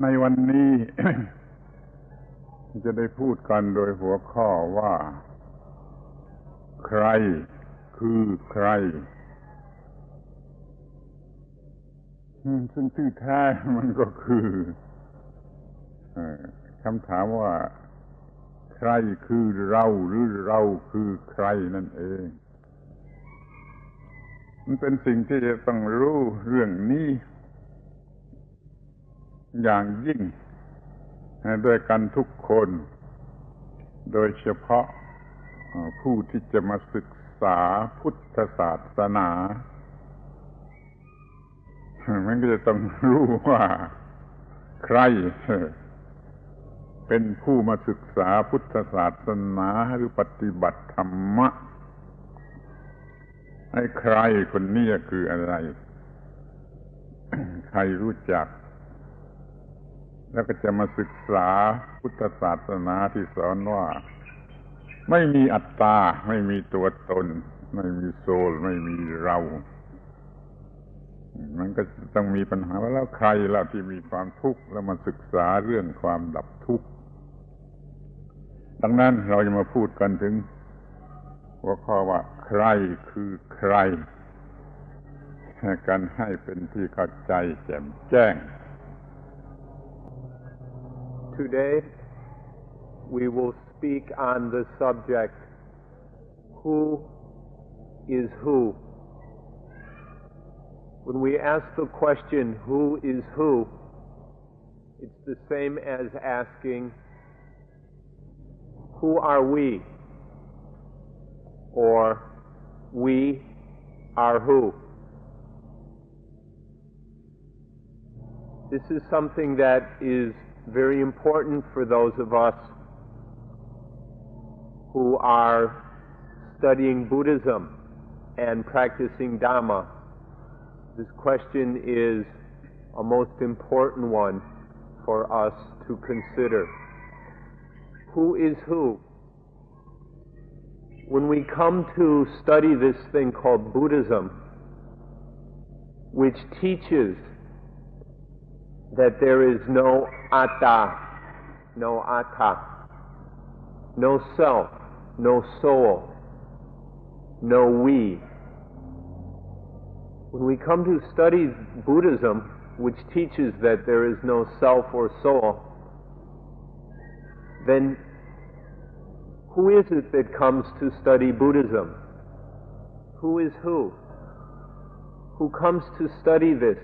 ในวันนี้ จะได้พูดกันโดยหัวข้อว่าใครคือใครซึ่งที่แท้มันก็คือคำถามว่าใครคือเราหรือเราคือใครนั่นเองมันเป็นสิ่งที่จะต้องรู้เรื่องนี้อย่างยิ่งด้วยกันทุกคนโดยเฉพาะผู้ที่จะมาศึกษาพุทธศาสนามันก็จะต้องรู้ว่าใครเป็นผู้มาศึกษาพุทธศาสนาหรือปฏิบัติธรรมะไอ้ใครคนนี้คืออะไรใครรู้จักแล้วก็จะมาศึกษาพุทธศาสนาที่สอนว่าไม่มีอัตตาไม่มีตัวตนไม่มีโซลไม่มีเรามันก็ต้องมีปัญหาว่าแล้วใครล่ะที่มีความทุกข์แล้วมาศึกษาเรื่องความดับทุกข์ดังนั้นเราจะมาพูดกันถึงหัวข้อว่าใครคือใครกันให้เป็นที่เข้าใจแจ่มแจ้งToday, we will speak on the subject, who is who? When we ask the question, who is who, it's the same as asking, who are we? Or, we are who? This is something that is very important for those of us who are studying Buddhism and practicing Dhamma. This question is a most important one for us to consider. Who is who? When we come to study this thing called Buddhism, which teaches that there is no atta, no self, no soul, no we. When we come to study Buddhism, which teaches that there is no self or soul, then who is it that comes to study Buddhism? Who is who? Who comes to study this?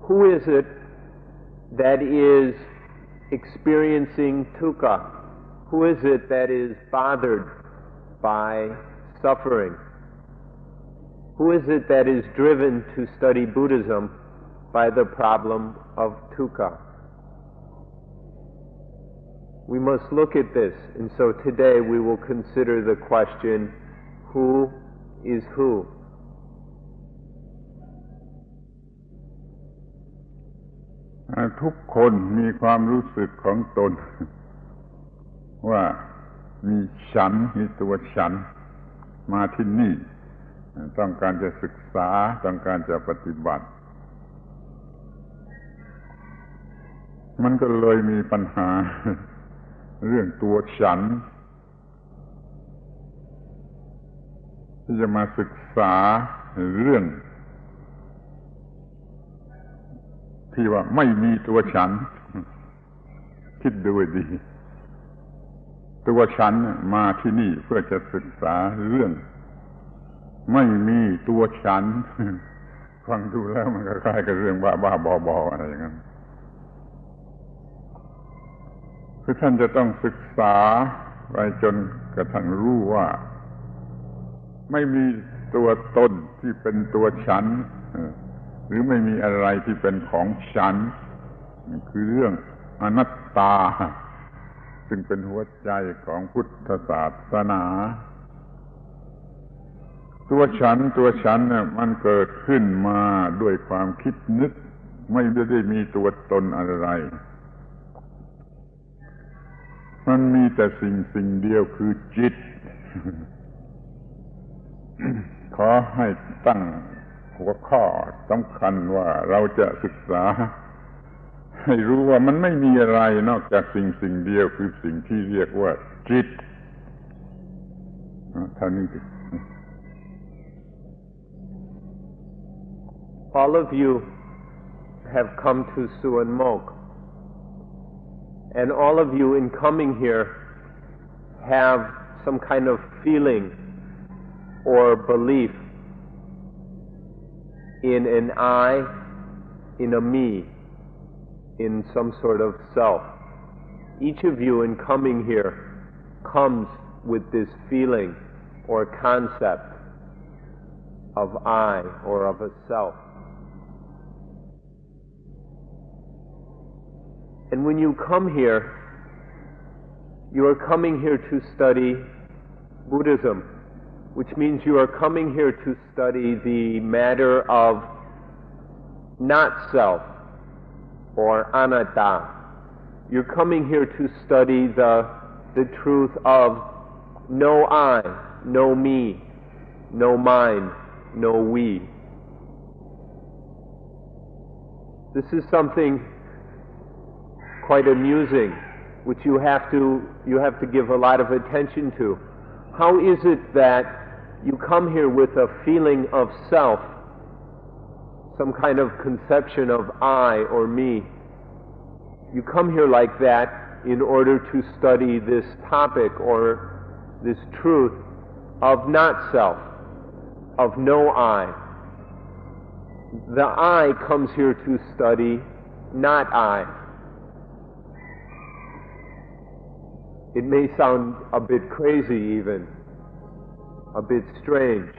Who is it that is experiencing dukkha? Who is it that is bothered by suffering? Who is it that is driven to study Buddhism by the problem of dukkha? We must look at this, and so today we will consider the question, who is who? ทุกคนมีความรู้สึกของตนว่ามีฉันมีตัวฉันมาที่นี่ต้องการจะศึกษาต้องการจะปฏิบัติมันก็เลยมีปัญหาเรื่องตัวฉันที่จะมาศึกษาเรื่องที่ว่าไม่มีตัวฉันคิดดูให้ดีตัวฉันมาที่นี่เพื่อจะศึกษาเรื่องไม่มีตัวฉันฟังดูแล้วมันก็คล้ายกับเรื่องบ้าๆบอๆอะไรอย่างนั้นคือท่านจะต้องศึกษาไปจนกระทั่งรู้ว่าไม่มีตัวตนที่เป็นตัวฉันหรือไม่มีอะไรที่เป็นของฉันคือเรื่องอนัตตาซึ่งเป็นหัวใจของพุทธศาสนาตัวฉันเนี่ยมันเกิดขึ้นมาด้วยความคิดนึกไม่ได้มีตัวตนอะไรมันมีแต่สิ่งเดียวคือจิต ขอให้ตั้งหัวข้อสำคัญว่าเราจะศึกษา ให้รู้ว่ามันไม่มีอะไรนอกจากสิ่งเดียวคือสิ่งที่เรียกว่าจิตเท่านี้ All of you have come to Suan Mok, and all of you in coming here have some kind of feeling or belief in an I, in a me, in some sort of self. Each of you in coming here comes with this feeling or concept of I or of a self. And when you come here, you are coming here to study Buddhism, which means you are coming here to study the matter of not self or anatta. You're coming here to study the truth of no I, no me, no mine, no we. This is something quite amusing, which you have to give a lot of attention to. How is it that you come here with a feeling of self, some kind of conception of I or me? You come here like that in order to study this topic or this truth of not self, of no I. The I comes here to study not I. It may sound a bit crazy even, a bit strange.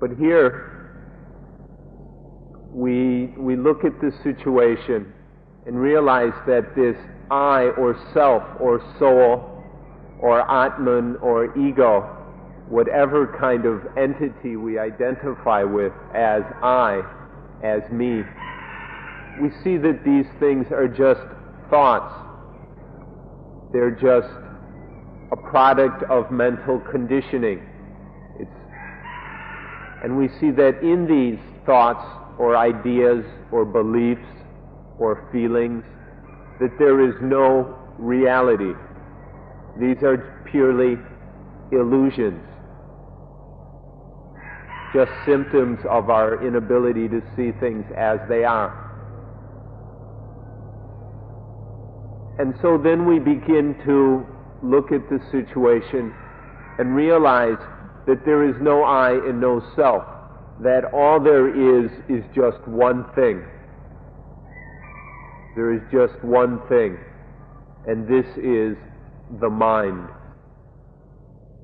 But here, we look at this situation and realize that this I or self or soul or Atman or ego, whatever kind of entity we identify with as I, as me, we see that these things are just thoughts. They're just a product of mental conditioning. And we see that in these thoughts or ideas or beliefs or feelings, that there is no reality. These are purely illusions, just symptoms of our inability to see things as they are. And so then we begin to look at the situation and realize that there is no I and no self, that all there is just one thing. There is just one thing, and this is the mind,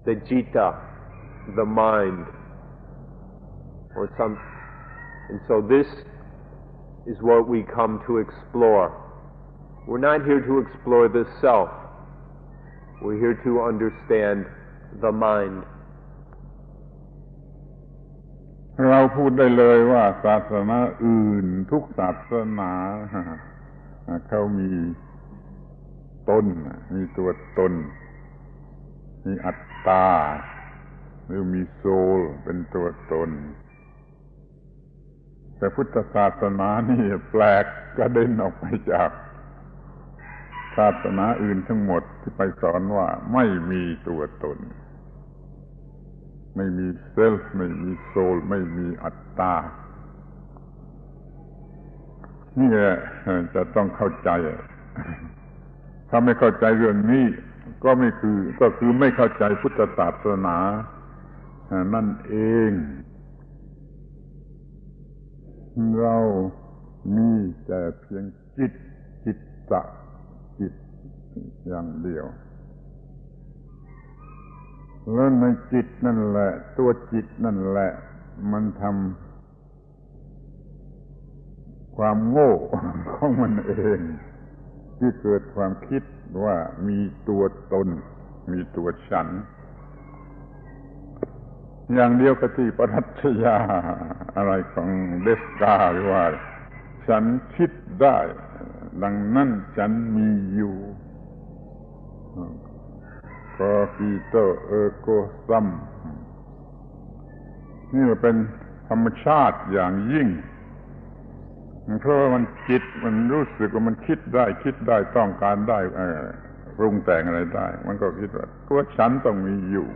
the citta, the mind, and so this is what we come to explore. We're not here to explore the self. We're here to understand the mind. เราพูดได้เลยว่าศาสนาอื่นทุกศาสนาเขามีตนมีตัวตนมีอัตตาหรือมีโซลเป็นตัวตนแต่พุทธศาสนานี่แปลกกระเด็นออกไปจากศาสนาอื่นทั้งหมดที่ไปสอนว่าไม่มีตัวตนไม่มีเซลฟ์ไม่มีโซลไม่มีอัตตานี่แหละจะต้องเข้าใจถ้าไม่เข้าใจเรื่องนี้ก็คือไม่เข้าใจพุทธศาสนานั่นเองเรามีแต่เพียงจิตอย่างเดียวแล้วในจิตนั่นแหละตัวจิตนั่นแหละมันทำความโง่ของมันเองที่เกิดความคิดว่ามีตัวตนมีตัวฉันอย่างเดียวกับที่ปรัชญาอะไรของเดสการ์ว่าฉันคิดได้ดังนั้นฉันมีอยู่cogito ergo sum นี่เป็นธรรมชาติอย่างยิ่ง เพราะว่ามันจิตมันรู้สึกว่ามันคิดได้ต้องการได้ปรุงแต่งอะไรได้มันก็คิดว่าตัวฉันต้องมีอยู่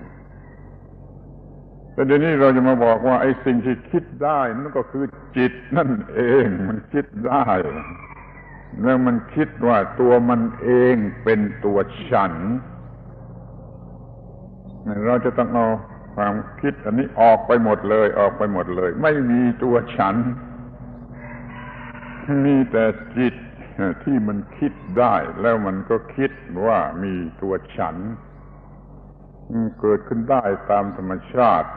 แต่เดี๋ยวนี้เราจะมาบอกว่าไอ้สิ่งที่คิดได้นั่นก็คือจิตนั่นเองมันคิดได้แล้วมันคิดว่าตัวมันเองเป็นตัวฉันเราจะต้องเอาความคิดอันนี้ออกไปหมดเลยไม่มีตัวฉันมีแต่จิตที่มันคิดได้แล้วมันก็คิดว่ามีตัวฉันเกิดขึ้นได้ตามธรรมชาติ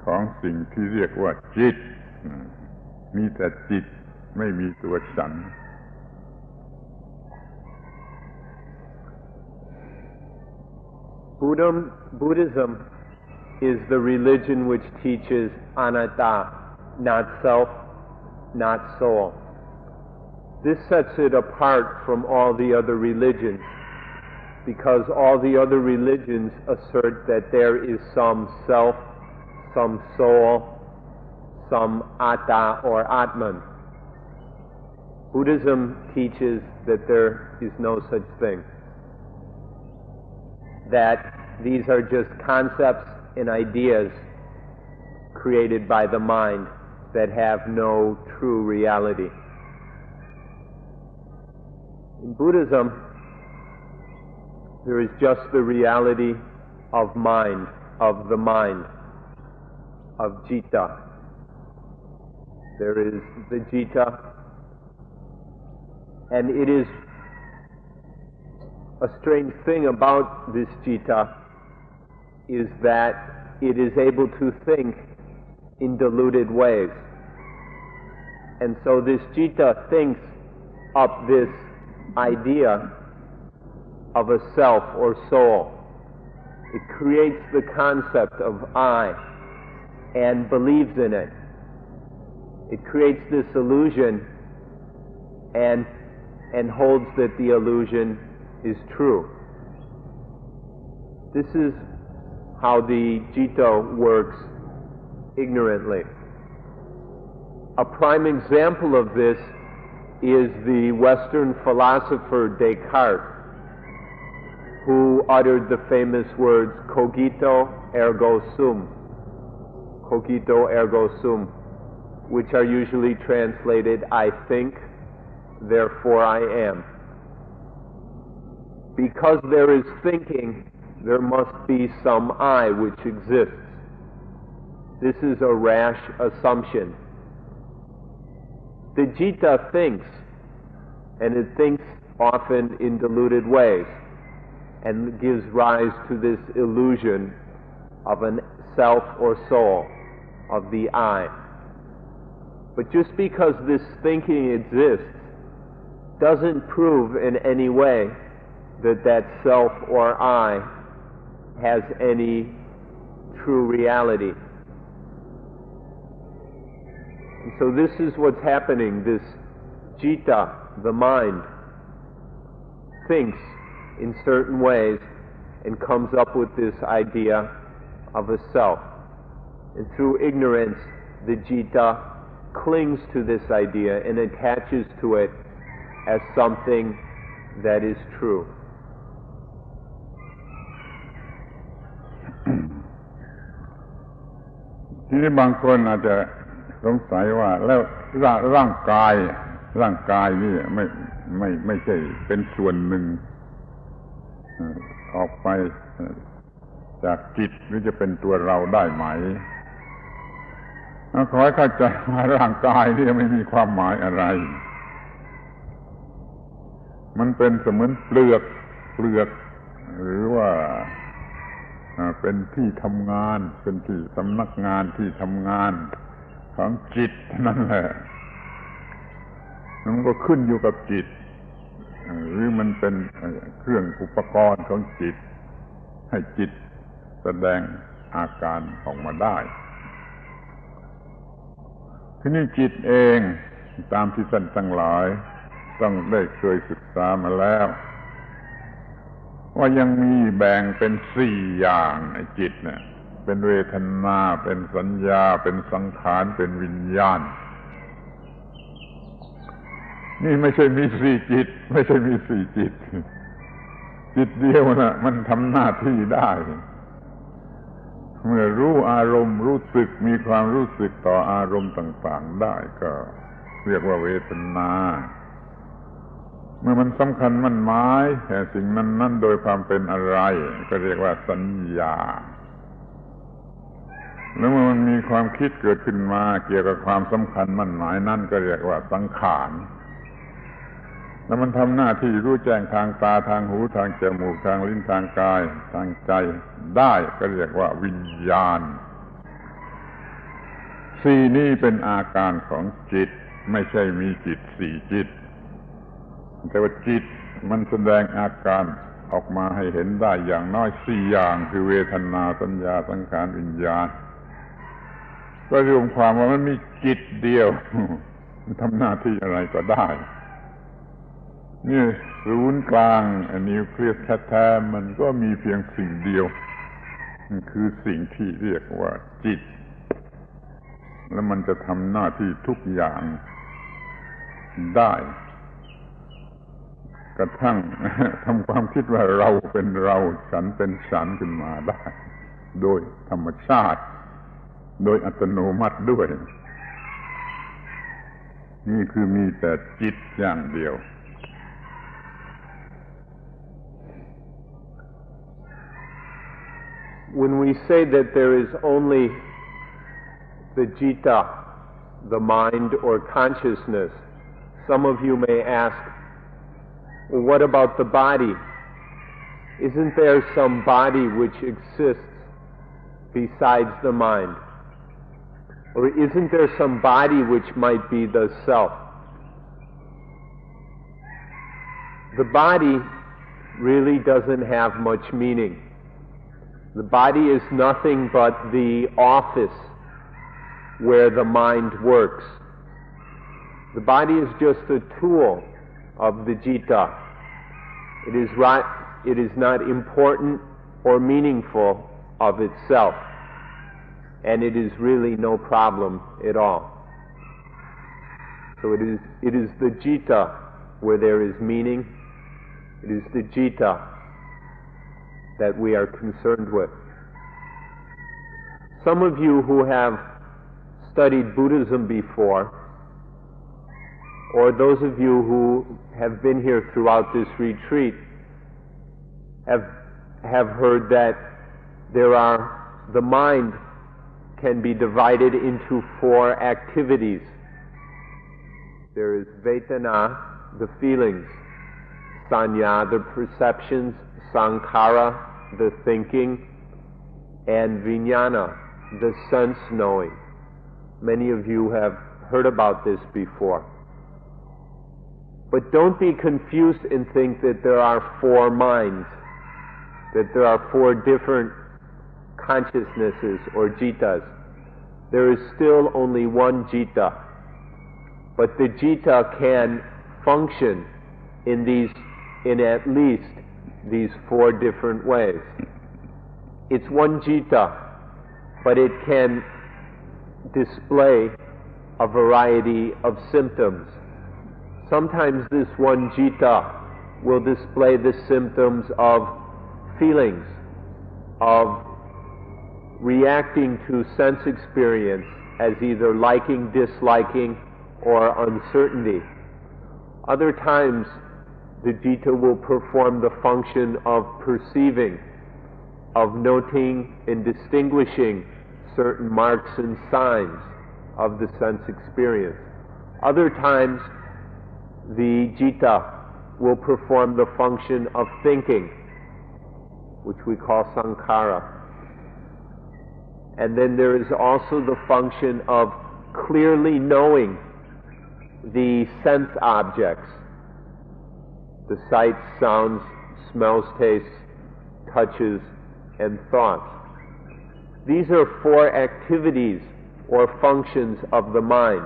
ของสิ่งที่เรียกว่าจิตมีแต่จิตไม่มีตัวฉันBuddhism is the religion which teaches anatta, not self, not soul. This sets it apart from all the other religions, because all the other religions assert that there is some self, some soul, some atta or atman. Buddhism teaches that there is no such thing, that these are just concepts and ideas created by the mind that have no true reality. In Buddhism, there is just the reality of mind, of the mind, of citta. There is the citta, and it is a strange thing about this citta is that it is able to think in diluted ways. And so this citta thinks up this idea of a self or soul. It creates the concept of I and believes in it. It creates this illusion and holds that the illusion is true. This is how the citta works ignorantly. A prime example of this is the Western philosopher Descartes, who uttered the famous words cogito ergo sum, which are usually translated, I think, therefore I am. Because there is thinking, there must be some I which exists. This is a rash assumption. The citta thinks, and it thinks often in diluted ways, and gives rise to this illusion of an self or soul, of the I. But just because this thinking exists doesn't prove in any way that that self or I has any true reality. And so this is what's happening. This citta, the mind, thinks in certain ways and comes up with this idea of a self. And through ignorance, the citta clings to this idea and attaches to it as something that is true. ทีนี้บางคนอาจจะสงสัยว่าแล้วร่างกายนี่ไม่ใช่เป็นส่วนหนึ่งออกไปจากจิตหรือจะเป็นตัวเราได้ไหมขอให้เข้าใจว่าร่างกายนี่ไม่มีความหมายอะไรมันเป็นเสมือนเปลือกหรือว่าเป็นที่ทำงานเป็นที่สำนักงานที่ทำงานของจิตนั่นแหละมันก็ขึ้นอยู่กับจิตหรือมันเป็นเครื่องอุปกรณ์ของจิตให้จิตแสดงอาการออกมาได้ทีนี้จิตเองตามที่ท่านทั้งหลายต้องได้เคยศึกษามาแล้วว่ายังมีแบ่งเป็น4อย่างในจิตเนี่ยเป็นเวทนาเป็นสัญญาเป็นสังขารเป็นวิญญาณ นี่ไม่ใช่มีสี่จิตไม่ใช่มีสี่จิตจิตเดียวนะมันทำหน้าที่ได้เมื่อรู้อารมณ์รู้สึกมีความรู้สึกต่ออารมณ์ต่างๆได้ก็เรียกว่าเวทนาเมื่อมันสำคัญมั่นหมายแห่สิ่งนั้นโดยความเป็นอะไรก็เรียกว่าสัญญาแล้วเมื่อมันมีความคิดเกิดขึ้นมาเกี่ยวกับความสำคัญมั่นหมายนั่นก็เรียกว่าสังขารแล้วมันทำหน้าที่รู้แจ้งทางตาทางหูทางจมูกทางลิ้นทางกายทางใจได้ก็เรียกว่าวิญญาณสี่นี้เป็นอาการของจิตไม่ใช่มีจิตสี่จิตแต่ว่าจิตมันแสดงอาการออกมาให้เห็นได้อย่างน้อยสี่อย่างคือเวทนาสัญญาสังขารวิญญาณก็รวมความว่ามันมีจิตเดียวมันทำหน้าที่อะไรก็ได้นี่ศูนย์กลางนิวเคลียสแท้ๆมันก็มีเพียงสิ่งเดียวคือสิ่งที่เรียกว่าจิตแล้วมันจะทำหน้าที่ทุกอย่างได้กระทั่งทำความคิดว่าเราเป็นเราฉันเป็นฉันขึ้นมาได้โดยธรรมชาติโดยอัตโนมัติด้วยนี่คือมีแต่จิตอย่างเดียวWhen we say that there is only the citta, the mind or consciousness, some of you may ask, well, what about the body? Isn't there some body which exists besides the mind? Or isn't there some body which might be the self? The body really doesn't have much meaning. The body is nothing but the office where the mind works. The body is just a tool of the citta. It is not important or meaningful of itself, and it is really no problem at all. So it is the citta where there is meaning. It is the citta that we are concerned with. Some of you who have studied Buddhism before, or those of you who have been here throughout this retreat, have heard that the mind can be divided into four activities. There is Vedana, the feelings, Sanya, the perceptions, Sankhara, the thinking, and Vijnana, the sense knowing. Many of you have heard about this before. But don't be confused and think that there are four minds, that there are four different consciousnesses or jittas. There is still only one citta, but the citta can function in at least these four different ways. It's one citta, but it can display a variety of symptoms. Sometimes this one citta will display the symptoms of feelings, of reacting to sense experience as either liking, disliking, or uncertainty. Other times, the citta will perform the function of perceiving, of noting and distinguishing certain marks and signs of the sense experience. Other times, the citta will perform the function of thinking, which we call sankhara. And then there is also the function of clearly knowing the sense objects, the sights, sounds, smells, tastes, touches, and thoughts. These are four activities or functions of the mind.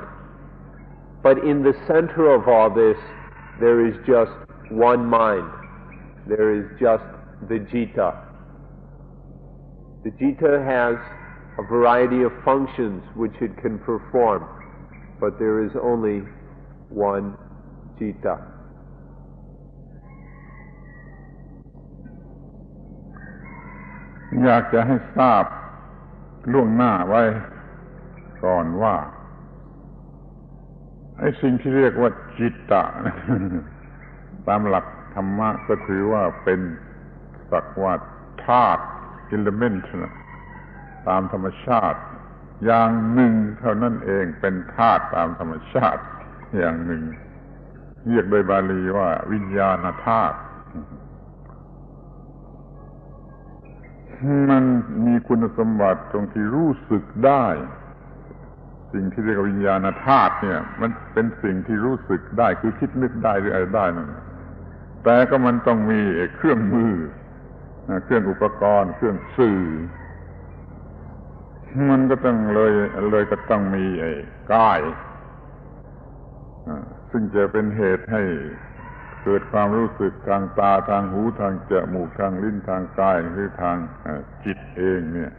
But in the center of all this, there is just one mind. There is just the citta. The citta has a variety of functions which it can perform, but there is only one Citta. อยากจะให้ทราบล่วงหน้าไว้ก่อนว่าไอ้สิ่งที่เรียกว่าจิตตะ ตามหลักธรรมะก็ถือว่าเป็นสักว่าธาตุ element นะตามธรรมชาติอย่างหนึ่งเท่านั้นเองเป็นธาตุตามธรรมชาติอย่างหนึ่งเรียกโดยบาลีว่าวิญญาณธาตุมันมีคุณสมบัติตรงที่รู้สึกได้สิ่งที่เรียกว่าวิญญาณธาตุเนี่ยมันเป็นสิ่งที่รู้สึกได้คือคิดนึกได้หรืออะไรได้นั่นแต่ก็มันต้องมีเครื่องมือเครื่องอุปกรณ์เครื่องสื่อมันก็ต้องเลยก็ต้องมีกายซึ่งจะเป็นเหตุให้เกิดความรู้สึกทางตาทางหูทางจมูกทางลิ้นทางกายหรือทางจิตเองเนี่ย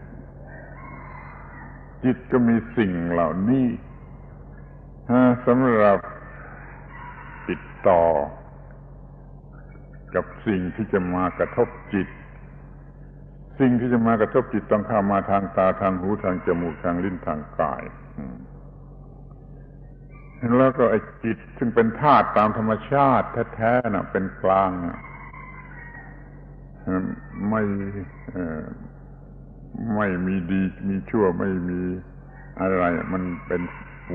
จิตก็มีสิ่งเหล่านี้สำหรับติดต่อกับสิ่งที่จะมากระทบจิตสิ่งที่จะมากระทบจิตต้องเข้ามาทางตาทางหูทางจมูกทางลิ้นทางกายแล้วก็ไอ้จิตซึ่งเป็นธาตุตามธรรมชาติแท้ๆน่ะเป็นกลางน่ะไม่มีดีมีชั่วไม่มีอะไรมันเป็น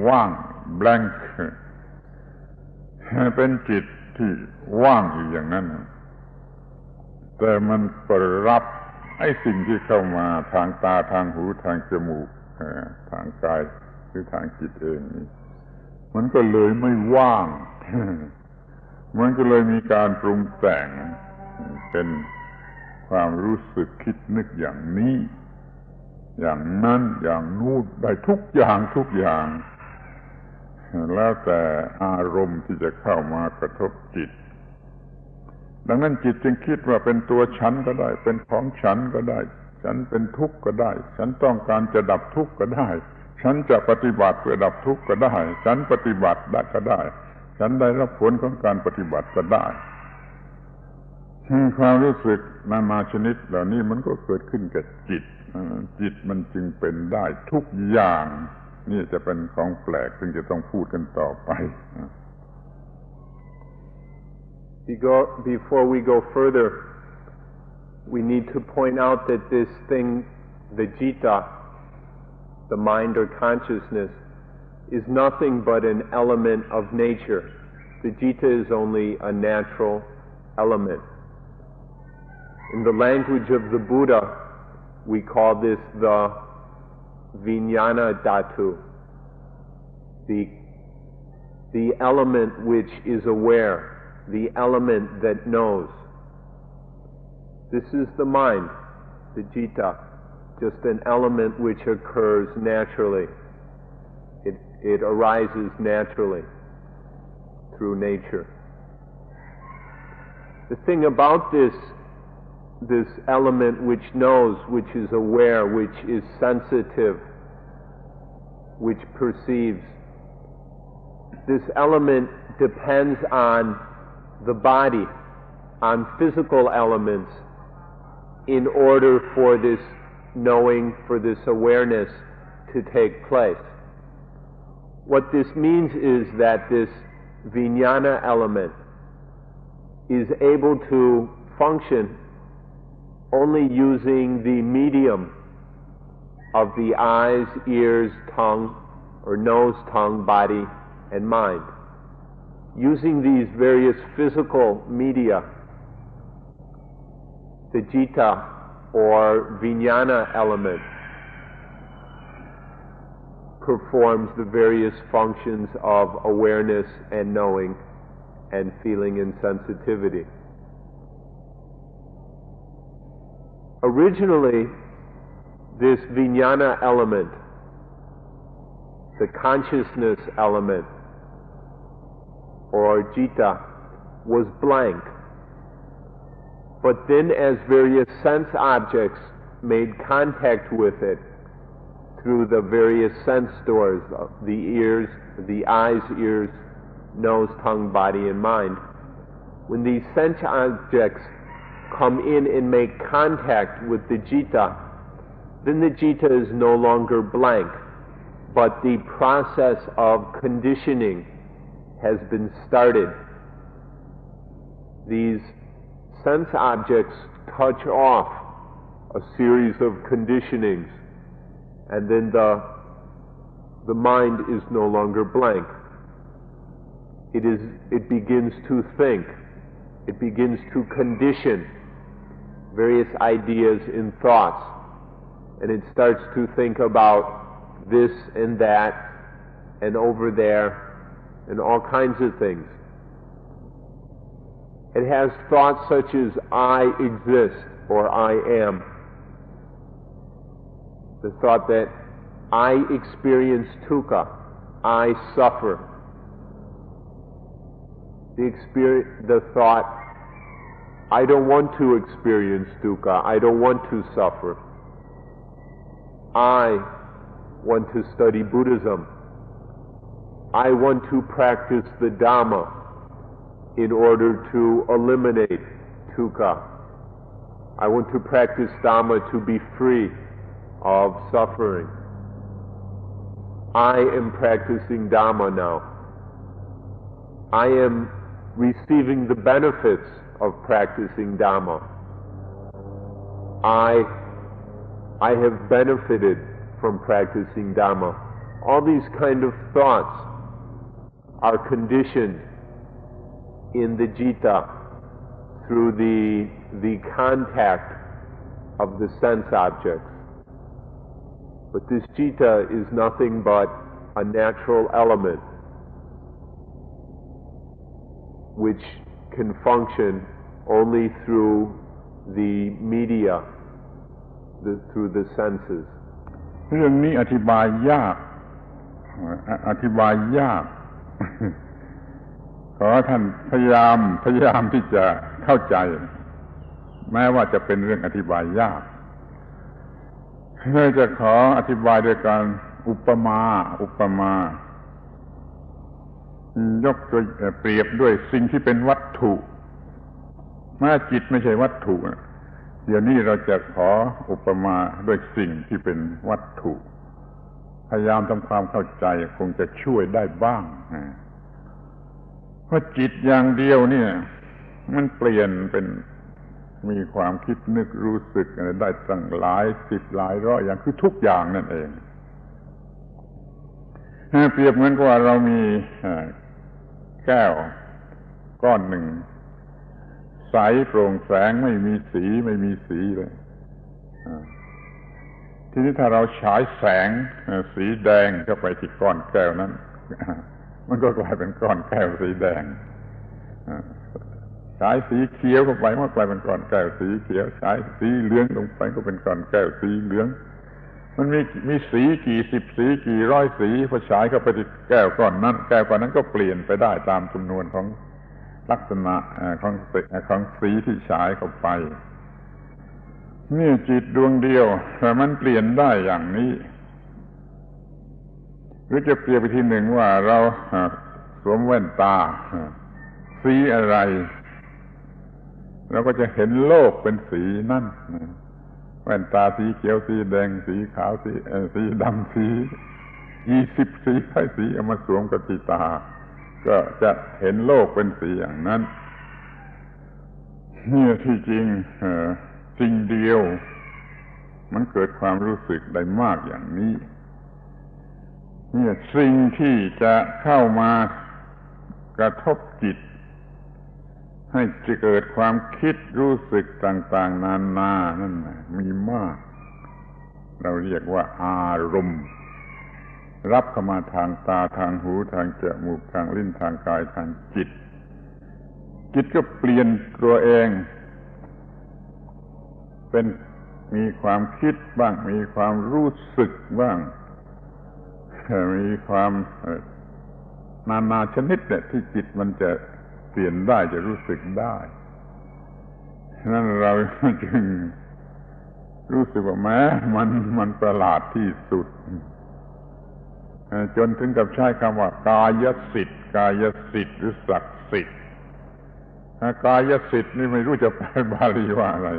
ว่าง blank เป็นจิตที่ว่างอยู่อย่างนั้นแต่มันเปิดรับไอ้สิ่งที่เข้ามาทางตาทางหูทางจมูกทางกายหรือทางจิตเองนี่มันก็เลยไม่ว่าง มันก็เลยมีการปรุงแต่งเป็นความรู้สึกคิดนึกอย่างนี้อย่างนั้นอย่างนู้นได้ทุกอย่างแล้วแต่อารมณ์ที่จะเข้ามากระทบจิตดังนั้นจิตจึงคิดว่าเป็นตัวฉันก็ได้เป็นของฉันก็ได้ฉันเป็นทุกข์ก็ได้ฉันต้องการจะดับทุกข์ก็ได้ฉันจะปฏิบัติเพื่อดับทุกข์ก็ได้ฉันปฏิบัติได้ก็ได้ฉันได้รับผลของการปฏิบัติก็ได้ความรู้สึกนานาชนิดเหล่านี้มันก็เกิดขึ้นกับจิตมันจึงเป็นได้ทุกอย่างนี่จะเป็นของแปลกซึ่งจะต้องพูดกันต่อไป Before we go further, we need to point out that this thing, the citta, the mind or consciousness, is nothing but an element of nature. The citta is only a natural element. In the language of the Buddha, we call this the vijnana dhatu, the element which is aware, the element that knows. This is the mind, the citta, just an element which occurs naturally. It arises naturally through nature. The thing about this element which knows, which is aware, which is sensitive, which perceives, this element depends on the body, on physical elements, in order for this knowing, for this awareness to take place. What this means is that this vijnana element is able to function only using the medium of the eyes, ears, tongue, or nose, tongue, body, and mind. Using these various physical media, the citta or vijnana element performs the various functions of awareness and knowing and feeling and sensitivity. Originally, this vijnana element, the consciousness element, or citta, was blank. But then as various sense objects made contact with it through the various sense doors, the eyes, ears, nose, tongue, body, and mind. When these sense objects come in and make contact with the citta, then the citta is no longer blank, but the process of conditioning has been started. These sense objects touch off a series of conditionings, and then the mind is no longer blank. It begins to think. It begins to condition various ideas and thoughts, and it starts to think about this and that and over there and all kinds of things. It has thoughts such as I exist or I am. The thought that I experience dukkha, I suffer. The thought, I don't want to experience dukkha, I don't want to suffer. I want to study Buddhism. I want to practice the Dhamma in order to eliminate dukkha. I want to practice Dhamma to be free of suffering. I am practicing Dhamma now. I am receiving the benefits of practicing Dhamma. I have benefited from practicing Dhamma. All these kind of thoughts are conditioned in the citta through the contact of the sense objects. But this citta is nothing but a natural element which can function only through the media, through the senses. เรื่องนี้อธิบายยาก ขอท่านพยายามที่จะเข้าใจแม้ว่าจะเป็นเรื่องอธิบายยากเราจะขออธิบายโดยการอุปมายกตัวเปรียบด้วยสิ่งที่เป็นวัตถุแม้จิตไม่ใช่วัตถุเดี๋ยวนี้เราจะขออุปมาด้วยสิ่งที่เป็นวัตถุพยายามทำความเข้าใจคงจะช่วยได้บ้างเพราะจิตอย่างเดียวเนี่ยมันเปลี่ยนเป็นมีความคิดนึกรู้สึกอะไรได้ตั้งหลายสิบหลายร้อยอย่างคือทุกอย่างนั่นเองเปรียบเหมือนกับว่าเรามีแก้วก้อนหนึ่งใสโปร่งแสงไม่มีสีเลยทีนี้ถ้าเราฉายแสงสีแดงเข้าไปที่ก้อนแก้วนั้นมันก็กลายเป็นก้อนแก้วสีแดงฉายสีเขียวเข้าไปมันกลายเป็นก้อนแก้วสีเขียวฉายสีเหลืองลงไปก็เป็นก้อนแก้วสีเหลืองมันมีสีกี่สิบสีกี่ร้อยสีพอฉายเข้าไปที่แก้วก้อนนั้นก็เปลี่ยนไปได้ตามจำนวนของลักษณะของสีที่ฉายเข้าไปนี่จิตดวงเดียวแต่มันเปลี่ยนได้อย่างนี้หรือจะเปรียบไปทีหนึ่งว่าเราสวมแว่นตาสีอะไรเราก็จะเห็นโลกเป็นสีนั่นแว่นตาสีเขียวสีแดงสีขาวสีดำสี20สี10สีเอามาสวมกับที่ตาก็จะเห็นโลกเป็นสีอย่างนั้นนี่ที่จริงสิ่งเดียวมันเกิดความรู้สึกได้มากอย่างนี้นี่สิ่งที่จะเข้ามากระทบจิตให้จะเกิดความคิดรู้สึกต่างๆนานานั่นมีมากเราเรียกว่าอารมณ์รับเข้ามาทางตาทางหูทางจมูกทางลิ้นทางกายทางจิตก็เปลี่ยนตัวเองเป็นมีความคิดบ้างมีความรู้สึกบ้างมีความนานาชนิดเนี่ยที่จิตมันจะเปลี่ยนได้จะรู้สึกได้นั่นเราจึงรู้สึกว่าแม้มันประหลาดที่สุด จนถึงกับใช้คำว่ากายสิทธิ์กายสิทธิ์หรือศักดิ์สิทธิ์กายสิทธิ์นี่ไม่รู้จะแปลบาลีว่าอะไร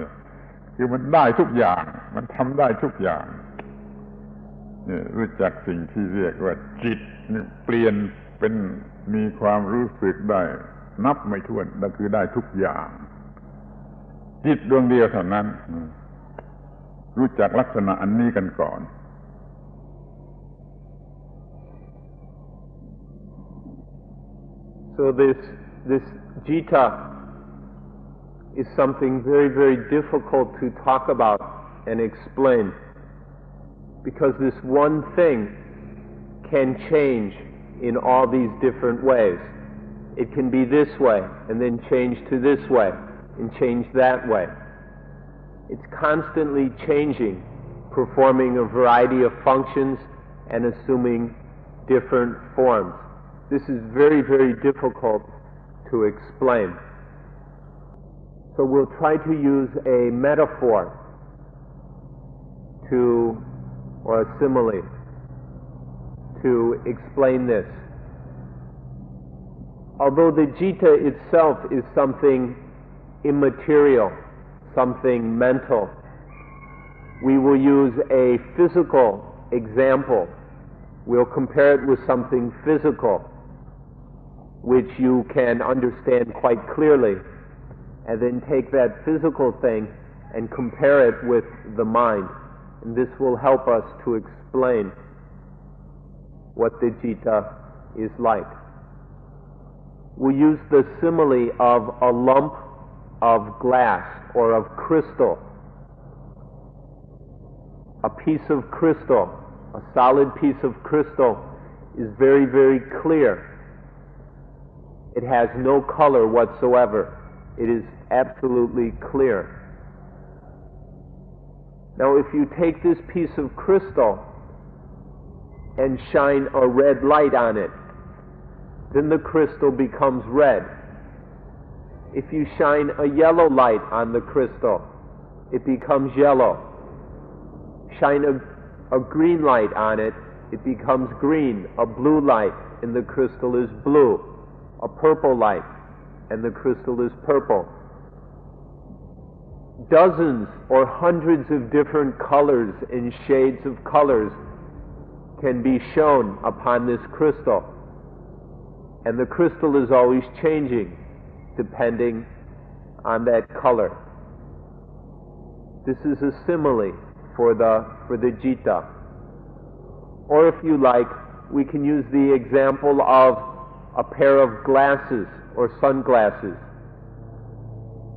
คือมันได้ทุกอย่างมันทำได้ทุกอย่างนี่รู้จักสิ่งที่เรียกว่าจิตนี่เปลี่ยนเป็นมีความรู้สึกได้นับไม่ถ้วนนั่นคือได้ทุกอย่างจิตดวงเดียวเท่านั้นรู้จักลักษณะอันนี้กันก่อน So this jita is something very, very difficult to talk about and explain, because this one thing can change in all these different ways. It can be this way, and then change to this way, and change that way. It's constantly changing, performing a variety of functions and assuming different forms. This is very, very difficult to explain. So we'll try to use a metaphor or a simile to explain this. Although the jita itself is something immaterial, something mental, we will use a physical example. We'll compare it with something physical, which you can understand quite clearly, and then take that physical thing and compare it with the mind. And this will help us to explain what the jita is like. We'll use the simile of a lump of glass or of crystal. A piece of crystal, a solid piece of crystal, is very, very clear. It has no color whatsoever. It is absolutely clear. Now, if you take this piece of crystal and shine a red light on it, then the crystal becomes red. If you shine a yellow light on the crystal, it becomes yellow. Shine a green light on it, it becomes green. A blue light, and the crystal is blue. A purple light, and the crystal is purple. Dozens or hundreds of different colors and shades of colors can be shown upon this crystal. And the crystal is always changing depending on that color. This is a simile for the jita. Or if you like, we can use the example of a pair of glasses or sunglasses.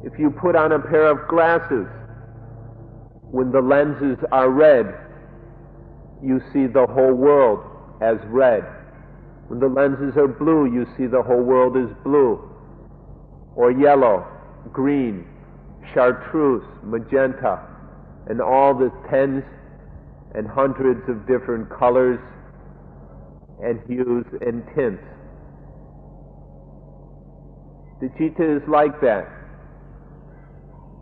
If you put on a pair of glasses, when the lenses are red, you see the whole world as red. When the lenses are blue, you see the whole world as blue. Or yellow, green, chartreuse, magenta, and all the tens and hundreds of different colors and hues and tints. The jita is like that.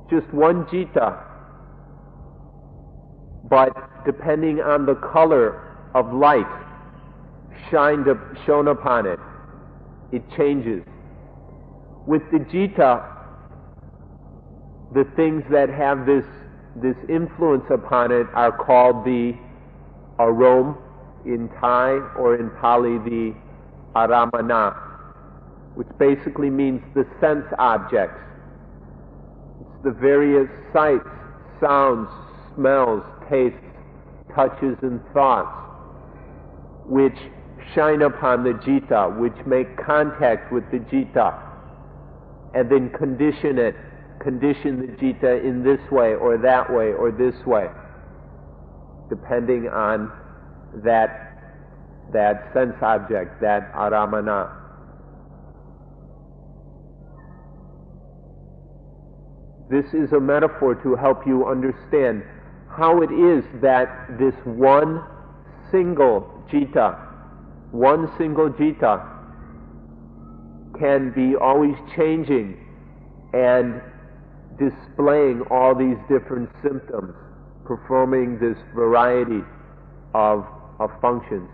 Just one jita, but depending on the color of light shown upon it, it changes. With the jita, the things that have this influence upon it are called the aroma in Thai, or in Pali the aramana, which basically means the sense objects. It's the various sights, sounds, smells, tastes, touches, and thoughts which shine upon the jita, which make contact with the jita, and then condition the jita in this way or that way or this way, depending on that sense object, that aramana. This is a metaphor to help you understand how it is that this one single jita can be always changing and displaying all these different symptoms, performing this variety of functions.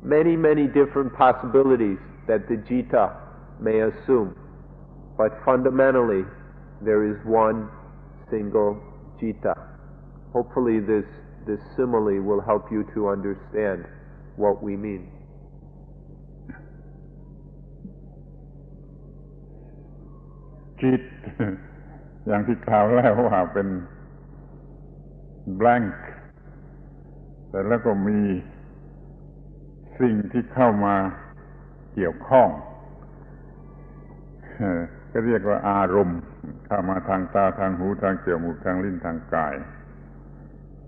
many different possibilities that the citta may assume, but fundamentally there is one single citta. Hopefully this simile will help you to understand what we mean. จิต อย่างที่กล่าวแล้วว่าเป็น blank แต่แล้วก็มีสิ่งที่เข้ามาเกี่ยวข้องก็เรียกว่าอารมณ์เข้ามาทางตาทางหูทางจมูกทางลิ้นทางกาย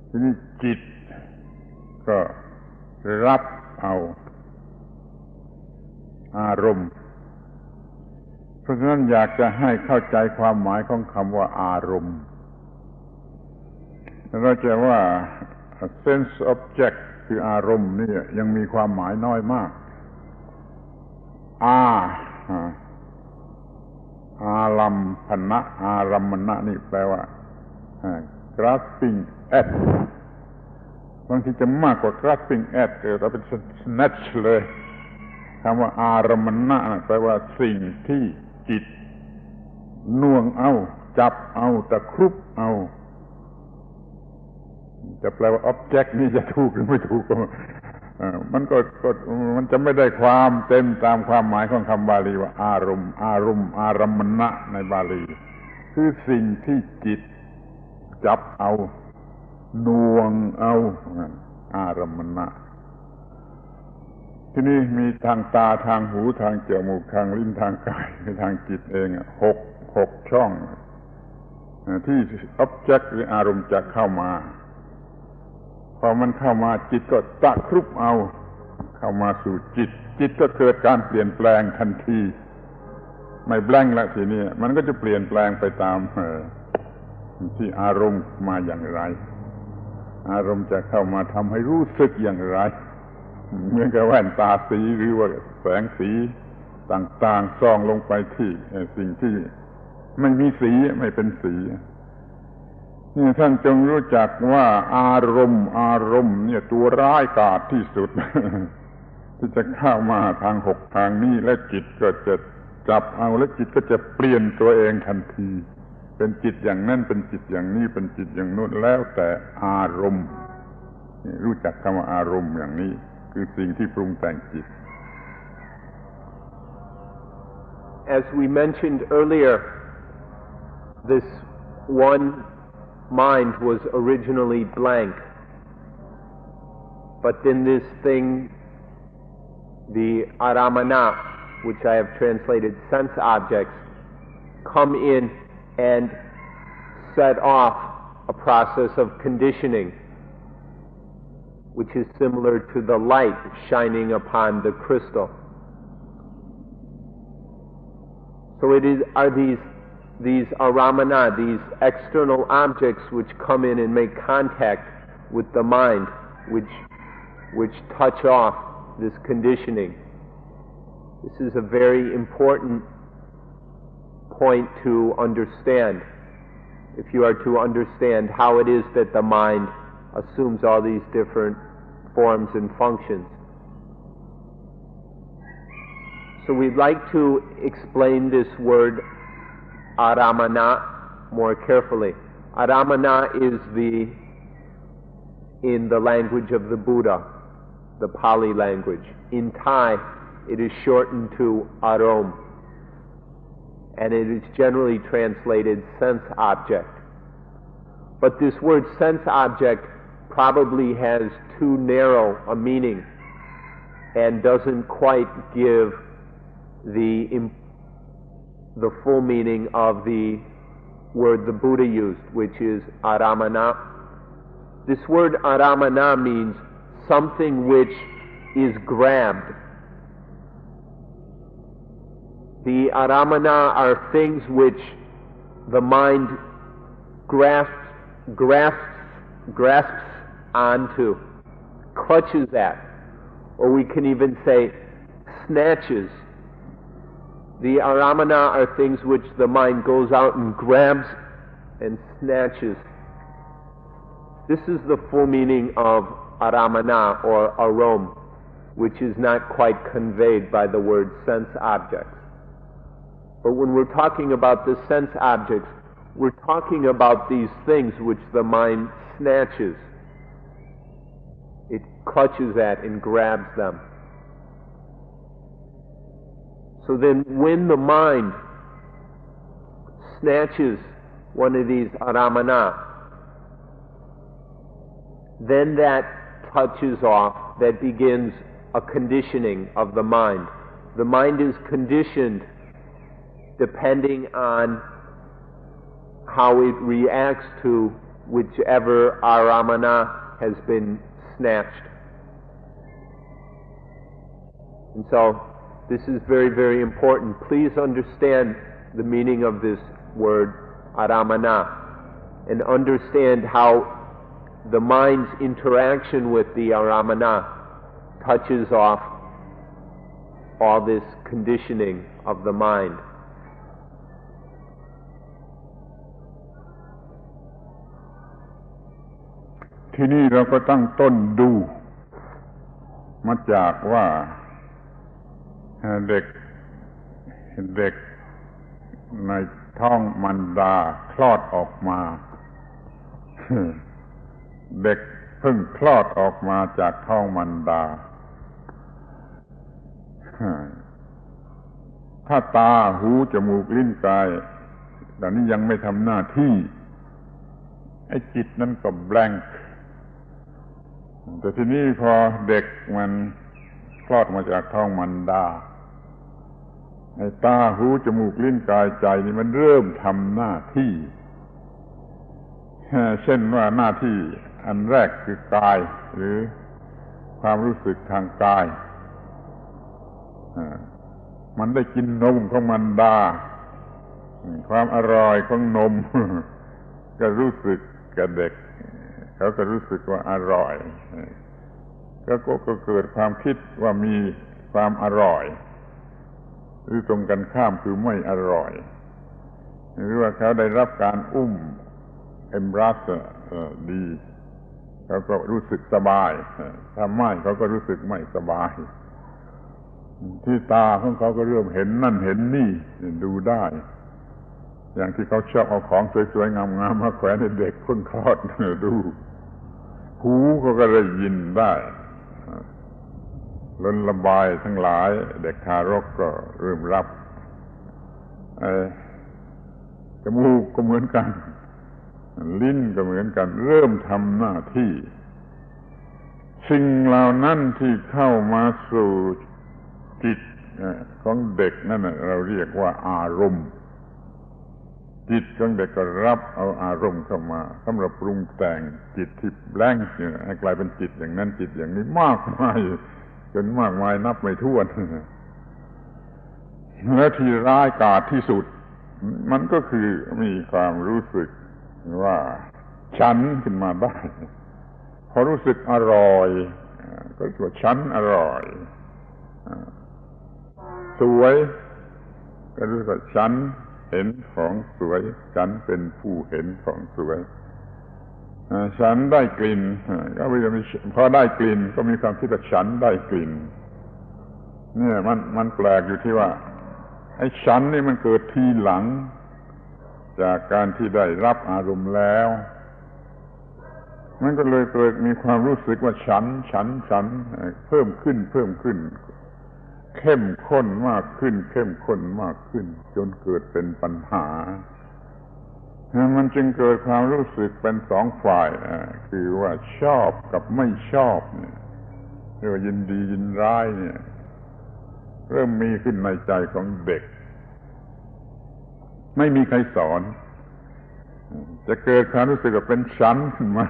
ทีนี้จิตก็รับเอาอารมณ์เพราะฉะนั้นอยากจะให้เข้าใจความหมายของคำว่าอารมณ์เราจะว่า sense object คืออารมณ์นี่ยังมีความหมายน้อยมากอารัมพนะอารัมมณะนี่แปลว่า grasping at บางทีจะมากกว่า grasping at แต่เป็น snatch เลยคำว่าอารัมมณะแปลว่าสิ่งที่จิตน่วงเอาจับเอาตะครุบเอาจะแปลว่า object นี่จะถูกหรือไม่ถูกมันจะไม่ได้ความเต็มตามความหมายของคำบาลีว่าอารมณ์อารัมมณะในบาลีคือสิ่งที่จิตจับเอาน่วงเอาอารัมมณะที่นี่มีทางตาทางหูทางจมูกทางลิ้นทางกายทางจิตเองหกช่องที่ object หรืออารมณ์จะเข้ามาพอมันเข้ามาจิตก็ตะครุบเอาเข้ามาสู่จิตก็เกิดการเปลี่ยนแปลงทันทีไม่แบงค์แล้วทีนี้มันก็จะเปลี่ยนแปลงไปตามที่อารมณ์มาอย่างไรอารมณ์จะเข้ามาทำให้รู้สึกอย่างไรเหมือนกับแว่นตาสีหรือว่าแสงสีต่างๆส่องลงไปที่สิ่งที่ไม่มีสีไม่เป็นสีนี่ท่านจงรู้จักว่าอารมณ์เนี่ยตัวร้ายกาจที่สุด ที่จะเข้ามาทางหกทางนี้และจิตก็จะจับเอาและจิตก็จะเปลี่ยนตัวเองทันทีเป็นจิตอย่างนั้นเป็นจิตอย่างนี้เป็นจิตอย่างโน้นแล้วแต่อารมณ์รู้จักคำว่าอารมณ์อย่างนี้คือสิ่งที่ปรุงแต่งจิต As we mentioned earlier, this one mind was originally blank, but then this thing, the aramana, which I have translated sense objects, come in and set off a process of conditioning, which is similar to the light shining upon the crystal. So are these aramana, these external objects which come in and make contact with the mind, which touch off this conditioning. This is a very important point to understand if you are to understand how it is that the mind assumes all these different forms and functions. So we'd like to explain this word aramana more carefully. Aramana is in the language of the Buddha, the Pali language. In Thai, it is shortened to arom, and it is generally translated sense object. But this word sense object probably has too narrow a meaning and doesn't quite give the full meaning of the word the Buddha used, which is aramana. This word aramana means something which is grabbed. The aramana are things which the mind grasps onto, clutches at, or we can even say snatches. The aramana are things which the mind goes out and grabs and snatches. This is the full meaning of aramana or arom. which is not quite conveyed by the word sense objects. But when we're talking about the sense objects, we're talking about these things which the mind snatches. It clutches at and grabs them. So then when the mind snatches one of these aramana, then that touches off, that begins a conditioning of the mind. The mind is conditioned depending on how it reacts to whichever aramana has been snatched. And so this is very, very important. Please understand the meaning of this word aramana and understand how the mind's interaction with the aramana touches off all this conditioning of the mind.ที่นี่เราก็ตั้งต้นดูมาจากว่าเด็กในท้องมารดาคลอดออกมาเด็กเพิ่งคลอดออกมาจากท้องมารดาถ้าตาหูจมูกลิ้นกายเหล่านี้ยังไม่ทำหน้าที่ไอ้จิตนั้นก็แบงค์แต่ทีนี้พอเด็กมันคลอดมาจากท้องมารดาไอ้ตาหูจมูกลิ้นกายใจนี่มันเริ่มทำหน้าที่เช่นว่าหน้าที่อันแรกคือกายหรือความรู้สึกทางกายมันได้กินนมของมารดาความอร่อยของนมก็รู้สึกกับเด็กเขาก็รู้สึกว่าอร่อยก็เกิดความคิดว่ามีความอร่อยหรือตรงกันข้ามคือไม่อร่อยหรือว่าเขาได้รับการอุ้มembrace ดีเขาก็รู้สึกสบายถ้าไม่เขาก็รู้สึกไม่สบายที่ตาของเขาก็เริ่มเห็นนั่นเห็นนี่ดูได้อย่างที่เขาชอบเอาของสวยๆงามๆมาแขวนให้เด็กเพิ่งคลอดดูหูเขาก็ได้ยินได้ล้นระบายทั้งหลายเด็กทารกก็เริ่มรับจมูกก็เหมือนกันลิ้นก็เหมือนกันเริ่มทำหน้าที่สิ่งเหล่านั้นที่เข้ามาสู่จิตของเด็กนั่นเราเรียกว่าอารมณ์จิตของเด็กก็รับเอาอารมณ์เข้ามาสำหรับปรุงแต่งจิตที่แบงค์ให้กลายเป็นจิตอย่างนั้นจิตอย่างนี้มากมายจนมากมายนับไม่ถ้วนและที่ร้ายกาจที่สุดมันก็คือมีความรู้สึกว่าฉันขึ้นมาได้พอรู้สึกอร่อยก็รู้สึกว่าฉันอร่อยสวยก็รู้สึกว่าฉันเห็นของสวยฉันเป็นผู้เห็นของสวยฉันได้กลิ่นก็พอได้กลิ่นก็มีความคิดว่าฉันได้กลิ่นเนี่ยมันแปลกอยู่ที่ว่าไอ้ฉันนี่มันเกิดทีหลังจากการที่ได้รับอารมณ์แล้วมันก็เลยเกิดมีความรู้สึกว่าฉันเพิ่มขึ้นเข้มข้นมากขึ้นจนเกิดเป็นปัญหามันจึงเกิดความรู้สึกเป็นสองฝ่ายคือว่าชอบกับไม่ชอบเนี่ยเรียกว่ายินดียินร้ายเนี่ยเริ่มมีขึ้นในใจของเด็กไม่มีใครสอนจะเกิดความรู้สึกว่าเป็นฉันขึ้นมา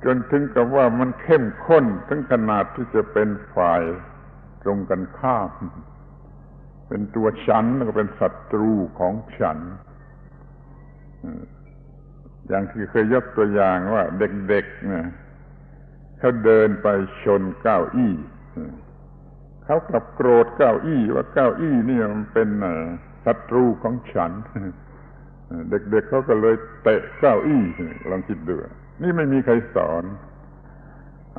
จนถึงกับว่ามันเข้มข้นถึงขนาดที่จะเป็นฝ่ายตรงกันข้ามเป็นตัวฉันแล้วก็เป็นศัตรูของฉันอย่างที่เคยยกตัวอย่างว่าเด็กๆเนี่ยเขาเดินไปชนเก้าอี้เขากลับโกรธเก้าอี้ว่าเก้าอี้นี่มันเป็นศัตรูของฉันเด็กๆเขาก็เลยเตะเก้าอี้ลองคิดดูนี่ไม่มีใครสอน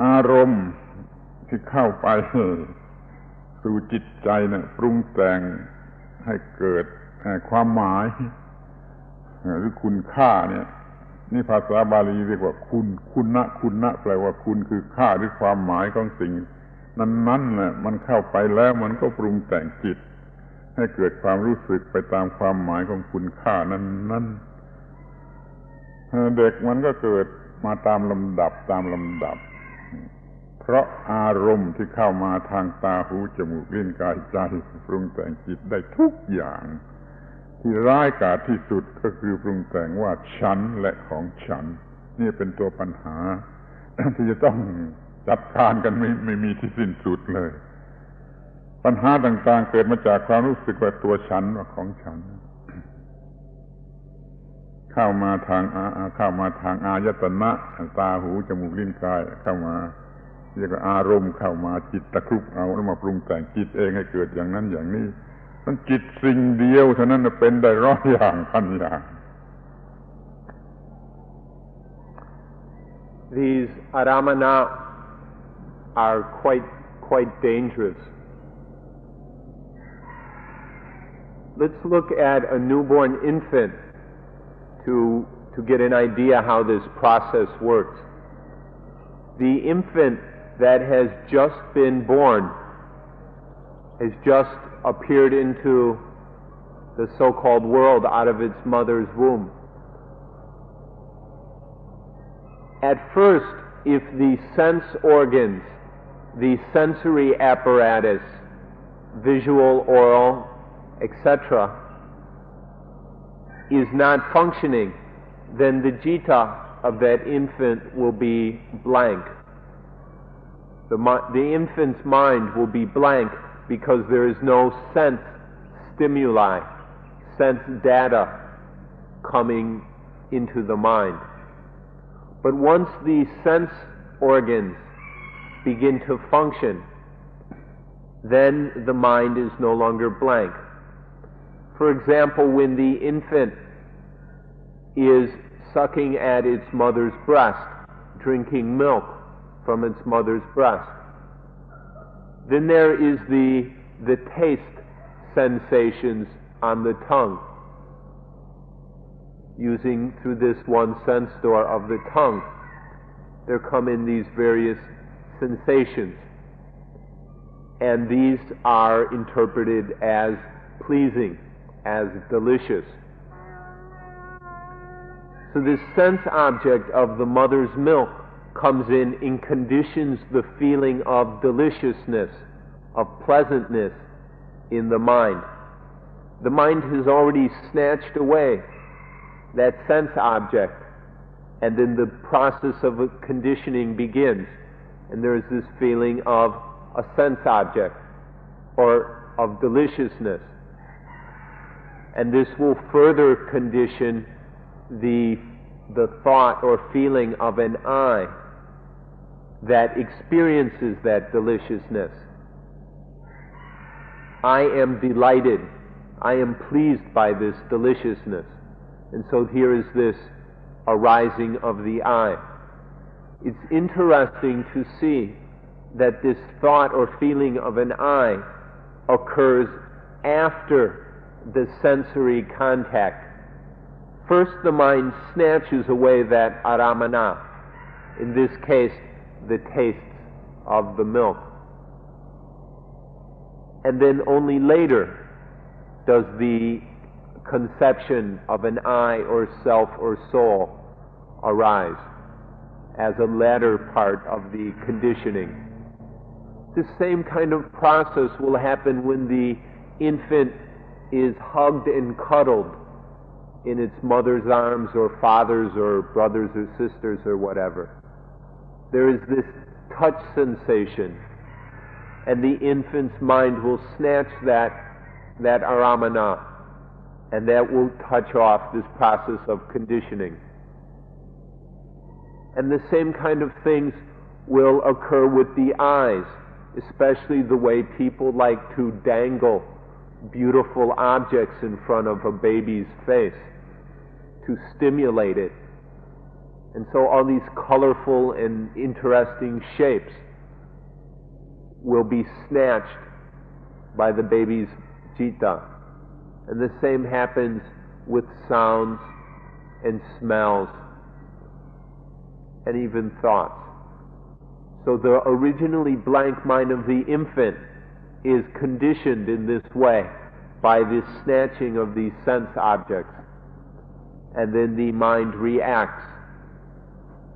อารมณ์ที่เข้าไปสู่จิตใจเนี่ยปรุงแต่งให้เกิดความหมายหรือคุณค่าเนี่ยนี่ภาษาบาลีเรียกว่าคุณะแปลว่าคุณคือค่าหรือความหมายของสิ่งนั้นๆน่ะมันเข้าไปแล้วมันก็ปรุงแต่งจิตให้เกิดความรู้สึกไปตามความหมายของคุณค่านั้นๆเด็กมันก็เกิดมาตามลำดับเพราะอารมณ์ที่เข้ามาทางตาหูจมูกลิ้นกายใจปรุงแต่งจิตได้ทุกอย่างที่ร้ายกาจที่สุดก็คือปรุงแต่งว่าฉันและของฉันนี่เป็นตัวปัญหา ที่จะต้องจัดการกันไม่มีที่สิ้นสุดเลยปัญหาต่างๆเกิดมาจากความรู้สึกว่าตัวฉันว่าของฉันเข้ามาทางอายตนะตาหูจมูกลิ้นกายเข้ามาเรียกว่าอารมณ์เข้ามาจิตตะครุบเอาแล้วมาปรุงแต่งจิตเองให้เกิดอย่างนั้นอย่างนี้มันจิตสิ่งเดียวเท่านั้นเป็นได้100 อย่างพันอย่าง These aramana are quite dangerous. Let's look at a newborn infant to get an idea how this process works. The infant that has just been born has just appeared into the so-called world out of its mother's womb. At first, if the sense organs, the sensory apparatus, visual, oral, etc., is not functioning, then the citta of that infant will be blank. The infant's mind will be blank because there is no sense stimuli, sense data coming into the mind. But once the sense organs begin to function, then the mind is no longer blank. For example, when the infant is sucking at its mother's breast, drinking milk from its mother's breast, then there is the taste sensations on the tongue, using through this one sense door of the tongue. There come in these various sensations, and these are interpreted as pleasing, as delicious. So this sense object of the mother's milk comes in and conditions the feeling of deliciousness, of pleasantness in the mind. The mind has already snatched away that sense object, and then the process of conditioning begins, and there is this feeling of a sense object or of deliciousness. And this will further condition the thought or feeling of an I that experiences that deliciousness. I am delighted. I am pleased by this deliciousness. And so here is this arising of the I. It's interesting to see that this thought or feeling of an I occurs after the sensory contact. First, the mind snatches away that aramana, in this case, the tastes of the milk. And then only later does the conception of an I or self or soul arise as a latter part of the conditioning. The same kind of process will happen when the infant is hugged and cuddled in its mother's arms or father's or brothers or sisters or whatever. There is this touch sensation, and the infant's mind will snatch that aramana, and that will touch off this process of conditioning. And the same kind of things will occur with the eyes, especially the way people like to dangle beautiful objects in front of a baby's face to stimulate it. And so all these colorful and interesting shapes will be snatched by the baby's citta. And the same happens with sounds and smells and even thoughts. So the originally blank mind of the infant is conditioned in this way by this snatching of these sense objects. And then the mind reacts.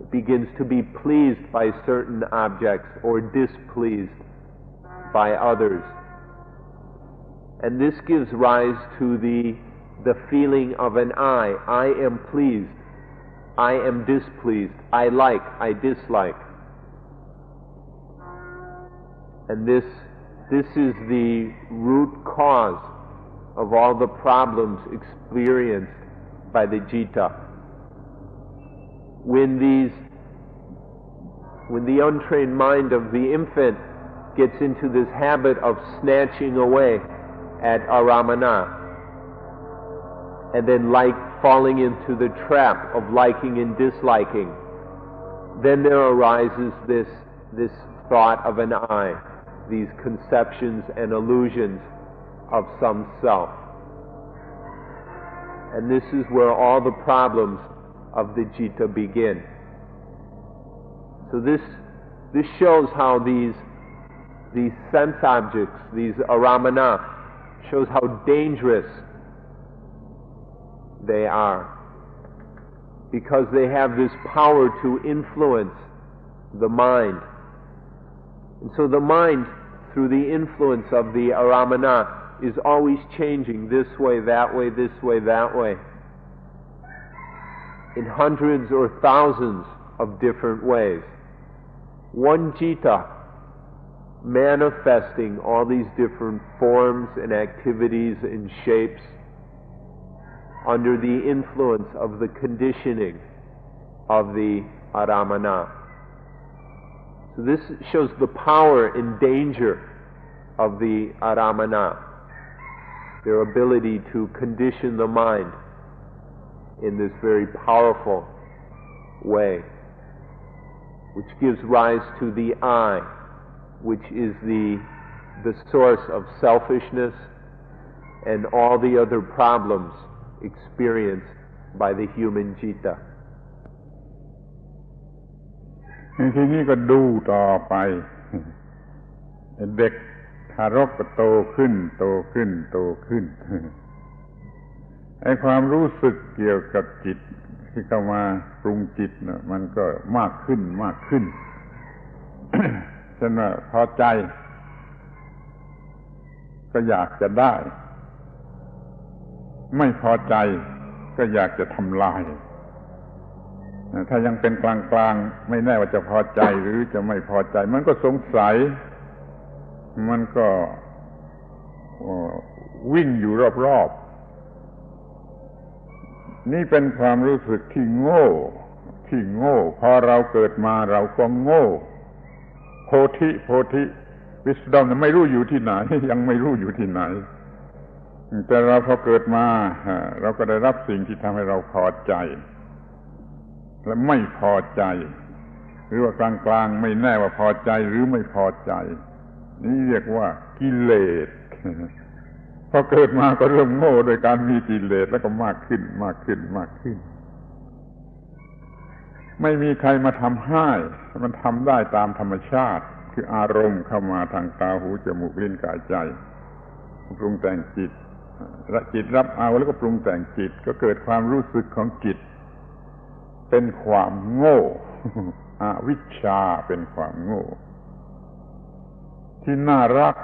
It begins to be pleased by certain objects or displeased by others. And this gives rise to the feeling of an I. I am pleased. I am displeased. I like. I dislike. And this is the root cause of all the problems experienced by the citta. When the untrained mind of the infant gets into this habit of snatching away at aramana, and then falling into the trap of liking and disliking, then there arises this thought of an I, these conceptions and illusions of some self. And this is where all the problems of the citta begin. So this shows how these sense objects, these aramana, shows how dangerous they are, because they have this power to influence the mind. And so the mind, through the influence of the aramana, is always changing this way, that way, this way, that way, in hundreds or thousands of different ways. One citta manifesting all these different forms and activities and shapes under the influence of the conditioning of the aramana. So this shows the power and danger of the aramana, their ability to condition the mind in this very powerful way, which gives rise to the I, which is the source of selfishness and all the other problems experienced by the human citta. ทีนี้ก็ดูต่อไปเด็กทารกก็โตขึ้นโตขึ้นโตขึ้นไอ้ความรู้สึกเกี่ยวกับจิตที่เข้ามาปรุงจิตเนี่ยมันก็มากขึ้นมากขึ้น เช่นว่าพอใจก็อยากจะได้ไม่พอใจก็อยากจะทำลายถ้ายังเป็นกลางๆไม่แน่ว่าจะพอใจหรือจะไม่พอใจมันก็สงสัยมันก็วิ่งอยู่รอบๆนี่เป็นความรู้สึกที่โง่พอเราเกิดมาเราก็โง่โพธิwisdomไม่รู้อยู่ที่ไหนยังไม่รู้อยู่ที่ไหนแต่เราพอเกิดมาเราก็ได้รับสิ่งที่ทำให้เราพอใจและไม่พอใจหรือว่ากลางๆไม่แน่ว่าพอใจหรือไม่พอใจนี่เรียกว่ากิเลสพอเกิดมาก็เริ่มโง่โดยการมีกิเลสแล้วก็มากขึ้นไม่มีใครมาทำให้มันทำได้ตามธรรมชาติคืออารมณ์เข้ามาทางตาหูจมูกลิ้นกายใจปรุงแต่งจิตและจิตรับเอาแล้วก็ปรุงแต่งจิตก็เกิดความรู้สึกของจิตเป็นความโง่อวิชชาเป็นความโง่ที่น่ารัก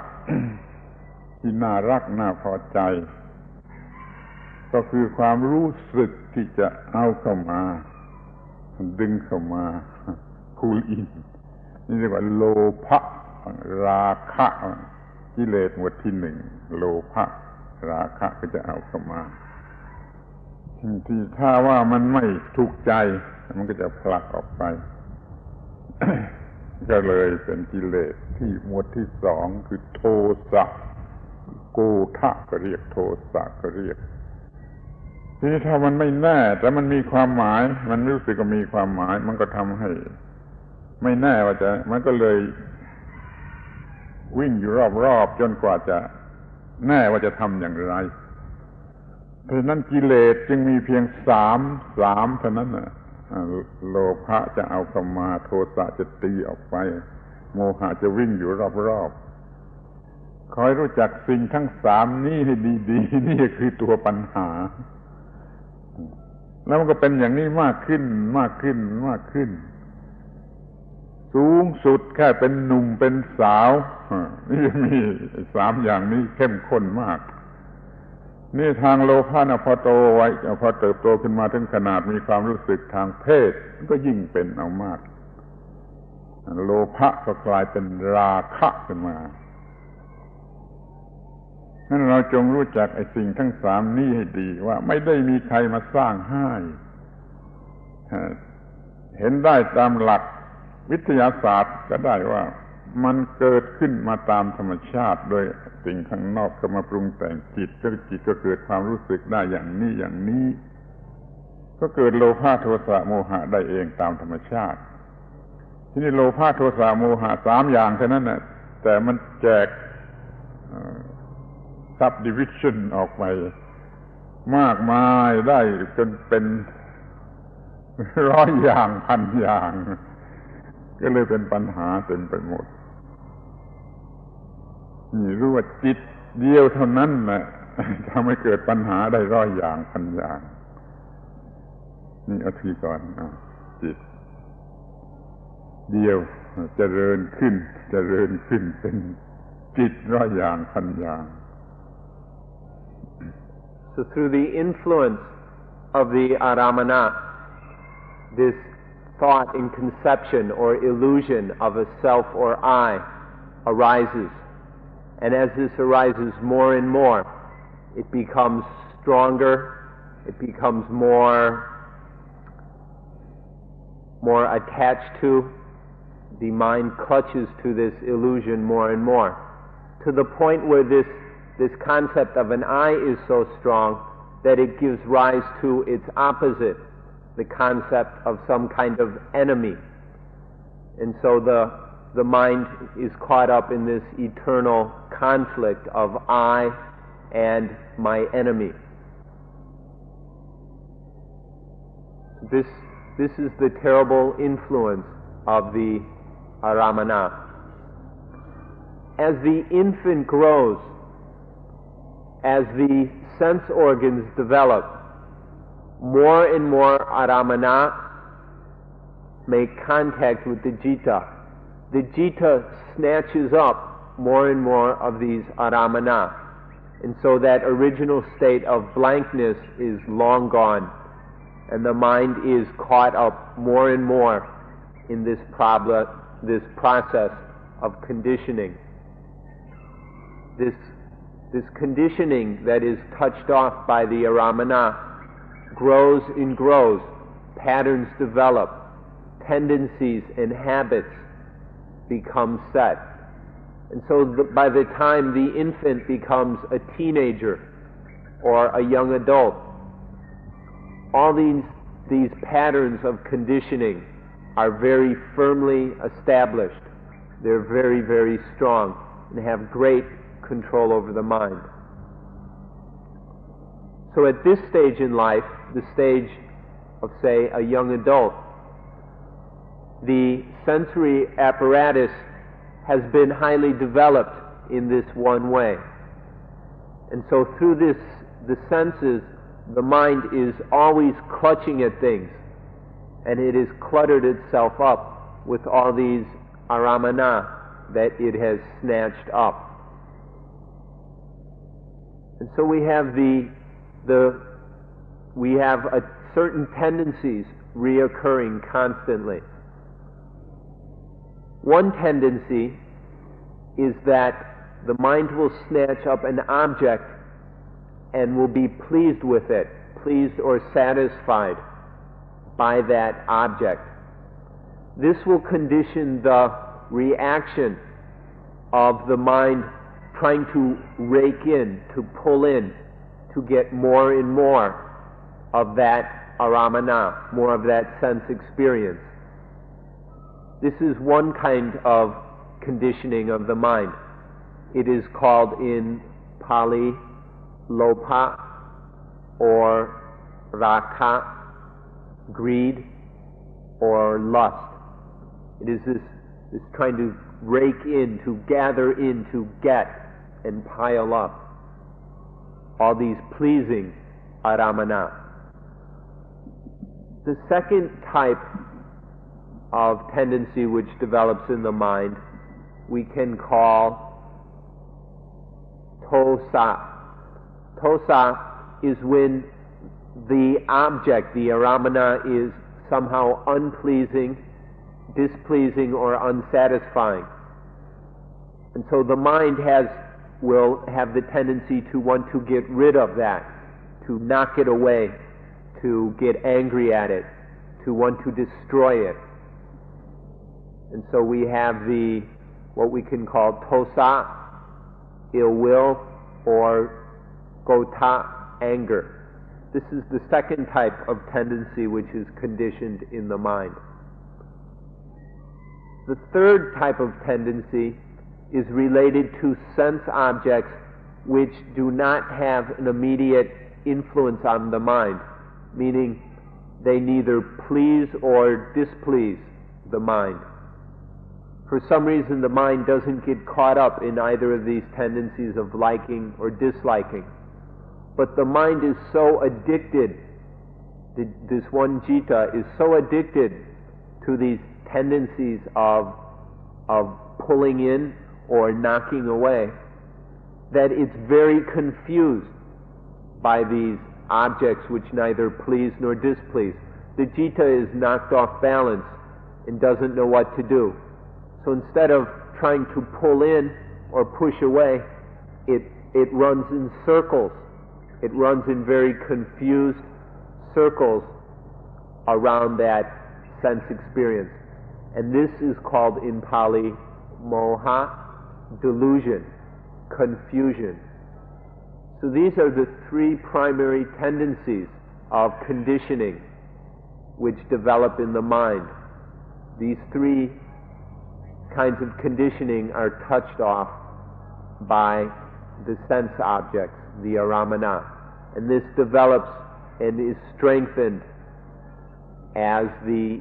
น่าพอใจก็คือความรู้สึกที่จะเอาเข้ามาดึงเข้ามาพูลอินนี่เรียกว่าโลภะราคะกิเลสหมวดที่หนึ่งโลภะราคะก็จะเอาเข้ามาที่ถ้าว่ามันไม่ถูกใจมันก็จะผลักออกไป ก็เลยเป็นกิเลสที่หมวดที่สองคือโทสะโกฏะก็เรียกโทสะก็เรียก ทีนี้ถ้ามันไม่แน่แต่มันมีความหมายมันรู้สึกว่ามีความหมายมันก็ทำให้ไม่แน่ว่าจะมันก็เลยวิ่งอยู่รอบๆจนกว่าจะแน่ว่าจะทำอย่างไรเพราะฉะนั้นกิเลสจึงมีเพียงสามเท่านั้นน่ะโลภะจะเอาเข้ามาโทสะจะตีออกไปโมหะจะวิ่งอยู่รอบๆคอยรู้จักสิ่งทั้งสามนี้ให้ดีๆนี่คือตัวปัญหาแล้วมันก็เป็นอย่างนี้มากขึ้นสูงสุดแค่เป็นหนุ่มเป็นสาวนี่มีสามอย่างนี้เข้มข้นมากนี่ทางโลภะนะพอโตไว้พอเติบโตขึ้นมาถึงขนาดมีความรู้สึกทางเพศก็ยิ่งเป็นเอามากโลภะก็กลายเป็นราคะขึ้นมานั้นเราจงรู้จักไอ้สิ่งทั้งสามนี้ให้ดีว่าไม่ได้มีใครมาสร้างให้เห็นได้ตามหลักวิทยาศาสตร์ก็ได้ว่ามันเกิดขึ้นมาตามธรรมชาติโดยสิ่งข้างนอกเข้ามาปรุงแต่งจิตก็เกิดความรู้สึกได้อย่างนี้ก็เกิดโลภะโทสะโมหะได้เองตามธรรมชาติทีนี้โลภะโทสะโมหะสามอย่างเท่านั้นน่ะแต่มันแจกsubdivision ออกไปมากมายได้จนเป็น100 อย่างพันอย่างก็เลยเป็นปัญหาเต็มไปหมดนี่รู้ว่าจิตเดียวเท่านั้นแหละทำให้เกิดปัญหาได้100 อย่างพันอย่างนี่เอาทีก่อนจิตเดียวเจริญขึ้นเป็นจิต100 อย่างพันอย่าง So through the influence of the aramana, this thought and conception or illusion of a self or I arises. And as this arises more and more, it becomes stronger, it becomes more attached to, the mind clutches to this illusion more and more, to the point where this concept of an I is so strong that it gives rise to its opposite, the concept of some kind of enemy. And so the mind is caught up in this eternal conflict of I and my enemy. This is the terrible influence of the aramana. As the infant grows, as the sense organs develop, more and more aramana make contact with the citta. The citta snatches up more and more of these aramana. And so that original state of blankness is long gone, and the mind is caught up more and more in this process of conditioning. This conditioning that is touched off by the aramana grows and grows, patterns develop, tendencies and habits become set. And so by the time the infant becomes a teenager or a young adult, all these patterns of conditioning are very firmly established. They're very, very strong and have great control over the mind. So at this stage in life, the stage of, say, a young adult, the sensory apparatus has been highly developed in this one way. And so through the senses, the mind is always clutching at things, and it has cluttered itself up with all these aramana that it has snatched up. And so we have certain tendencies reoccurring constantly. One tendency is that the mind will snatch up an object and will be pleased with it, pleased or satisfied by that object. This will condition the reaction of the mind trying to rake in, to pull in, to get more and more of that aramana, more of that sense experience. This is one kind of conditioning of the mind. It is called in Pali lobha or raka, greed or lust. It is this trying to rake in, to gather in, to get and pile up all these pleasing aramana. The second type of tendency which develops in the mind we can call tosa. Tosa is when the object, the aramana, is somehow unpleasing, displeasing, or unsatisfying. And so the mind will have the tendency to want to get rid of that, to knock it away, to get angry at it, to want to destroy it. And so we have what we can call tosa, ill will, or gota, anger. This is the second type of tendency which is conditioned in the mind. The third type of tendency is related to sense objects which do not have an immediate influence on the mind, meaning they neither please or displease the mind. For some reason the mind doesn't get caught up in either of these tendencies of liking or disliking. But the mind is so addicted, this one citta is so addicted to these tendencies of pulling in or knocking away, that it's very confused by these objects which neither please nor displease. The citta is knocked off balance and doesn't know what to do. So instead of trying to pull in or push away, it runs in circles. It runs in very confused circles around that sense experience. And this is called in Pali moha, delusion, confusion. So these are the three primary tendencies of conditioning which develop in the mind. These three kinds of conditioning are touched off by the sense objects, the aramana. And this develops and is strengthened as the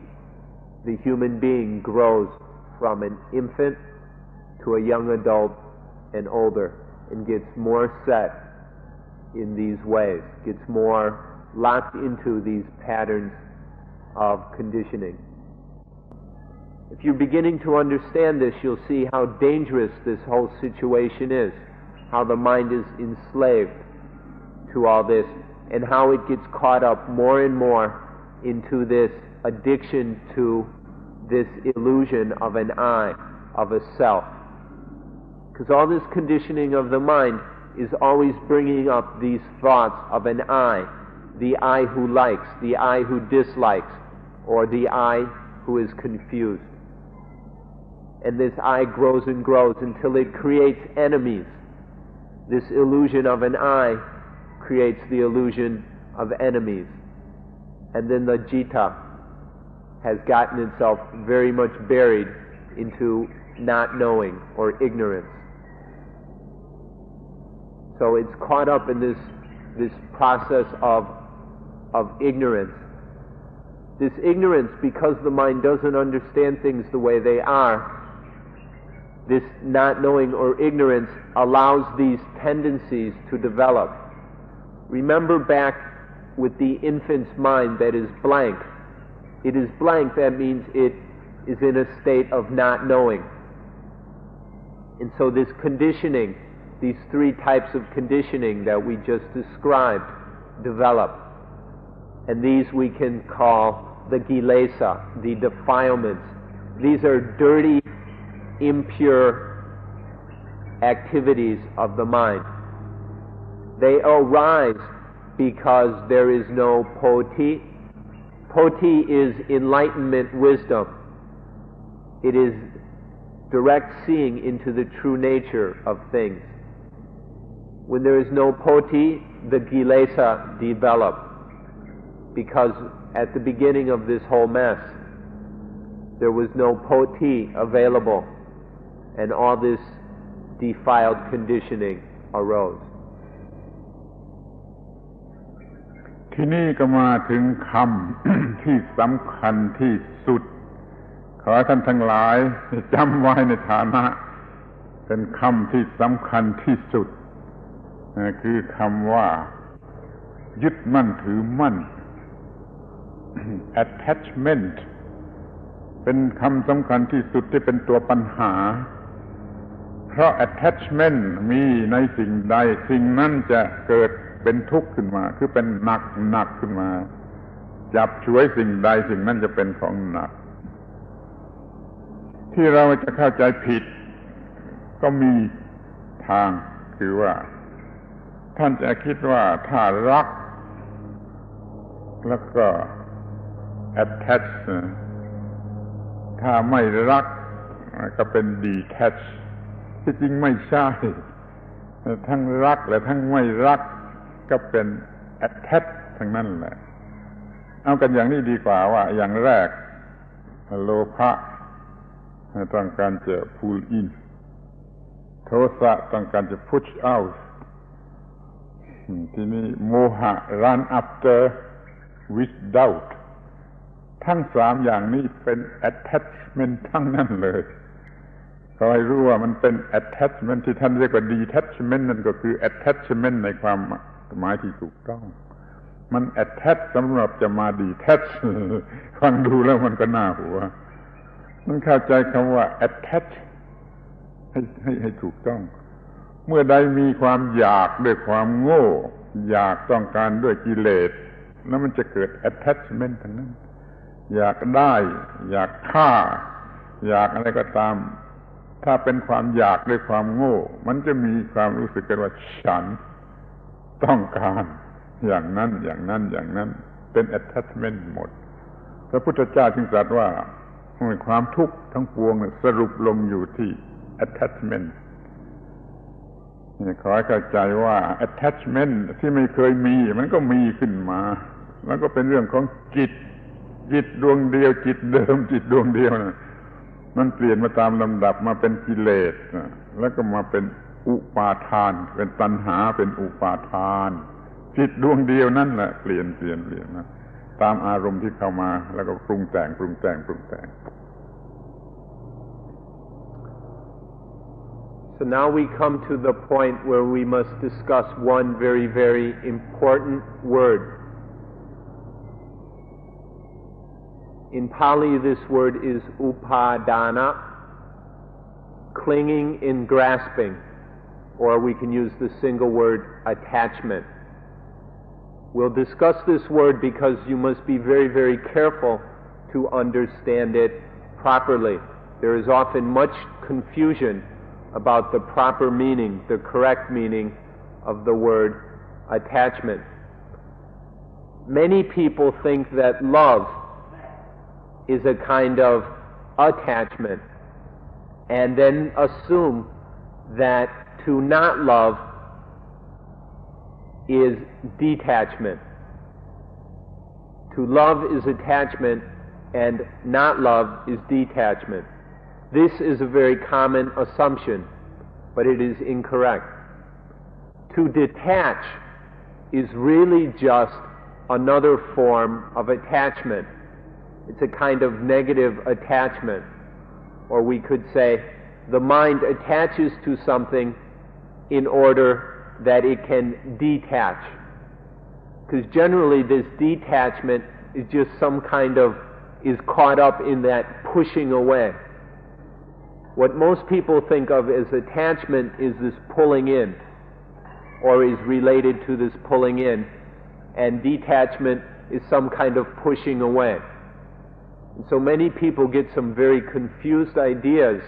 human being grows from an infant to a young adult and older, and gets more set in these ways, gets more locked into these patterns of conditioning. If you're beginning to understand this, you'll see how dangerous this whole situation is, how the mind is enslaved to all this, and how it gets caught up more and more into this addiction to this illusion of an I, of a self. Because all this conditioning of the mind is always bringing up these thoughts of an I, the I who likes, the I who dislikes, or the I who is confused. And this I grows and grows until it creates enemies. This illusion of an I creates the illusion of enemies. And then the citta has gotten itself very much buried into not knowing or ignorance. So it's caught up in this process of ignorance. This ignorance, because the mind doesn't understand things the way they are, this not knowing or ignorance allows these tendencies to develop. Remember back with the infant's mind that is blank. It is blank, that means it is in a state of not knowing. And so this conditioning, these three types of conditioning that we just described, develop. And these we can call the kilesa, the defilements. These are dirty, impure activities of the mind. They arise because there is no poti. Poti is enlightenment wisdom. It is direct seeing into the true nature of things. When there is no poti, the kilesa develop. because at the beginning of this whole mess, there was no poti available, and all this defiled conditioning arose. ที่นี่ก็มาถึงคำ ที่สำคัญที่สุดขอให้ท่านทั้งหลายจำไว้ในฐานะเป็นคำที่สำคัญที่สุดคือคำว่ายึดมั่นถือมั่น attachment เป็นคำสำคัญที่สุดที่เป็นตัวปัญหาเพราะ attachment มีในสิ่งใดสิ่งนั้นจะเกิดเป็นทุกข์ขึ้นมาคือเป็นหนักขึ้นมาจับฉวยสิ่งใดสิ่งนั้นจะเป็นของหนักที่เราจะเข้าใจผิดก็มีทางคือว่าท่านจะคิดว่าถ้ารักแล้วก็ attach ถ้าไม่รักก็เป็น detach ที่จริงไม่ใช่ทั้งรักและทั้งไม่รักก็เป็น attach ทั้งนั้นแหละเอากันอย่างนี้ดีกว่าว่าอย่างแรกโลภะต้องการจะ pull in โทสะต้องการจะ push out ทีนี้โมหะ run after with doubt ทั้งสามอย่างนี้เป็น attachment ทั้งนั้นเลยขอให้รู้ว่ามันเป็น attachment ที่ท่านเรียกว่า detachment นั่นก็คือ attachment ในความหมายที่ถูกต้องมัน attach สำหรับจะมา detach ฟังดูแล้วมันก็น่าหัวมันเข้าใจคำว่า attach ให้ถูกต้องเมื่อใดมีความอยากด้วยความโง่อยากต้องการด้วยกิเลสแล้วมันจะเกิด attachment ทั้งนั้นอยากได้อยากฆ่าอยากอะไรก็ตามถ้าเป็นความอยากด้วยความโง่มันจะมีความรู้สึกกันว่าฉันต้องการอย่างนั้นอย่างนั้นอย่างนั้นเป็น attachment หมดพระพุทธเจ้าจึงตรัสว่าความทุกข์ทั้งปวงสรุปลงอยู่ที่ attachment ขอให้เข้าใจว่า attachment ที่ไม่เคยมีมันก็มีขึ้นมาแล้วก็เป็นเรื่องของจิตดวงเดียวจิตเดิมจิตดวงเดียวนะมันเปลี่ยนมาตามลำดับมาเป็นกิเลสแล้วก็มาเป็นอุปาทานเป็นตัณหาเป็นอุปาทานจิตดวงเดียวนั่นแหละเปลี่ยนนะตามอารมณ์ที่เข้ามาแล้วก็ปรุงแต่งSo now we come to the point where we must discuss one very, very important word. In Pali, this word is upadana, clinging in grasping, or we can use the single word attachment. We'll discuss this word because you must be very, very careful to understand it properly. There is often much confusion about the proper meaning, the correct meaning of the word attachment. Many people think that love is a kind of attachment and then assume that to not love is detachment. To love is attachment and not love is detachment. This is a very common assumption, but it is incorrect. To detach is really just another form of attachment. It's a kind of negative attachment. Or we could say the mind attaches to something in order that it can detach. Because generally this detachment is just some kind of, is caught up in that pushing away. What most people think of as attachment is this pulling in, or is related to this pulling in, and detachment is some kind of pushing away. And so many people get some very confused ideas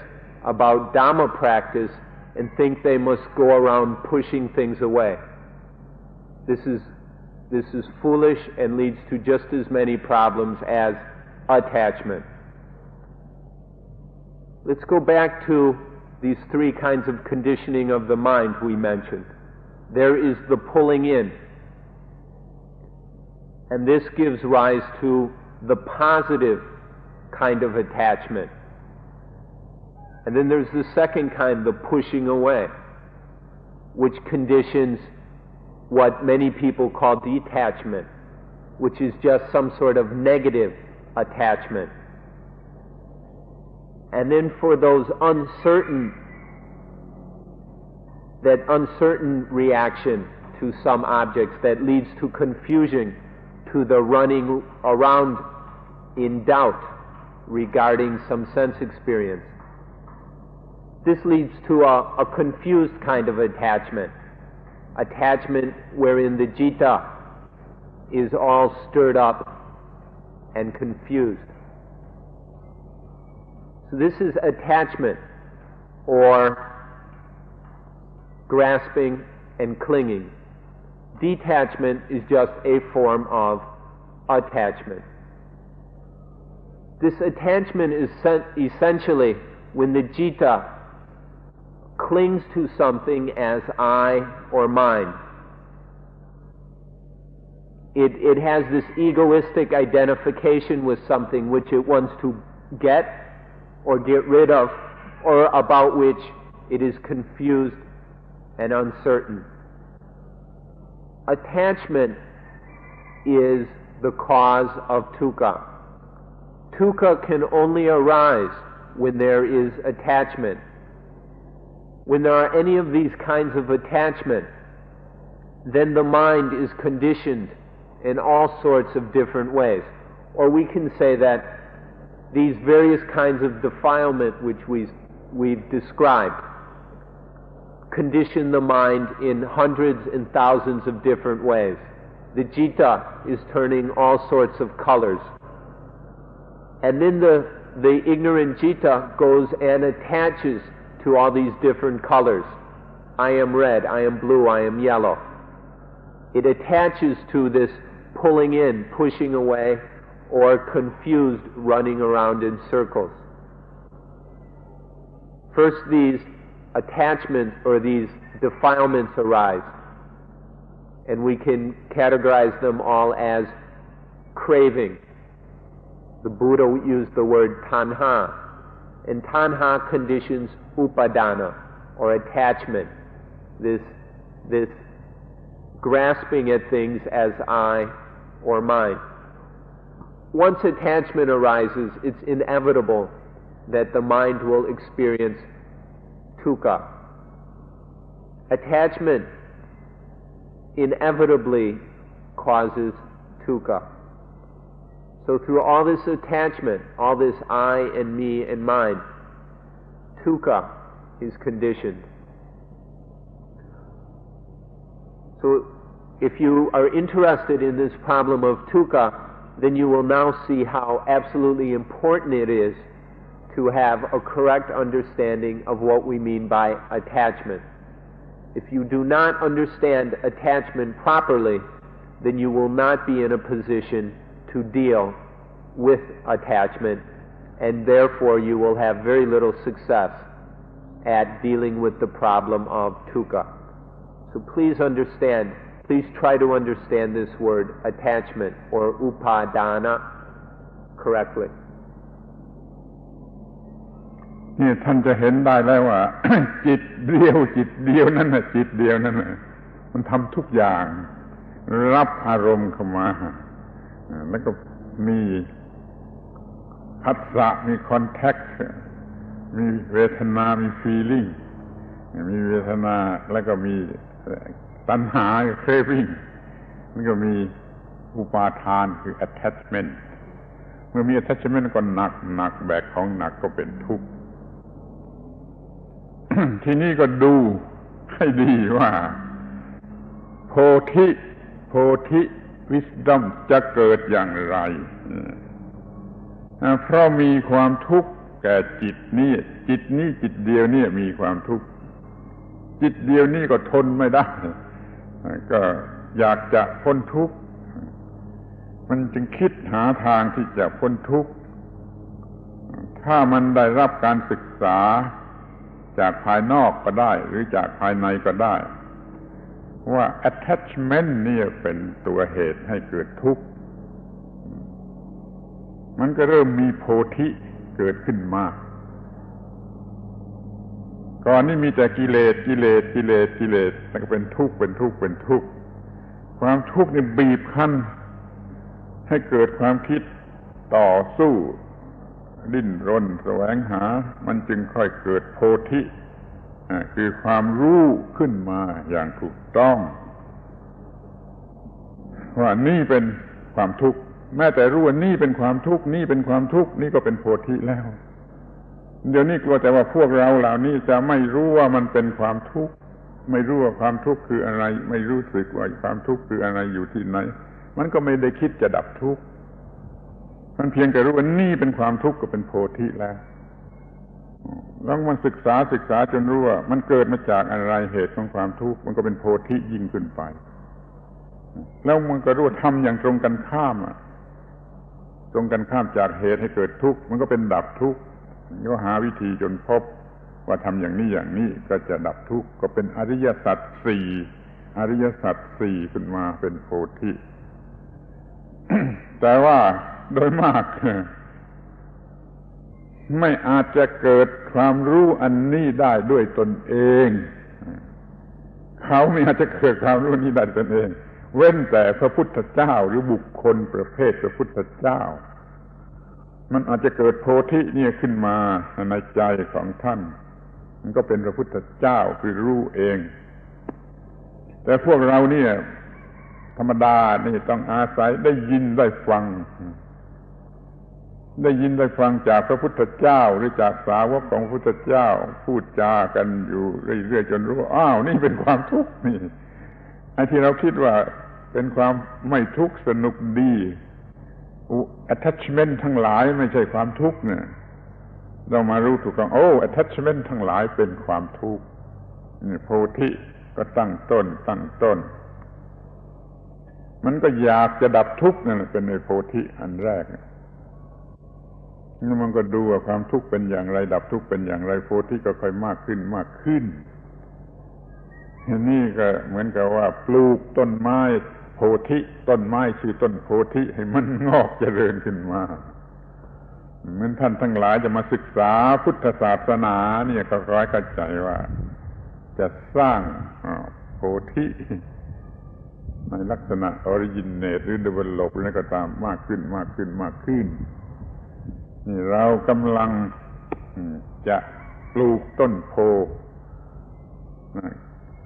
about Dhamma practice and think they must go around pushing things away. This is foolish and leads to just as many problems as attachment. Let's go back to these three kinds of conditioning of the mind we mentioned. There is the pulling in. And this gives rise to the positive kind of attachment. And then there's the second kind, the pushing away, which conditions what many people call detachment, which is just some sort of negative attachment. And then for those uncertain reaction to some objects that leads to confusion, to the running around in doubt regarding some sense experience. This leads to a confused kind of attachment wherein the citta is all stirred up and confused. So this is attachment, or grasping and clinging. Detachment is just a form of attachment. This attachment is essentially when the citta clings to something as I or mine. It has this egoistic identification with something which it wants to get or get rid of, or about which it is confused and uncertain. Attachment is the cause of dukkha. Dukkha can only arise when there is attachment. When there are any of these kinds of attachment, then the mind is conditioned in all sorts of different ways. Or we can say that these various kinds of defilement which we've described condition the mind in hundreds and thousands of different ways. The citta is turning all sorts of colors. And then the ignorant citta goes and attaches to all these different colors. I am red, I am blue, I am yellow. It attaches to this pulling in, pushing away, or confused running around in circles. First these attachments or these defilements arise, and we can categorize them all as craving. The Buddha used the word tanha, and tanha conditions upadana, or attachment, this grasping at things as I or mine. Once attachment arises, it's inevitable that the mind will experience dukkha. Attachment inevitably causes dukkha. So through all this attachment, all this I and me and mine, dukkha is conditioned. So if you are interested in this problem of dukkha, then you will now see how absolutely important it is to have a correct understanding of what we mean by attachment. If you do not understand attachment properly, then you will not be in a position to deal with attachment, and therefore you will have very little success at dealing with the problem of dukkha. So please understand, please try to understand this word attachment or upadana correctly. นี่ท่านจะเห็นได้แล้วว่า จิตเดียวนั่นน่ะจิตเดียวนั่นน่ะมันทำทุกอย่างรับอารมณ์เข้ามาแล้วก็มีผัสสะมีคอนแทคมีเวทนามีฟีลลิ่งมีเวทนาแล้วก็มีตัณหาเครวิ่งแล้วก็มีอุปาทานคือ attachment เมื่อมี attachment ก็หนักแบกของหนักก็เป็นทุกข์ ทีนี้ก็ดูให้ดีว่าโพธิ wisdom จะเกิดอย่างไรเพราะมีความทุกข์แก่จิตนี้จิตเดียวนี่มีความทุกข์จิตเดียวนี่ก็ทนไม่ได้ก็อยากจะพ้นทุกข์มันจึงคิดหาทางที่จะพ้นทุกข์ถ้ามันได้รับการศึกษาจากภายนอกก็ได้หรือจากภายในก็ได้ว่า attachment นี่เป็นตัวเหตุให้เกิดทุกข์ มันก็เริ่มมีโพธิเกิดขึ้นมาก่อนนี้มีแต่กิเลสแล้วก็เป็นทุกข์ความทุกข์นี่บีบคั้นให้เกิดความคิดต่อสู้ดิ้นรนแสวงหามันจึงค่อยเกิดโพธิคือความรู้ขึ้นมาอย่างถูกต้องว่านี่เป็นความทุกข์แม้แต่รู้ว่านี่เป็นความทุกข์นี่เป็นความทุกข์นี่ก็เป็นโพธิแล้วเดี๋ยวนี้กลัวแต่ว่าพวกเราเหล่านี้จะไม่รู้ว่ามันเป็นความทุกข์ไม่รู้ว่าความทุกข์คืออะไรไม่รู้สึกว่าความทุกข์คืออะไรอยู่ที่ไหนมันก็ไม่ได้คิดจะดับทุกข์มันเพียงแต่รู้ว่านี่เป็นความทุกข์ก็เป็นโพธิแล้วแล้วมันศึกษาจนรู้ว่ามันเกิดมาจากอะไรเหตุของความทุกข์มันก็เป็นโพธิยิ่งขึ้นไปแล้วมันก็รู้ทำอย่างตรงกันข้ามตรงกันข้ามจากเหตุให้เกิดทุกข์มันก็เป็นดับทุกข์ก็หาวิธีจนพบว่าทำอย่างนี้ก็จะดับทุกข์ก็เป็นอริยสัจสี่ขึ้นมาเป็นโพธิ แต่ว่าโดยมากไม่อาจจะเกิดความรู้อันนี้ได้ด้วยตนเองเขาไม่อาจจะเกิดความรู้นี้ได้ด้วยตนเองเว้นแต่พระพุทธเจ้าหรือบุคคลประเภทพระพุทธเจ้ามันอาจจะเกิดโพธิเนี่ยขึ้นมาในใจของท่านมันก็เป็นพระพุทธเจ้าคือรู้เองแต่พวกเราเนี่ยธรรมดานี่ต้องอาศัยได้ยินได้ฟังจากพระพุทธเจ้าหรือจากสาวกของพระพุทธเจ้าพูดจากันอยู่เรื่อยๆจนรู้อ้าวนี่เป็นความทุกข์นี่ไอ้ที่เราคิดว่าเป็นความไม่ทุกข์สนุกดี attachment ทั้งหลายไม่ใช่ความทุกข์เนี่ยเรามารู้ถูกต้องattachment ทั้งหลายเป็นความทุกข์นี่โพธิก็ตั้งต้นมันก็อยากจะดับทุกข์นั่นแหละเป็นในโพธิอันแรกนี่มันก็ดูว่าความทุกข์เป็นอย่างไรดับทุกข์เป็นอย่างไรโพธิก็ค่อยมากขึ้นนี่ก็เหมือนกับว่าปลูกต้นไม้โพธิต้นไม้ชื่อต้นโพธิให้มันงอกเจริญขึ้นมาเหมือนท่านทั้งหลายจะมาศึกษาพุทธศาสนาเนี่ยก็ร้อยเข้าใจว่าจะสร้างโพธิในลักษณะ originate หรือ develop แล้วก็ตามมากขึ้นนี่เรากำลังจะปลูกต้นโพ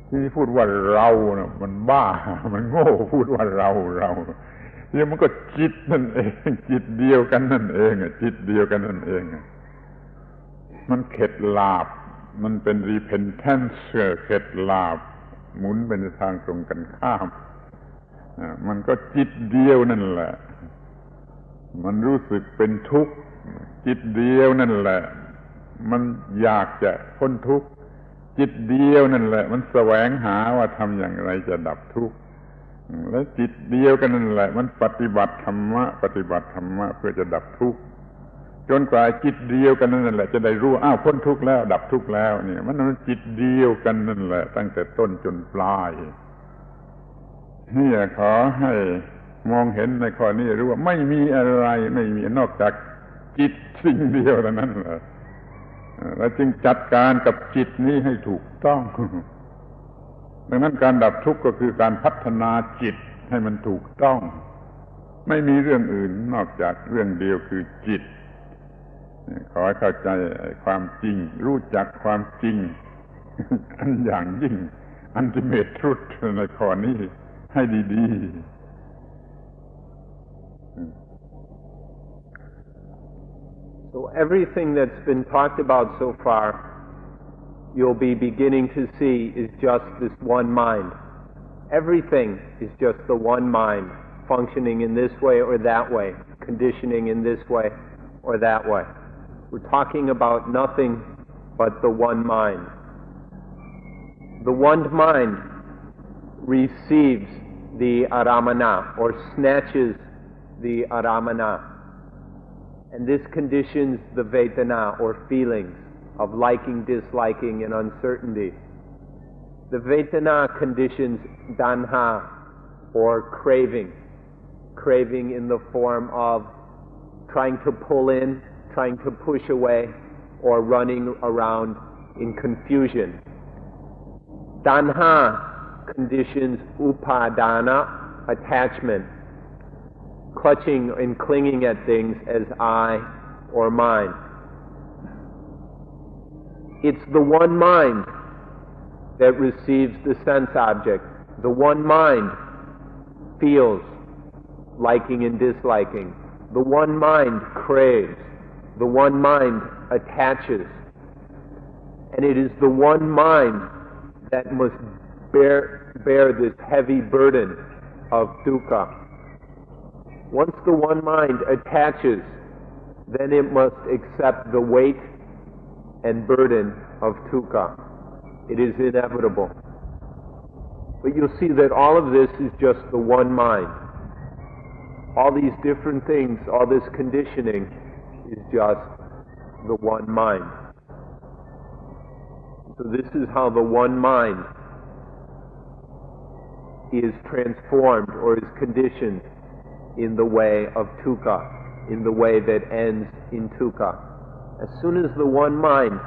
ที่พูดว่าเราเนี่ยมันบ้ามันโง่พูดว่าเราเนี่ยมันก็จิตนั่นเองจิตเดียวกันนั่นเองมันเข็ดหลาบมันเป็น repentance เข็ดหลาบหมุนไปในทางตรงกันข้ามมันก็จิตเดียวนั่นแหละมันรู้สึกเป็นทุกข์จิตเดียวนั่นแหละมันอยากจะพ้นทุกข์จิตเดียวนั่นแหละมันแสวงหาว่าทำอย่างไรจะดับทุกข์และจิตเดียวกันนั่นแหละมันปฏิบัติธรรมะเพื่อจะดับทุกข์จนกว่าจิตเดียวกันนั่นแหละจะได้รู้พ้นทุกข์แล้วดับทุกข์แล้วเนี่ยมันจิตเดียวกันนั่นแหละตั้งแต่ต้นจนปลายนี่ขอให้มองเห็นในข้อนี้รู้ว่าไม่มีอะไรไม่มีนอกจากจิตสิ่งเดียวเท่านั้นแหละเราจึงจัดการกับจิตนี้ให้ถูกต้องดังนั้นการดับทุกข์ก็คือการพัฒนาจิตให้มันถูกต้องไม่มีเรื่องอื่นนอกจากเรื่องเดียวคือจิตขอให้เข้าใจความจริงรู้จักความจริงอันอย่างยิ่ง ultimate truth ในข้อนี้ให้ดีๆSo everything that's been talked about so far, you'll be beginning to see is just this one mind. Everything is just the one mind, functioning in this way or that way, conditioning in this way or that way. We're talking about nothing but the one mind. The one mind receives the aramana or snatches the aramana. And this conditions the vedana or feelings of liking, disliking, and uncertainty. The vedana conditions danha or craving in the form of trying to pull in, trying to push away, or running around in confusion. Tanha conditions upadana, attachment, clutching and clinging at things as I or mine. It's the one mind that receives the sense object. The one mind feels liking and disliking. The one mind craves. The one mind attaches. And it is the one mind that must bear this heavy burden of dukkha. Once the one mind attaches, then it must accept the weight and burden of dukkha. It is inevitable. But you'll see that all of this is just the one mind. All these different things, all this conditioning is just the one mind. So this is how the one mind is transformed or is conditioned in the way of dukkha, in the way that ends in dukkha. As soon as the one mind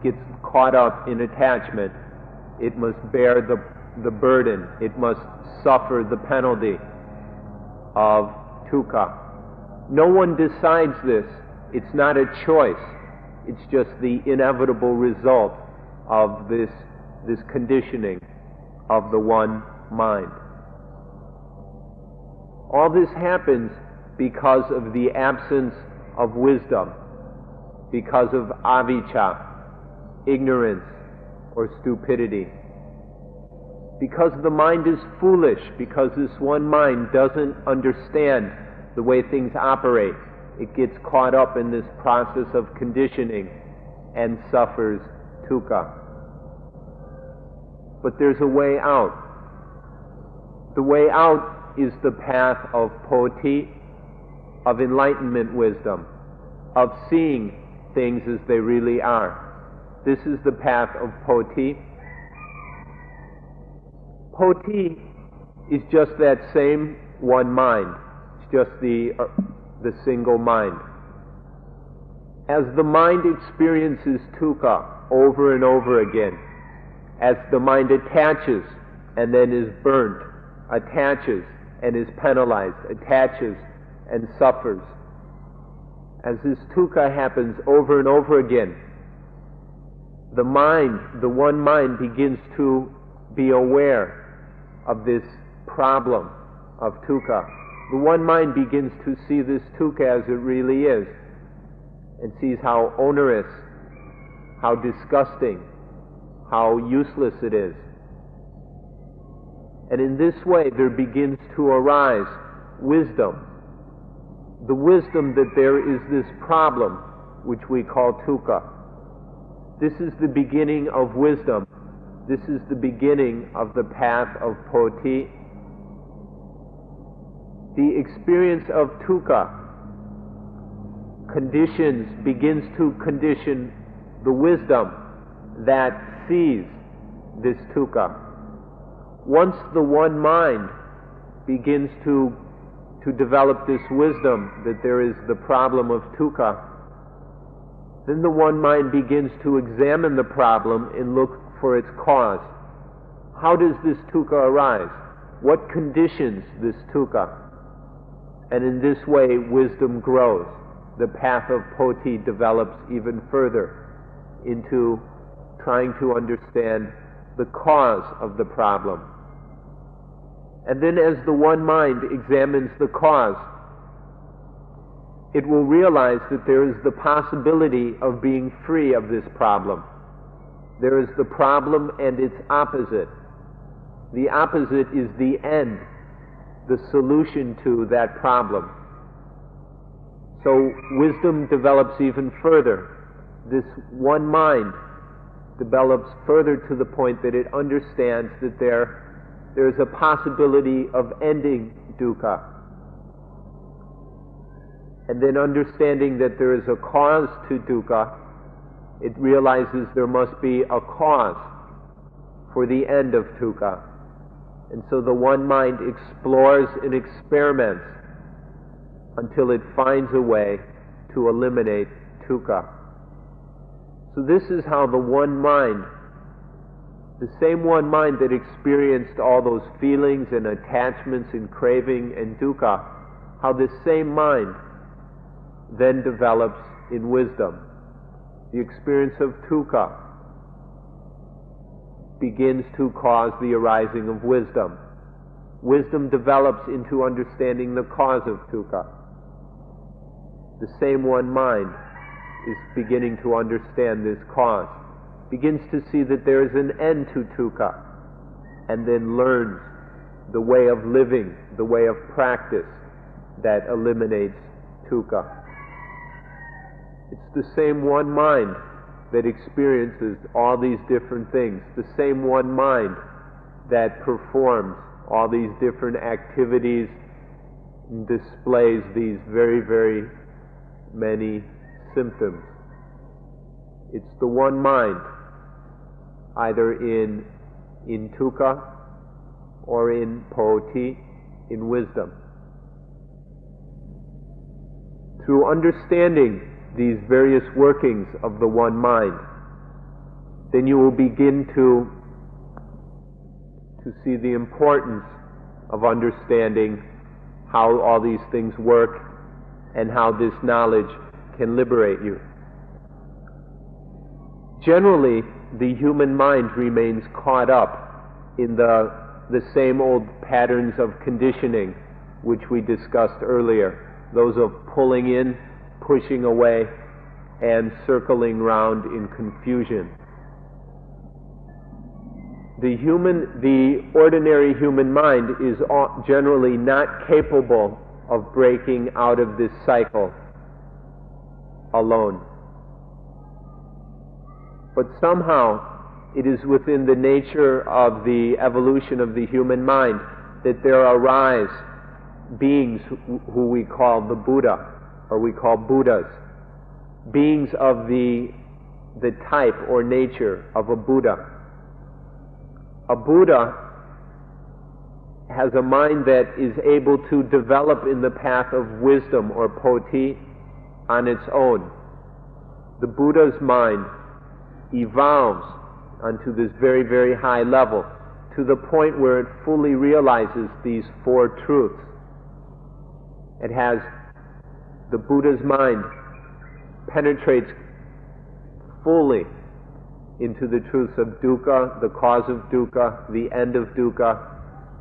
gets caught up in attachment, it must bear the burden, it must suffer the penalty of dukkha. No one decides this. It's not a choice. It's just the inevitable result of this conditioning of the one mind. All this happens because of the absence of wisdom, because of avijja, ignorance or stupidity. Because the mind is foolish, because this one mind doesn't understand the way things operate, it gets caught up in this process of conditioning and suffers dukkha. But there's a way out. The way out is the path of poti, of enlightenment wisdom, of seeing things as they really are. This is the path of poti. Poti is just that same one mind. It's just the single mind. As the mind experiences dukkha over and over again, as the mind attaches and then is burnt, attaches and is penalized, attaches and suffers, as this dukkha happens over and over again, the mind, the one mind, begins to be aware of this problem of dukkha. The one mind begins to see this dukkha as it really is, and sees how onerous, how disgusting, how useless it is. And in this way there begins to arise wisdom. The wisdom that there is this problem which we call dukkha. This is the beginning of wisdom. This is the beginning of the path of poti. The experience of dukkha begins to condition the wisdom that sees this dukkha. Once the one mind begins to develop this wisdom that there is the problem of dukkha, then the one mind begins to examine the problem and look for its cause. How does this dukkha arise? What conditions this dukkha? And in this way wisdom grows. The path of poti develops even further into trying to understand the cause of the problem. And then as the one mind examines the cause, it will realize that there is the possibility of being free of this problem. There is the problem and its opposite. The opposite is the end, the solution to that problem. So wisdom develops even further. This one mind develops further to the point that it understands that there is a possibility of ending dukkha. And then understanding that there is a cause to dukkha, it realizes there must be a cause for the end of dukkha. And so the one mind explores and experiments until it finds a way to eliminate dukkha. So this is how the one mind, the same one mind that experienced all those feelings and attachments and craving and dukkha, how this same mind then develops in wisdom. The experience of dukkha begins to cause the arising of wisdom. Wisdom develops into understanding the cause of dukkha. The same one mind is beginning to understand this cause, begins to see that there is an end to dukkha, and then learns the way of living, the way of practice that eliminates dukkha. It's the same one mind that experiences all these different things, the same one mind that performs all these different activities and displays these very, very many symptoms. It's the one mind, either in dukkha or in poti, in wisdom. Through understanding these various workings of the one mind, then you will begin to see the importance of understanding how all these things work and how this knowledge can liberate you. Generally, the human mind remains caught up in the same old patterns of conditioning which we discussed earlier, those of pulling in, pushing away, and circling round in confusion. The ordinary human mind is generally not capable of breaking out of this cycle alone. But somehow it is within the nature of the evolution of the human mind that there arise beings who we call the Buddha, or we call Buddhas, beings of the type or nature of a Buddha. A Buddha has a mind that is able to develop in the path of wisdom or poti on its own. The Buddha's mind evolves onto this very, very high level to the point where it fully realizes these four truths. It has, the Buddha's mind penetrates fully into the truths of dukkha, the cause of dukkha, the end of dukkha,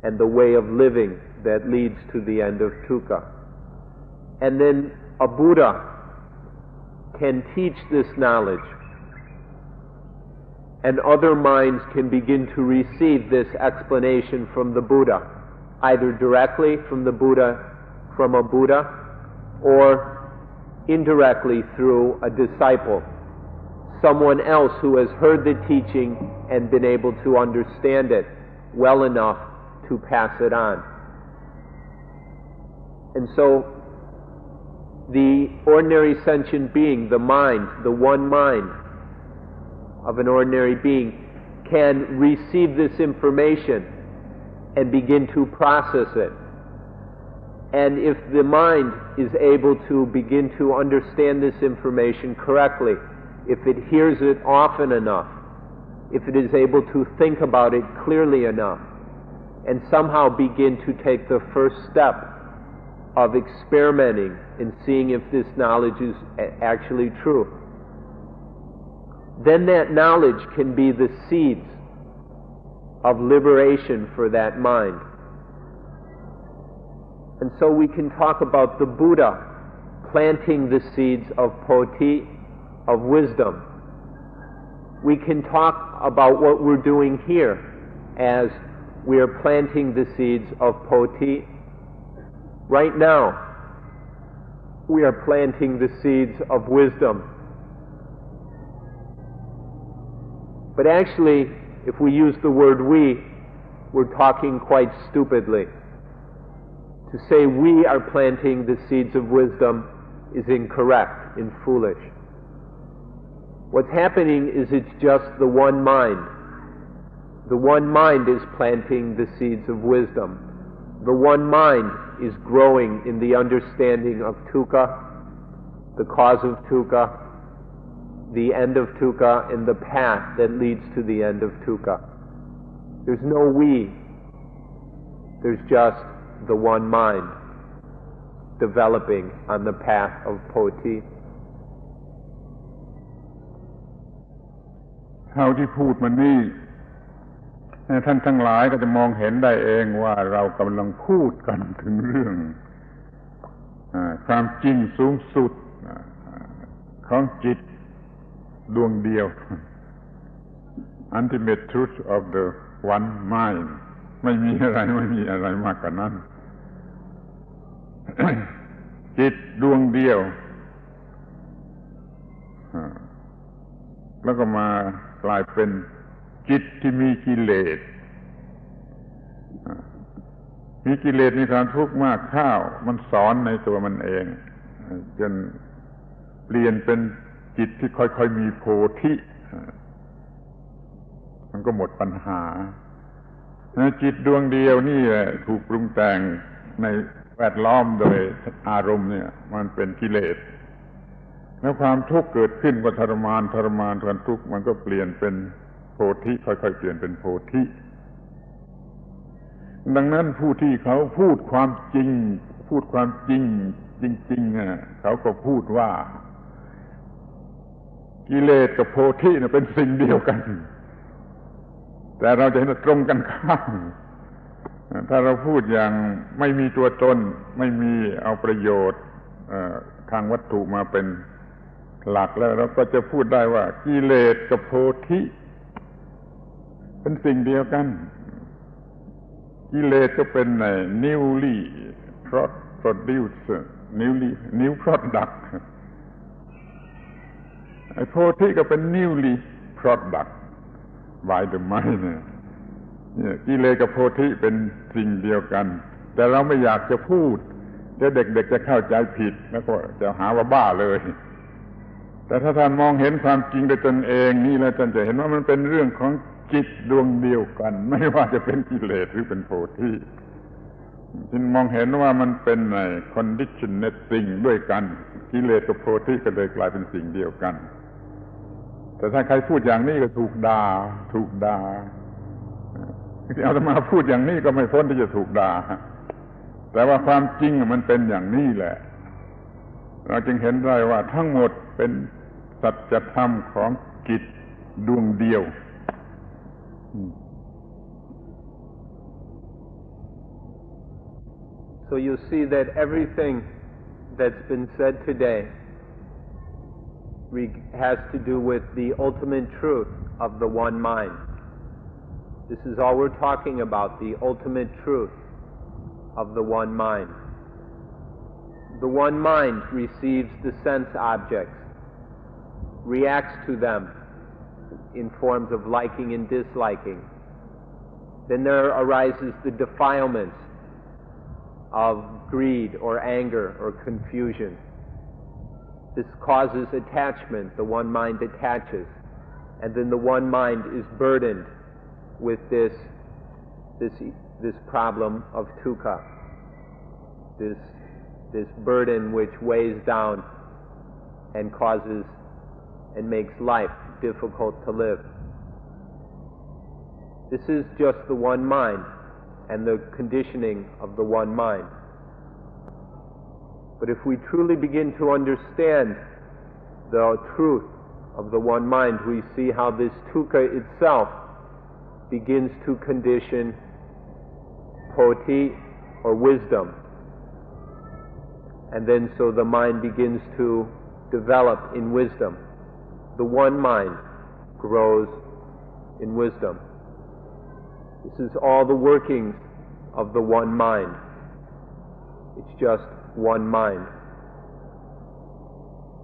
and the way of living that leads to the end of dukkha. And then a Buddha can teach this knowledge, and other minds can begin to receive this explanation from the Buddha, either directly from the Buddha, from a Buddha, or indirectly through a disciple, someone else who has heard the teaching and been able to understand it well enough to pass it on. And so the ordinary sentient being, the mind, the one mind of an ordinary being, can receive this information and begin to process it. And if the mind is able to begin to understand this information correctly, if it hears it often enough, if it is able to think about it clearly enough, and somehow begin to take the first step of experimenting and seeing if this knowledge is actually true, then that knowledge can be the seeds of liberation for that mind. And so we can talk about the Buddha planting the seeds of poti, of wisdom. We can talk about what we're doing here as we are planting the seeds of poti. Right now, we are planting the seeds of wisdom. But actually, if we use the word we, we're talking quite stupidly. To say we are planting the seeds of wisdom is incorrect and foolish. What's happening is it's just the one mind. The one mind is planting the seeds of wisdom. The one mind is growing in the understanding of dukkha, the cause of dukkha, the end of dukkha, and the path that leads to the end of dukkha. There's no we. There's just the one mind developing on the path of poti. เท่าที่พูดมานี่ท่านทั้งหลายก็จะมองเห็นได้เองว่าเรากำลังพูดกันถึงเรื่องความจริงสูงสุดของจิตดวงเดียว Ultimate truth of the one mind ไม่มีอะไรมากกว่านั้น จิตดวงเดียวแล้วก็มากลายเป็นจิตที่มีกิเลสมีความทุกข์มากเข้ามันสอนในตัวมันเองจนเปลี่ยนเป็นจิตที่ค่อยๆมีโพธิมันก็หมดปัญหาจิตดวงเดียวนี่แหละถูกปรุงแต่งในแวดล้อมโดยอารมณ์เนี่ยมันเป็นกิเลสแล้วความทุกข์เกิดขึ้นก็ทรมานความทุกข์มันก็เปลี่ยนเป็นโพธิค่อยๆเปลี่ยนเป็นโพธิดังนั้นผู้ที่เขาพูดความจริงจริงๆเขาก็พูดว่ากิเลสกับโพธิเนี่ยเป็นสิ่งเดียวกันแต่เราจะเห็นตรงกันข้ามถ้าเราพูดอย่างไม่มีตัวตนไม่มีเอาประโยชน์ทางวัตถุมาเป็นหลักแล้วเราก็จะพูดได้ว่ากิเลสกับโพธิเป็นสิ่งเดียวกันกิเลสก็เป็น newly produced new product ไอ้โพธิก็เป็น newly product by the mind เนี่ยกิเลสกับโพธิเป็นสิ่งเดียวกันแต่เราไม่อยากจะพูดเดี๋ยวเด็กๆจะเข้าใจผิดแล้วก็จะหาว่าบ้าเลยแต่ถ้าท่านมองเห็นความจริงด้วยตนเองนี่แล้วท่านจะเห็นว่ามันเป็นเรื่องของจิตดวงเดียวกันไม่ว่าจะเป็นกิเลสหรือเป็นโพธิท่านมองเห็นว่ามันเป็นconditioned thing ด้วยกันกิเลสกับโพธิก็เลยกลายเป็นสิ่งเดียวกันแต่ถ้าใครพูดอย่างนี้ก็ถูกด่าที่อาตมาพูดอย่างนี้ก็ไม่พ้นที่จะถูกด่าแต่ว่าความจริงมันเป็นอย่างนี้แหละเราจึงเห็นได้ว่าทั้งหมดเป็นสัจธรรมของจิตดวงเดียว So you see that everything that's been said today has to do with the ultimate truth of the one mind. This is all we're talking about, the ultimate truth of the one mind. The one mind receives the sense objects, reacts to them in forms of liking and disliking. Then there arises the defilements of greed or anger or confusion. This causes attachment. The one mind attaches. And then the one mind is burdened with this problem of dukkha, this burden which weighs down and causes and makes life difficult to live. This is just the one mind and the conditioning of the one mind. But if we truly begin to understand the truth of the one mind, we see how this dukkha itself begins to condition poti or wisdom. And then so the mind begins to develop in wisdom. The one mind grows in wisdom. This is all the workings of the one mind. It's just one mind.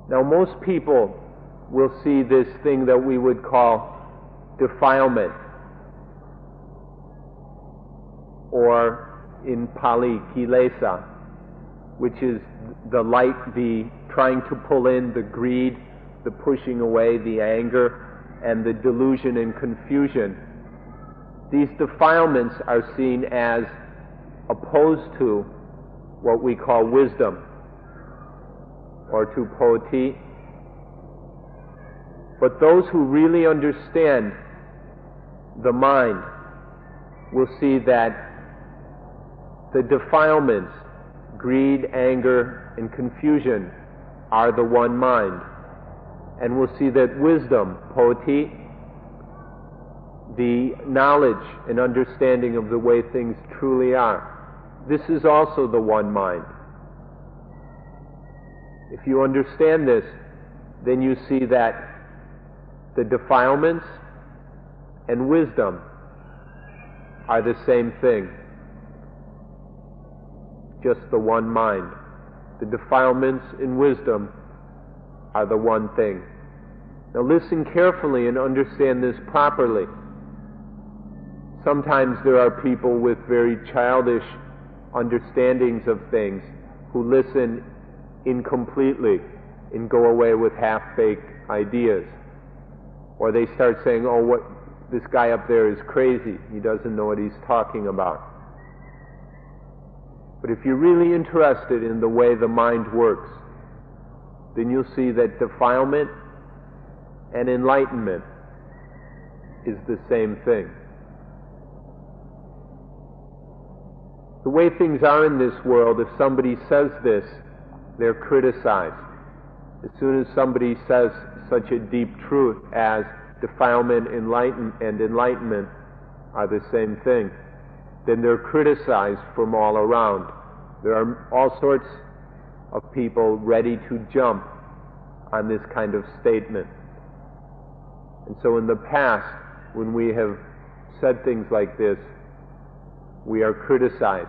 Now most people will see this thing that we would call defilement, or in Pali, kilesa, which is the trying to pull in the greed, the pushing away, the anger, and the delusion and confusion. These defilements are seen as opposed to what we call wisdom. or to poti. But those who really understand the mind will see that the defilements, greed, anger, and confusion are the one mind. And we'll see that wisdom, poti, the knowledge and understanding of the way things truly are, this is also the one mind. If you understand this, then you see that the defilements and wisdom are the same thing. Just the one mind. The defilements and wisdom are the one thing. Now listen carefully and understand this properly. Sometimes there are people with very childish understandings of things who listen incompletely and go away with half-baked ideas. Or they start saying, oh, what this guy up there is crazy. He doesn't know what he's talking about. But if you're really interested in the way the mind works, then you'll see that defilement and enlightenment is the same thing. The way things are in this world, if somebody says this, they're criticized. As soon as somebody says such a deep truth as defilement and enlightenment are the same thing, then they're criticized from all around. There are all sorts of people ready to jump on this kind of statement. And so in the past, when we have said things like this, we are criticized.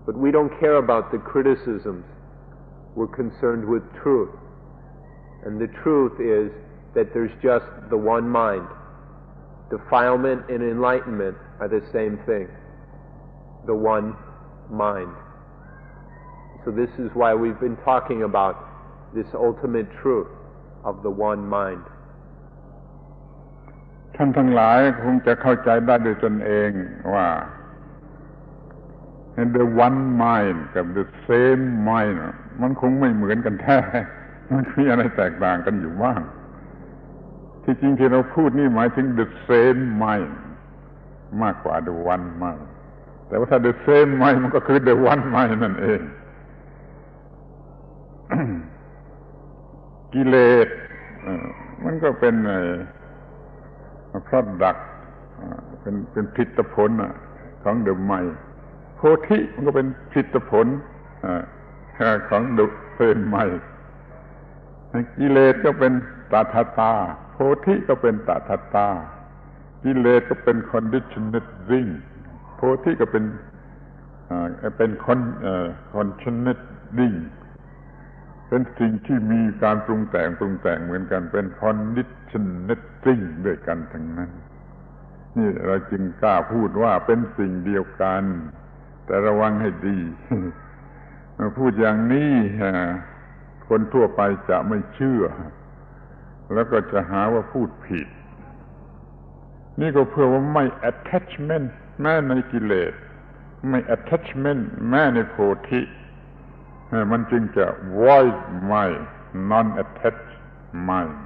But we don't care about the criticisms. We're concerned with truth. And the truth is that there's just the one mind. Defilement and enlightenment are the same thing. The one mind. So this is why we've been talking about this ultimate truth of the one mind. ท่านทั้งหลายคงจะเข้าใจได้ด้วยตนเองว่า the one mind กับ the same mind มันคงไม่เหมือนกันแท้ มันมีอะไรแตกต่างกันอยู่บ้างที่จริงที่เราพูดนี่หมายถึง the same mind มากกว่า the one mind แต่ว่าถ้า the same mind มันก็คือ the one mind นั่นเอง กิเลสมันก็เป็นproduct เป็นผลิตผลของ the mind โพธิมันก็เป็นผลิตผลของ the same mind กิเลสก็เป็นตถาตาโพธิก็เป็นตถาตากิเลสก็เป็น conditioning โพธิก็เป็นconditioning เป็นสิ่งที่มีการปรุงแต่งเหมือนกันเป็น conditioning ด้วยกันทั้งนั้นนี่เราจึงกล้าพูดว่าเป็นสิ่งเดียวกันแต่ระวังให้ดี พูดอย่างนี้คนทั่วไปจะไม่เชื่อแล้วก็จะหาว่าพูดผิดนี่ก็เพื่อว่าไม่ attachment แม้ในกิเลสไม่ attachment แม้ในโพธิมันจึงจะ void mind non attached mind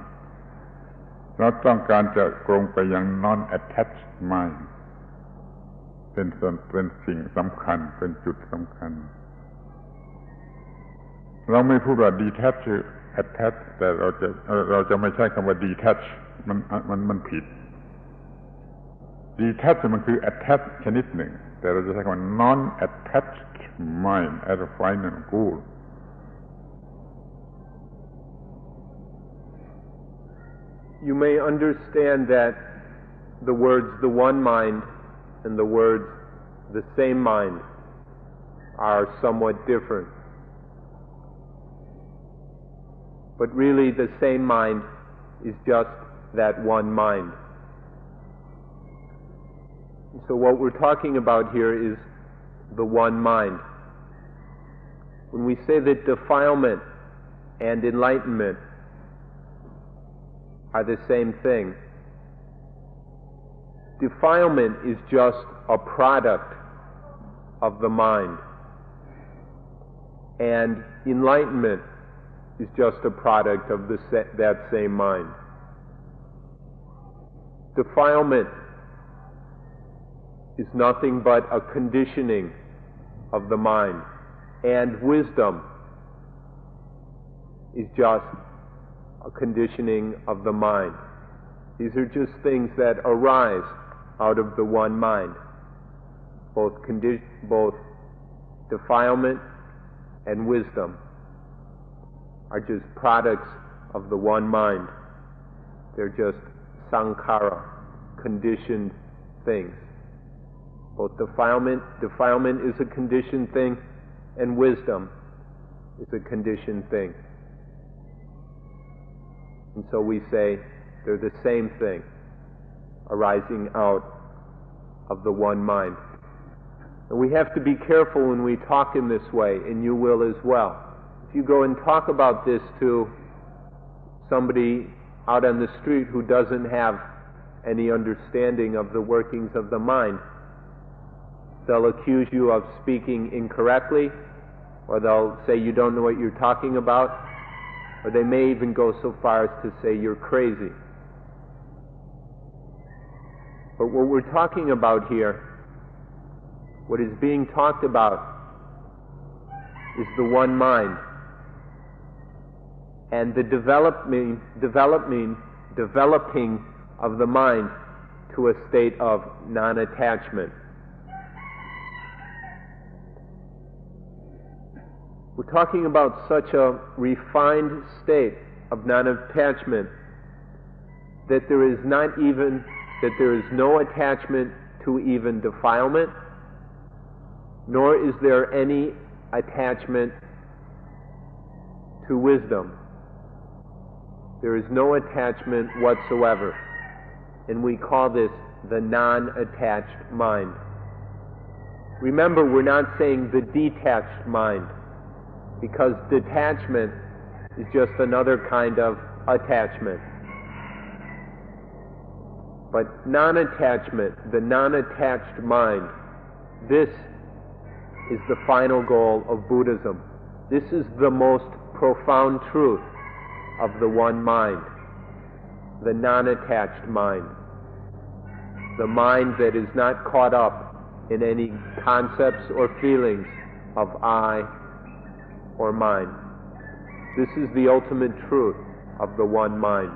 เราต้องการจะตรงไปยัง non attached mind เป็นสิ่งสำคัญเป็นจุดสำคัญเราไม่พูดว่า detach attach แต่เราจะไม่ใช้คำว่า detach มันผิด detach มันคือ attach ชนิดหนึ่งแต่เราจะใช้คำว่า non attached mind as a final goal. You may understand that the words the one mind and the words the same mind are somewhat different. But really the same mind is just that one mind. So what we're talking about here is the one mind. When we say that defilement and enlightenment are the same thing, defilement is just a product of the mind, and enlightenment is just a product of that same mind. Defilement is nothing but a conditioning of the mind, and wisdom is just a conditioning of the mind. These are just things that arise out of the one mind. Both defilement and wisdom are just products of the one mind. They're just sankhara, conditioned things. Both defilement is a conditioned thing, and wisdom is a conditioned thing. And so we say they're the same thing, arising out of the one mind. And we have to be careful when we talk in this way, and you will as well. If you go and talk about this to somebody out on the street who doesn't have any understanding of the workings of the mind, they'll accuse you of speaking incorrectly, or they'll say you don't know what you're talking about, or they may even go so far as to say you're crazy. But what we're talking about here, what is being talked about, is the one mind, and the developing of the mind to a state of non-attachment. We're talking about such a refined state of non-attachment that there is no attachment to even defilement, nor is there any attachment to wisdom. There is no attachment whatsoever, and we call this the non-attached mind. Remember, we're not saying the detached mind, because detachment is just another kind of attachment. But non-attachment, the non-attached mind, this is the final goal of Buddhism. This is the most profound truth of the one mind, the non-attached mind, the mind that is not caught up in any concepts or feelings of I or mine. This is the ultimate truth of the one mind.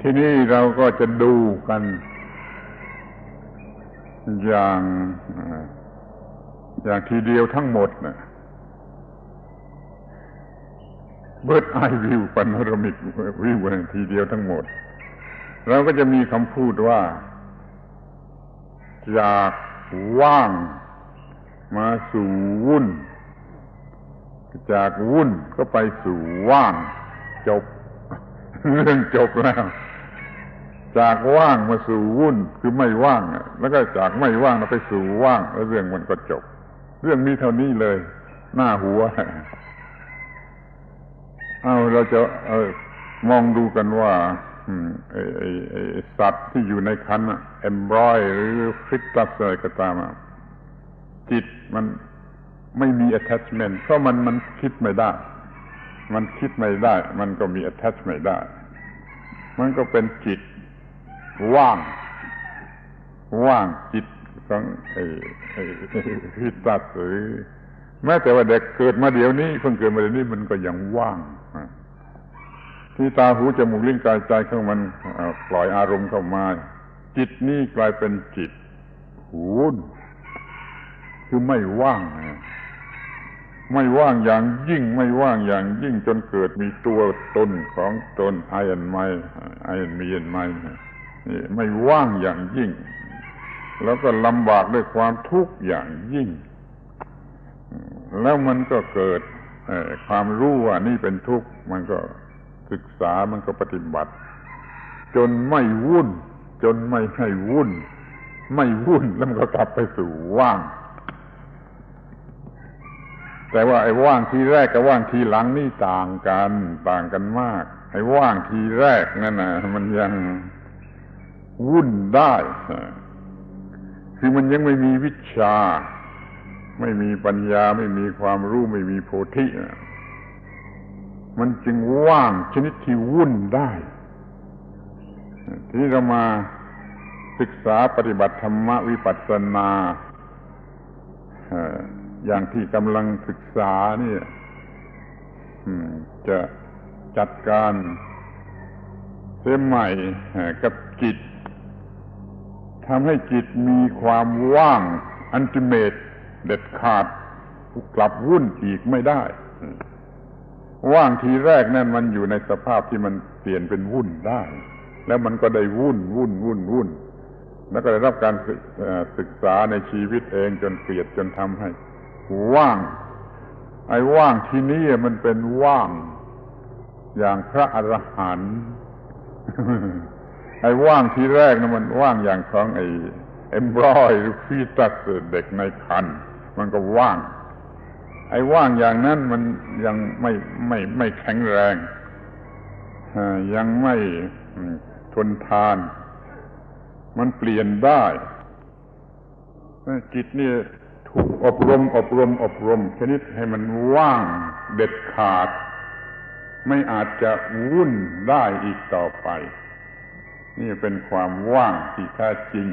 ทีนี้เราก็จะดูกันอย่างทีเดียวทั้งหมดนะBird Eye View Panoramic View ทีเดียวทั้งหมดเราก็จะมีคำพูดว่าจากว่างมาสู่วุ่นจากวุ่นก็ไปสู่ว่างจบเรื่องจบแล้วจากว่างมาสู่วุ่นคือไม่ว่างแล้วก็จากไม่ว่างไปสู่ว่างแล้วเรื่องมันก็จบเรื่องมีเท่านี้เลยหน้าหัวเราจะมองดูกันว่าสัตว์ที่อยู่ในขันธ์เอมบรอยหรือฟิตตัสอะไรก็ตามจิตมันไม่มี attachment เพราะมันคิดไม่ได้มันคิดไม่ได้มันก็มี attach ไม่ได้มันก็เป็นจิตว่างจิตของฟิตตัสหรือแม้แต่ว่าเด็กเกิดมาเดี๋ยวนี้เพิ่งเกิดมาเดี๋ยวนี้มันก็ยังว่างที่ตาหูจมูกลิ้นกายใจของมันปล่อยอารมณ์เข้ามาจิตนี้กลายเป็นจิตวุ่นคือไม่ว่างอย่างยิ่งไม่ว่างอย่างยิ่งจนเกิดมีตัวตนของตนI and meนี่ไม่ว่างอย่างยิ่งแล้วก็ลำบากด้วยความทุกข์อย่างยิ่งแล้วมันก็เกิดความรู้ว่านี่เป็นทุกข์มันก็ศึกษามันก็ปฏิบัติจนไม่วุ่นจนไม่ให้วุ่นไม่วุ่นแล้วมันก็กลับไปสู่ว่างแต่ว่าไอ้ว่างทีแรกกับว่างทีหลังนี่ต่างกันมากไอ้ว่างทีแรกนั่นน่ะมันยังวุ่นได้คือมันยังไม่มีวิชา ไม่มีปัญญาไม่มีความรู้ไม่มีโพธิมันจึงว่างชนิดที่วุ่นได้ที่เรามาศึกษาปฏิบัติธรรมวิปัสสนาอย่างที่กำลังศึกษาเนี่ยจะจัดการเสียใหม่กับจิตทำให้จิตมีความว่างอัลติเมทเด็ดขาดกลับวุ่นอีกไม่ได้ว่างทีแรกนั่นมันอยู่ในสภาพที่มันเปลี่ยนเป็นวุ่นได้แล้วมันก็ได้วุ่นแล้วก็ได้รับการศึกษาในชีวิตเองจนเปลี่ยนจนทำให้ว่างไอ้ว่างที่นี้มันเป็นว่างอย่างพระอรหันต์ไอ้ว่างทีแรกนะมันว่างอย่างของไอ้เอมบรอยหรือฟีตัสเด็กในครรภ์มันก็ว่างไอ้ว่างอย่างนั้นมันยังไม่แข็งแรงยังไม่ทนทานมันเปลี่ยนได้จิตนี่ถูกอบรมชนิดให้มันว่างเด็ดขาดไม่อาจจะวุ่นได้อีกต่อไปนี่เป็นความว่างที่แท้จริง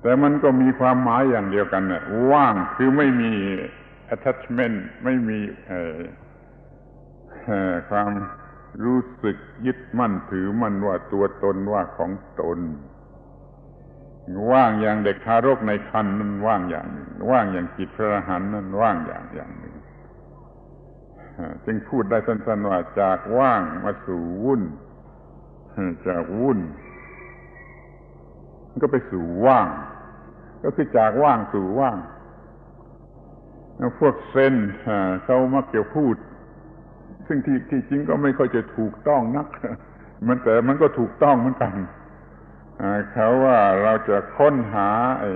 แต่มันก็มีความหมายอย่างเดียวกันน่ะว่างคือไม่มี attachment ไม่มีความรู้สึกยึดมั่นถือมั่นว่าตัวตนว่าของตนว่างอย่างเด็กทารกในครรภ์นั้นว่างอย่างหนึ่งว่างอย่างจิตพระอรหันต์นั้นว่างอย่างหนึ่งจึงพูดได้สั้นๆว่าจากว่างมาสู่วุ่นจากวุ่นก็ไปสู่ว่างก็คือจากว่างสู่ว่างพวกเซนเขามักจะพูดซึ่งที่จริงก็ไม่ค่อยจะถูกต้องนักแต่มันก็ถูกต้องเหมือนกันเขาว่าเราจะค้นหาไอ้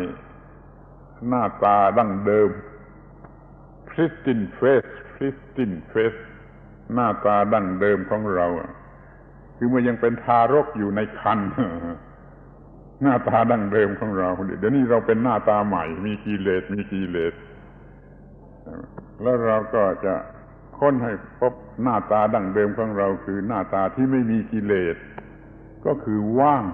หน้าตาดั้งเดิม pristine face หน้าตาดั้งเดิมของเราคือเมื่อยังเป็นทารกอยู่ในครรภ์หน้าตาดั้งเดิมของเราเดี๋ยวนี้เราเป็นหน้าตาใหม่มีกิเลสแล้วเราก็จะค้นให้พบหน้าตาดั้งเดิมของเราคือหน้าตาที่ไม่มีกิเลสก็คือว่าง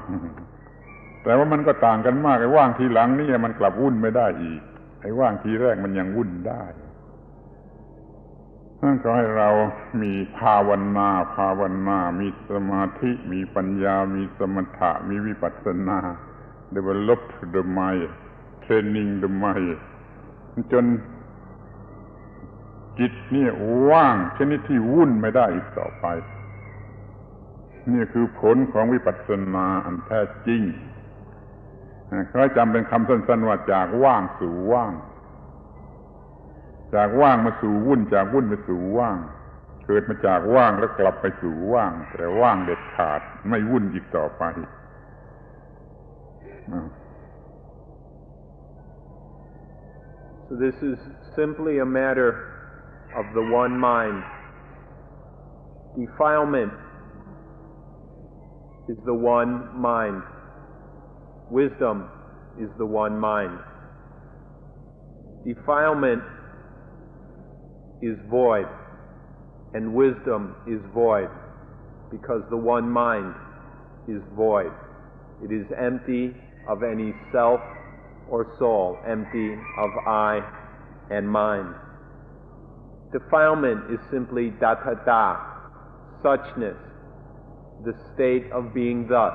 แต่ว่ามันก็ต่างกันมากไอ้ว่างทีหลังนี่มันกลับวุ่นไม่ได้อีกไอ้ว่างทีแรกมันยังวุ่นได้นั่นก็ให้เรามีภาวนามีสมาธิมีปัญญามีสมถะมีวิปัสสนา develop the mind training the mind จนจิตนี่ว่างชนิดที่วุ่นไม่ได้อีกต่อไปนี่คือผลของวิปัสสนาอันแท้จริงเขาจำเป็นคำสั้นๆว่าจากว่างสู่ว่างจากว่างมาสู่วุ่นจากวุ่นไปสู่ว่างเกิดมาจากว่างแล้วกลับไปสู่ว่างแต่ว่างเด็ดขาดไม่วุ่นอีกต่อไป So this is simply a matter of the one mind. Defilement is the one mind. Wisdom is the one mind. Defilement is void, and wisdom is void, because the one mind is void. It is empty of any self or soul, empty of I and mind. Defilement is simply dathata, suchness, the state of being thus.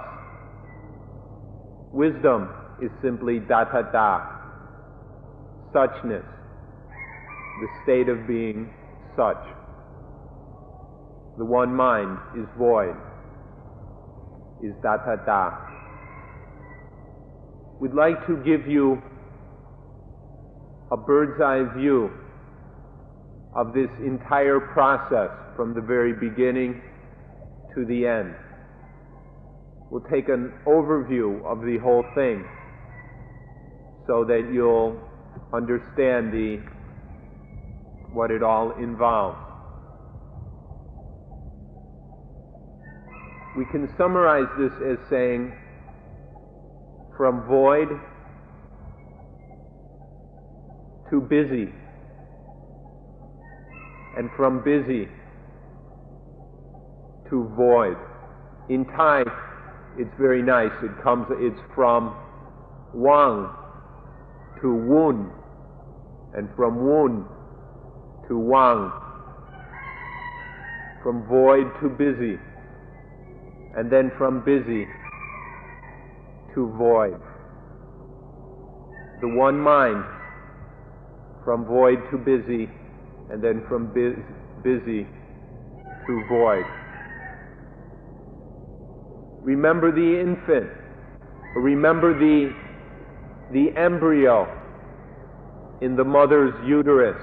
Wisdom is simply dathata, suchness, the state of being such. The one mind is void, is dathata. We'd like to give you a bird's eye view of this entire process from the very beginning to the end. We'll take an overview of the whole thing so that you'll understand what it all involves. We can summarize this as saying, from void to busy, and from busy to void. In Thai, it's very nice. It's from Wang to Wun, and from Wun to Wang, from void to busy, and then from busy to void. The one mind, from void to busy, and then from busy to void. Remember the infant, remember the embryo in the mother's uterus,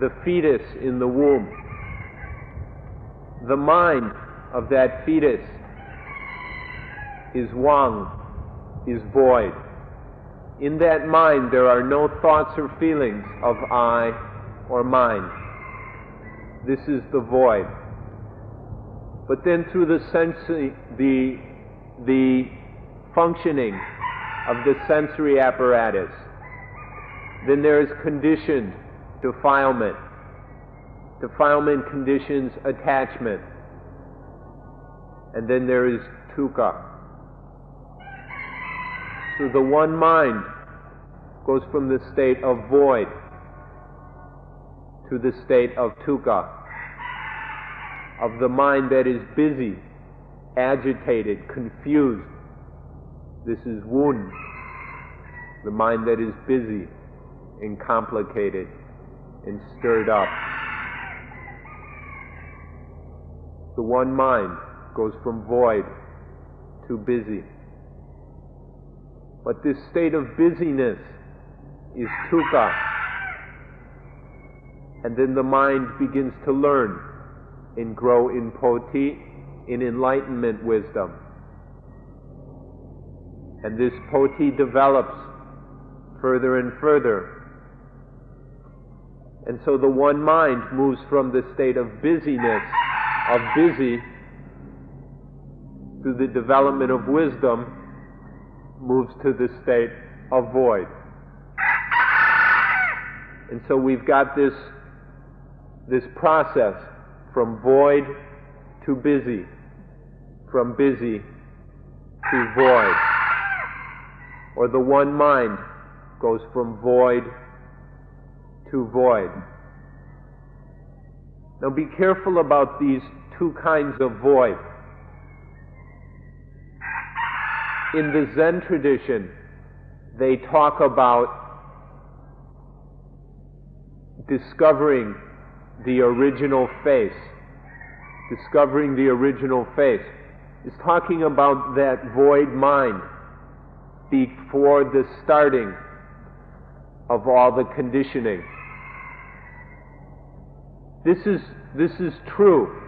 the fetus in the womb. The mind of that fetus is Wang, is void. In that mind there are no thoughts or feelings of I or mine. This is the void. But then through the functioning of the sensory apparatus, then there is conditioned defilement. Defilement conditions attachment. And then there is dukkha. So the one mind goes from the state of void to the state of dukkha, of the mind that is busy, agitated, confused. This is Wun, the mind that is busy and complicated and stirred up. The one mind goes from void to busy. But this state of busyness is dukkha. And then the mind begins to learn and grow in poti, in enlightenment wisdom. And this poti develops further and further. And so the one mind moves from the state of busyness, of busy, to the development of wisdom, moves to the state of void. And so we've got this process from void to busy, from busy to void. Or the one mind goes from void to void. Now be careful about these two kinds of void. In the Zen tradition, they talk about discovering the original face. Discovering the original face is talking about that void mind before the starting of all the conditioning. This is true,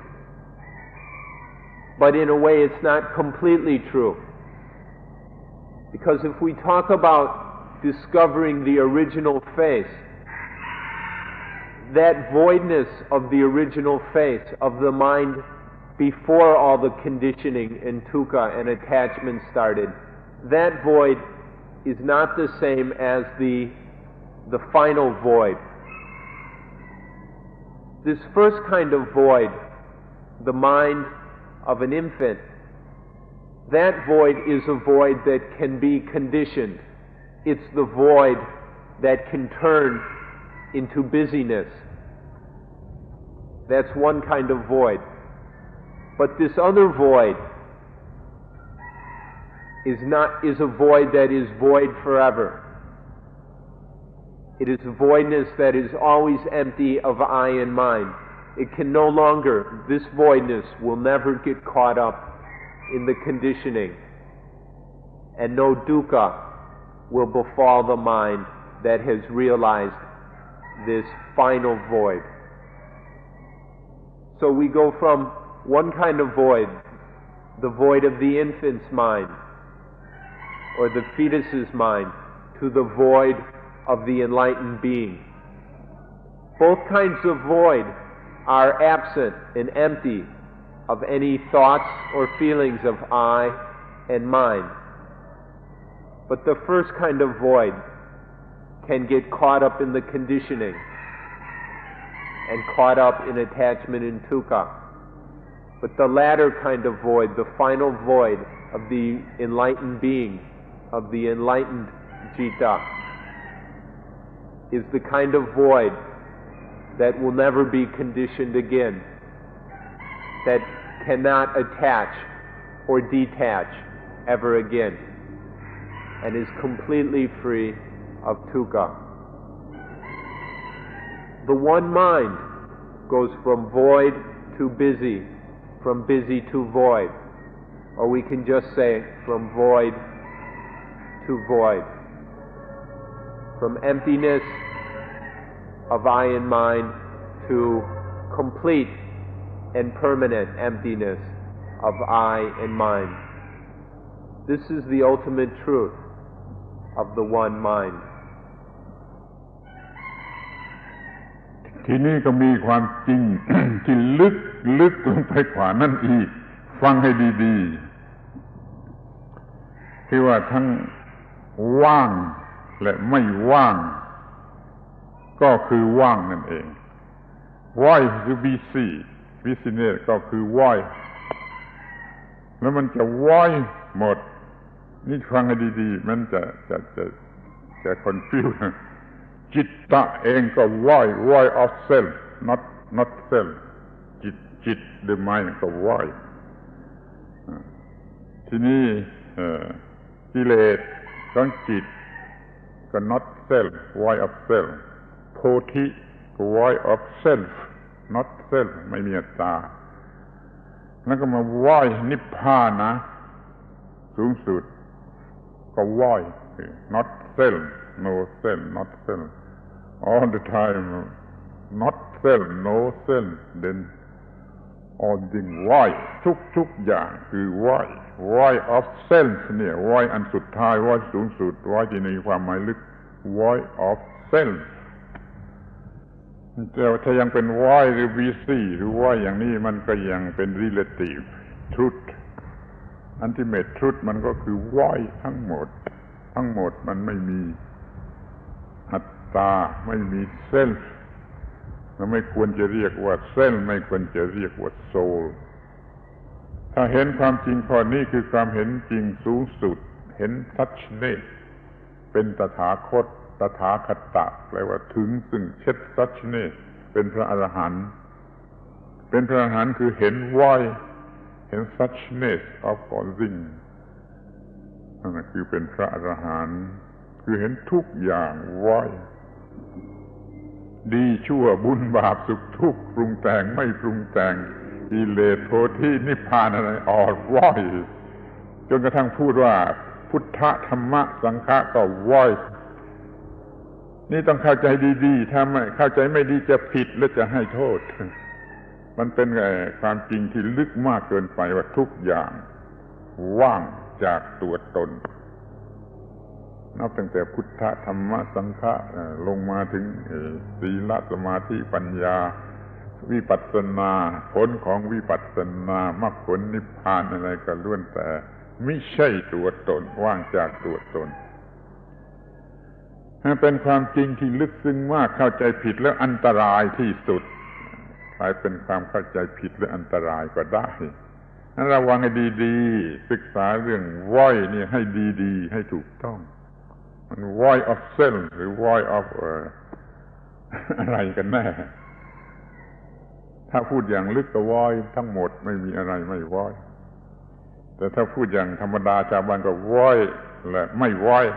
but in a way it's not completely true. Because if we talk about discovering the original face, that voidness of the original face of the mind before all the conditioning and dukkha and attachment started, that void is not the same as the final void. This first kind of void, the mind of an infant, that void is a void that can be conditioned. It's the void that can turn into busyness. That's one kind of void. But this other void is a void that is void forever. It is a voidness that is always empty of I and mine. It can no longer, this voidness will never get caught up in the conditioning, and no dukkha will befall the mind that has realized this final void. So we go from one kind of void, the void of the infant's mind, or the fetus's mind, to the void of the enlightened being. Both kinds of void are absent and empty of any thoughts or feelings of I and mine. But the first kind of void can get caught up in the conditioning and caught up in attachment in dukkha. But the latter kind of void, the final void of the enlightened being, of the enlightened citta, is the kind of void that will never be conditioned again, that cannot attach or detach ever again, and is completely free of dukkha. The one mind goes from void to busy, from busy to void, or we can just say from void to void, from emptiness of I and mind to complete and permanent emptiness of I and mind. This is the ultimate truth of the one mind. ทีนี้ก็มีความจริง ที่ลึกลงไปกว่านั่นอีกฟังให้ดีๆที่ว่าทั้งว่างและไม่ว่างก็คือว่างนั่นเอง void หรือ busy busyness ก็คือ void แล้วมันจะ void หมดนี่ฟังให้ดีๆมันจะ confuse จิตตะเองก็ void of self not self จิต the mind ก็ void ทีนี้กิเลสของจิตก็ not self void of self โพธิก็ void of self not self ไม่มีอัตตาแล้วก็มา void นิพพานนะสูงสุดก็ void not self no self not self all the time not self no self then all thing void ทุกอย่างคือ void of self เนี่ย void อันสุดท้าย void สูงสุด void ที่มีความหมายลึก void of self แต่ถ้ายังเป็น void หรือ busy หรือ void อย่างนี้มันก็ยังเป็น relative truth ultimate truth มันก็คือ void ทั้งหมดมันไม่มีอัตตาไม่มี self มันไม่ควรจะเรียกว่า self ไม่ควรจะเรียกว่า soul ถ้าเห็นความจริงข้อนี้คือความเห็นจริงสูงสุดเห็นทัชเนตเป็นตถาคตตถาคตะแปลว่าถึงซึ่งเช็ดทัชเนตเป็นพระอรหันต์เป็นพระอรหันต์คือเห็น void เห็น suchness of all things นั่นคือเป็นพระอรหันต์คือเห็นทุกอย่าง void ดีชั่วบุญบาปสุขทุกข์ปรุงแต่งไม่ปรุงแต่งกิเลสโพธินิพพานอะไรออก void จนกระทั่งพูดว่าพุทธธรรมะสังฆะก็ void นี่ต้องเข้าใจดีๆถ้าไม่เข้าใจไม่ดีจะผิดและจะให้โทษมันเป็นความจริงที่ลึกมากเกินไปว่าทุกอย่างว่างจากตัวตนนับตั้งแต่พุทธธรรมะสังฆะลงมาถึงศีลสมาธิปัญญาวิปัสสนาผลของวิปัสสนามรรคผลนิพพานอะไรก็ล้วนแต่ไม่ใช่ตัวตนว่างจากตัวตนเป็นความจริงที่ลึกซึ้งมากเข้าใจผิดแล้วอันตรายที่สุดกลายเป็นความเข้าใจผิดและอันตรายก็ได้นั้นระวังให้ดีๆศึกษาเรื่อง void นี่ให้ดีๆให้ถูกต้องมัน void of self หรือ void of อะไรกันแน่ถ้าพูดอย่างลึกก็ void ทั้งหมดไม่มีอะไรไม่ void แต่ถ้าพูดอย่างธรรมดาชาวบ้านก็ void และไม่ void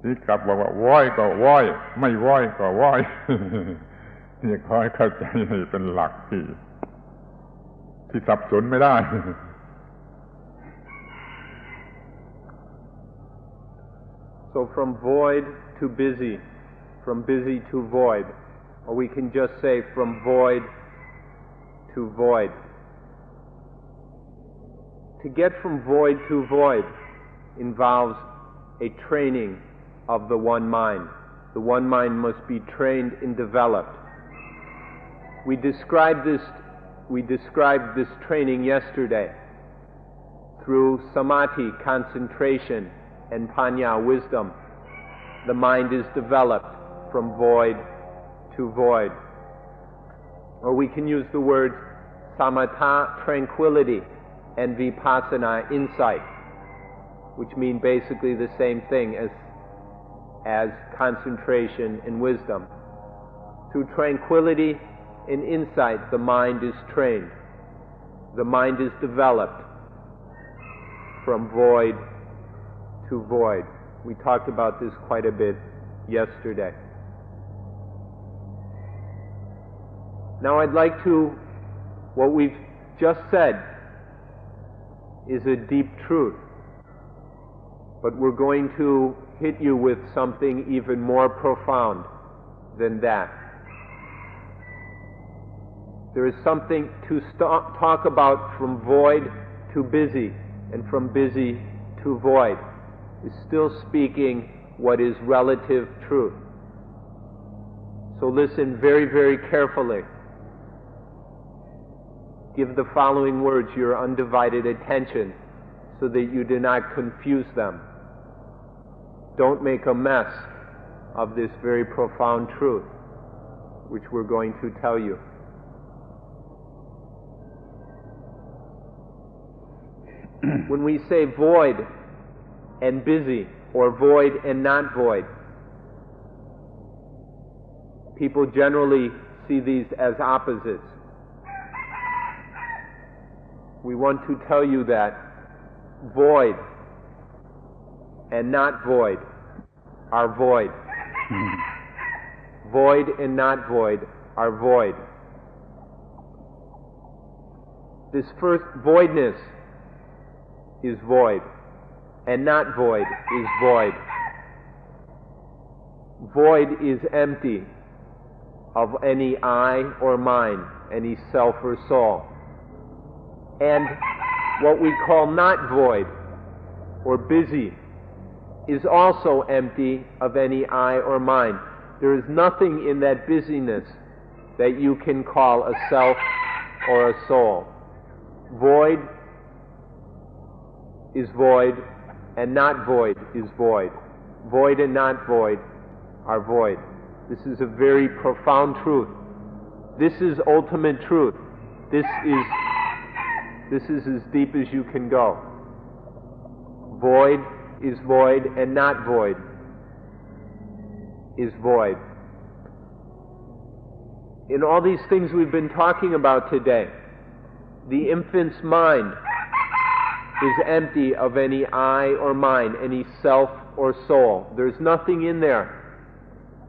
ที่กลับบอกว่า void ก็ void ไม่ void ก็ void นี่ขอให้เข้าใจให้เป็นหลักที่สับสนไม่ได้ So from void to busy, from busy to void, or we can just say from void to void. To get from void to void involves a training of the one mind. The one mind must be trained and developed. We described this training yesterday through samadhi, concentration, and panya, wisdom. the mind is developed from void to void. Or we can use the words samatha, tranquility, and vipassana, insight, which mean basically the same thing as concentration and wisdom. Through tranquility and insight, the mind is trained. The mind is developed from void to void. We talked about this quite a bit yesterday. Now I'd like to, what we've just said is a deep truth, but we're going to hit you with something even more profound than that. There is something to talk about from void to busy, and from busy to void, is still speaking what is relative truth. So listen very, very carefully. Give the following words your undivided attention so that you do not confuse them. Don't make a mess of this very profound truth, which we're going to tell you. When we say void and busy, or void and not void, people generally see these as opposites. We want to tell you that void and not void are void. Void and not void are void. This first voidness is void, and not void is void. Void is empty of any I or mine, any self or soul. And what we call not void or busy is also empty of any I or mine. There is nothing in that busyness that you can call a self or a soul. Void is void, and not void is void. Void and not void are void. This is a very profound truth. This is ultimate truth. This is as deep as you can go. Void is void, and not void is void. In all these things we've been talking about today, the infant's mind is empty of any I or mine, any self or soul. There's nothing in there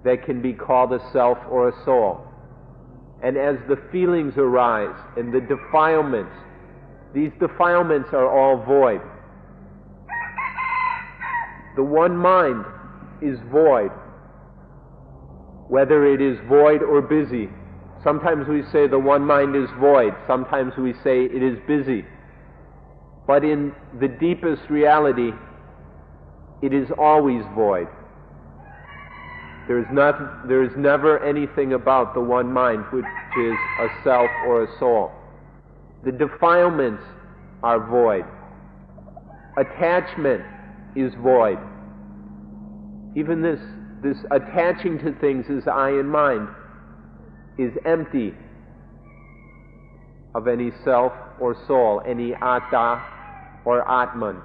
that can be called a self or a soul. And as the feelings arise and the defilements, these defilements are all void. The one mind is void, whether it is void or busy. Sometimes we say the one mind is void, sometimes we say it is busy. But in the deepest reality, it is always void. There is never anything about the one mind which is a self or a soul. The defilements are void. Attachment is void. Even this attaching to things as I and mind is empty of any self or soul, any atta or atman.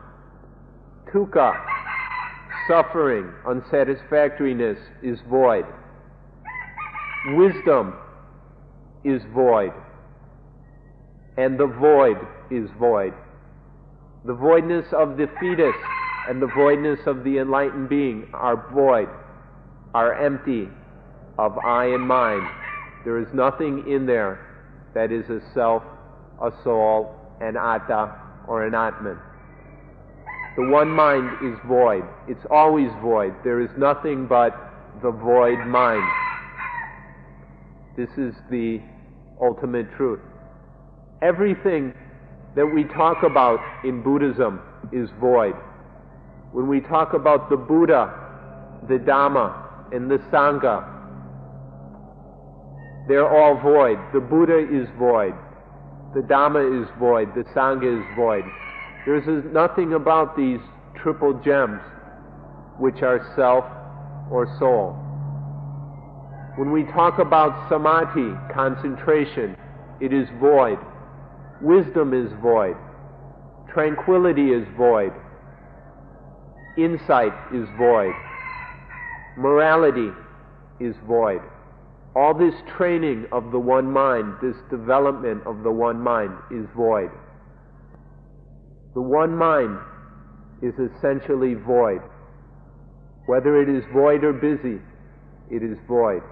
Dukkha, suffering, unsatisfactoriness is void. Wisdom is void. And the void is void. The voidness of the fetus and the voidness of the enlightened being are void, are empty of I and mind. There is nothing in there that is a self, a soul, an atta, or an atman. The one mind is void. It's always void. There is nothing but the void mind. This is the ultimate truth. Everything that we talk about in Buddhism is void. When we talk about the Buddha, the Dhamma, and the Sangha, they're all void. The Buddha is void. The Dhamma is void. The Sangha is void. There's nothing about these triple gems which are self or soul. When we talk about samadhi, concentration, it is void. Wisdom is void. Tranquility is void. Insight is void. Morality is void. All this training of the one mind, this development of the one mind is void. The one mind is essentially void. Whether it is void or busy, it is void.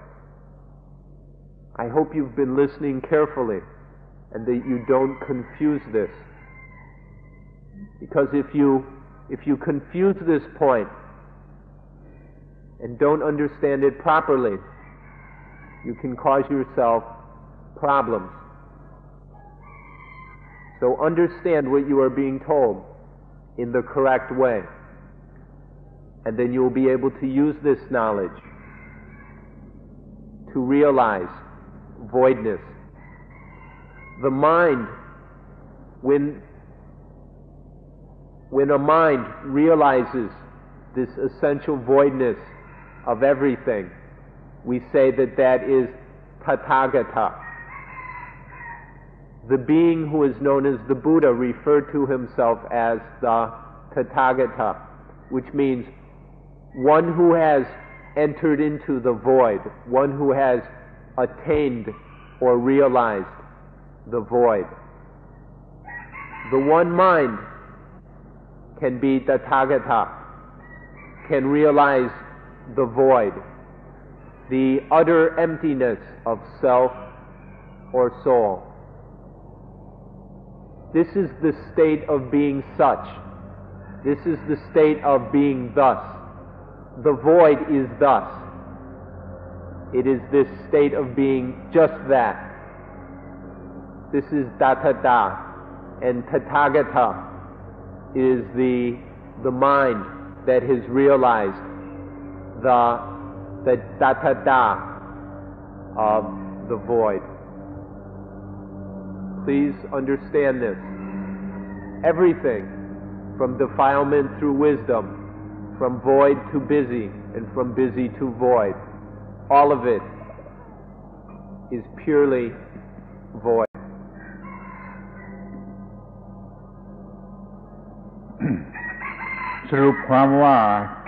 I hope you've been listening carefully and that you don't confuse this. Because if you confuse this point and don't understand it properly, you can cause yourself problems. So understand what you are being told in the correct way, and then you will be able to use this knowledge to realize voidness. The mind, when a mind realizes this essential voidness of everything, we say that that is Tathagata. The being who is known as the Buddha referred to himself as the Tathagata, which means one who has entered into the void, one who has attained or realized the void. The one mind can be Tathagata, can realize the void, the utter emptiness of self or soul. This is the state of being such. This is the state of being thus. The void is thus. It is this state of being just that. This is Tathata, and Tathagata is the mind that has realized the Tathata of the void. Please understand this. Everything from defilement through wisdom, from void to busy, and from busy to void, all of it is purely void. สรุปความว่า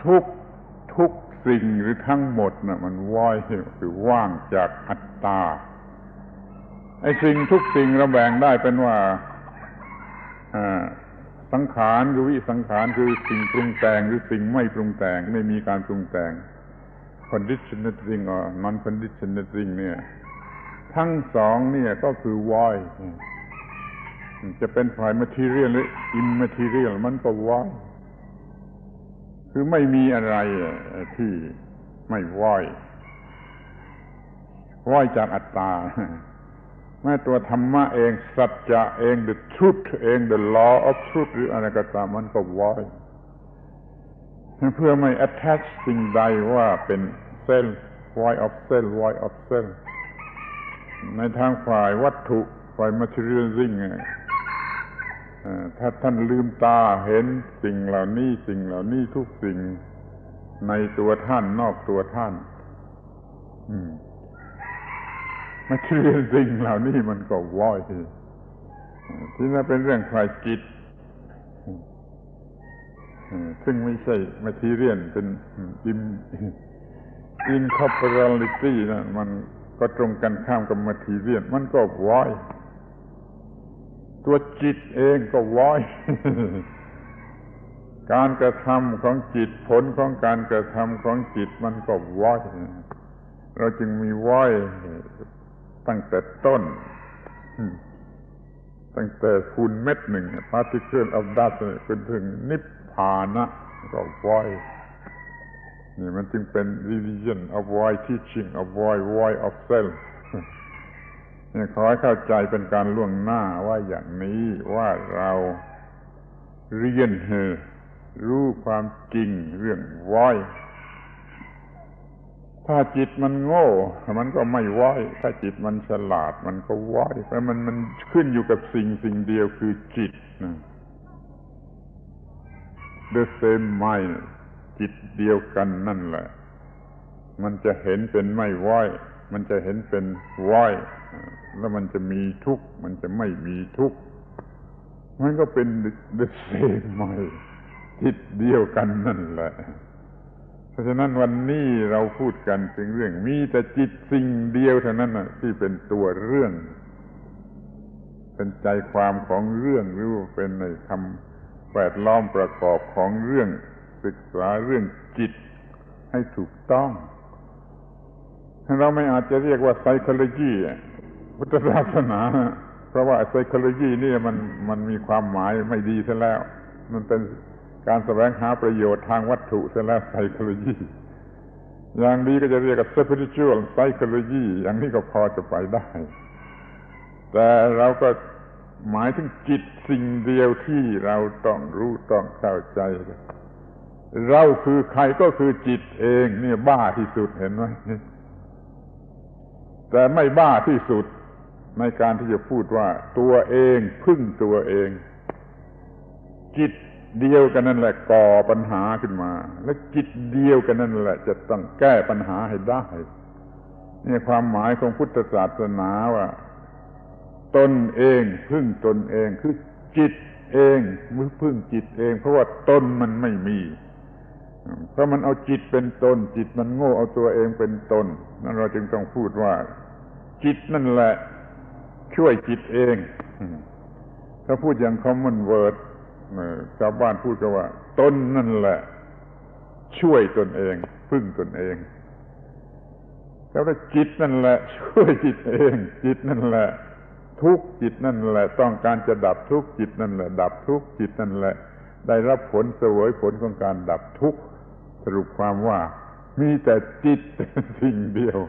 ทุกสิ่งหรือทั้งหมดน่ะมันว่างคือว่างจากอัตตาไอ้สิ่งทุกสิ่งเราแบ่งได้เป็นว่าสังขารหรือวิสังขารคือสิ่งปรุงแต่งหรือสิ่งไม่ปรุงแต่งไม่มีการปรุงแต่ง conditioned thing or non conditioned thing เนี่ยทั้งสองเนี่ยก็คือ void จะเป็นฝ่าย material หรือ immaterial มันก็ void คือไม่มีอะไรที่ไม่ void จากอัตตาแม้ตัวธรรมะเองสัจจะเอง the truth เอง the law of truth หรืออะไรก็ตามมันก็ void เพื่อไม่ attach สิ่งใดว่าเป็น self void of self void of self ในทางฝ่ายวัตถุฝ่าย materialism ถ้าท่านลืมตาเห็นสิ่งเหล่านี้ทุกสิ่งในตัวท่านนอกตัวท่านmaterialism เหล่านี้มันก็ void ที่นั่นเป็นเรื่องฝ่ายจิตซึ่งไม่ใช่ material เป็น incorporeality นะมันก็ตรงกันข้ามกับ material มันก็ void ตัวจิตเองก็ void การกระทำของจิตผลของการกระทำของจิตมันก็ void เราจึงมี void ตั้งแต่ต้นตั้งแต่ฝุ่นเม็ดหนึ่ง particle of dust จนถึงนิพพานะก็ void นี่มันจึงเป็น religion of void teaching of void of self นี่ขอให้เข้าใจเป็นการล่วงหน้าว่าอย่างนี้ว่าเราเรียนรู้ความจริงเรื่อง void ถ้าจิตมันโง่มันก็ไม่ void ถ้าจิตมันฉลาดมันก็ void เพราะมันขึ้นอยู่กับสิ่งเดียวคือจิต the same mind จิตเดียวกันนั่นแหละ มันจะเห็นเป็นไม่ว้อยมันจะเห็นเป็นว้อยแล้วมันจะมีทุกข์มันจะไม่มีทุกข์มันก็เป็นthe same ใหม่จิตเดียวกันนั่นแหละเพราะฉะนั้นวันนี้เราพูดกันถึงเรื่องมีแต่จิตสิ่งเดียวเท่านั้นน่ะที่เป็นตัวเรื่องเป็นใจความของเรื่องหรือว่าเป็นในคำแวดล้อมประกอบของเรื่องศึกษาเรื่องจิตให้ถูกต้องเราไม่อาจจะเรียกว่า psychology พุทธศาสนาเพราะว่า psychology นี่มันมีความหมายไม่ดีซะแล้วมันเป็นการแสวงหาประโยชน์ทางวัตถุซะแล้ว psychology อย่างดีก็จะเรียกว่า spiritual psychology อย่างนี้ก็พอจะไปได้แต่เราก็หมายถึงจิตสิ่งเดียวที่เราต้องรู้ต้องเข้าใจเราคือใครก็คือจิตเองเนี่ยบ้าที่สุดเห็นไหมแต่ไม่บ้าที่สุดในการที่จะพูดว่าตัวเองพึ่งตัวเองจิตเดียวกันนั่นแหละก่อปัญหาขึ้นมาและจิตเดียวกันนั่นแหละจะต้องแก้ปัญหาให้ได้นี่ความหมายของพุทธศาสนาว่าตนเองพึ่งตนเองคือจิตเองมือพึ่งจิตเองเพราะว่าตนมันไม่มีเพราะมันเอาจิตเป็นตนจิตมันโง่เอาตัวเองเป็นตนนั้นเราจึงต้องพูดว่าจิตนั่นแหละช่วยจิตเองถ้าพูดอย่าง common word ชาวบ้านพูดกันว่าตนนั่นแหละช่วยตนเองพึ่งตนเองแล้วจิตนั่นแหละช่วยจิตเองจิตนั่นแหละทุกข์จิตนั่นแหละต้องการจะดับทุกข์จิตนั่นแหละดับทุกข์จิตนั่นแหละได้รับผลเสวยผลของการดับทุกข์สรุปความว่ามีแต่จิตเป็นสิ่งเดียว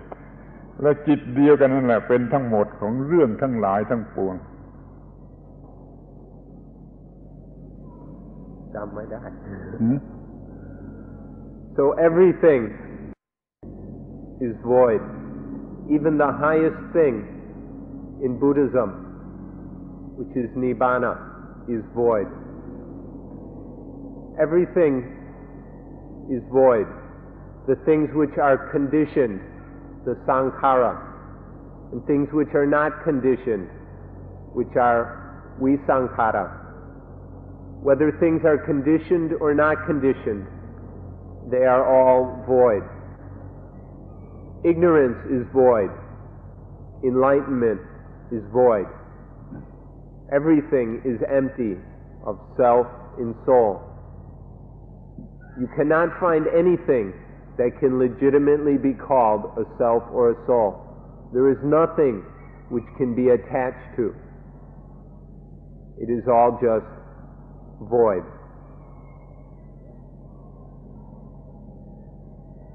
และจิตเดียวกันนั่นแหละเป็นทั้งหมดของเรื่องทั้งหลายทั้งปวงจำไม่ได้ So everything is void. Even the highest thing in Buddhism, which is Nibbana, is void. Everything is void. The things which are conditioned, the sankhara, and things which are not conditioned, which are visankhara. Whether things are conditioned or not conditioned, they are all void. Ignorance is void. Enlightenment is void. Everything is empty of self and soul. You cannot find anything that can legitimately be called a self or a soul. There is nothing which can be attached to. It is all just void.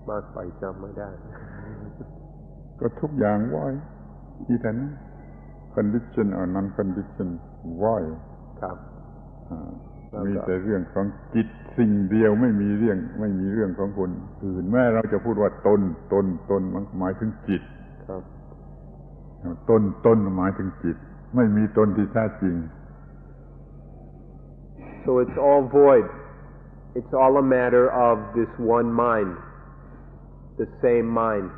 มากไปจำไม่ได้ก็ทุกอย่างว่อยที่ท่าน condition or non condition ว่อยครับมีแต่เรื่องของจิตสิ่งเดียวไม่มีเรื่องของคนอื่นแม้เราจะพูดว่าตนมันหมายถึงจิตครับตนหมายถึงจิตไม่มีตนที่แท้จริงSo it's all void. It's all a matter of this one mind, the same mind.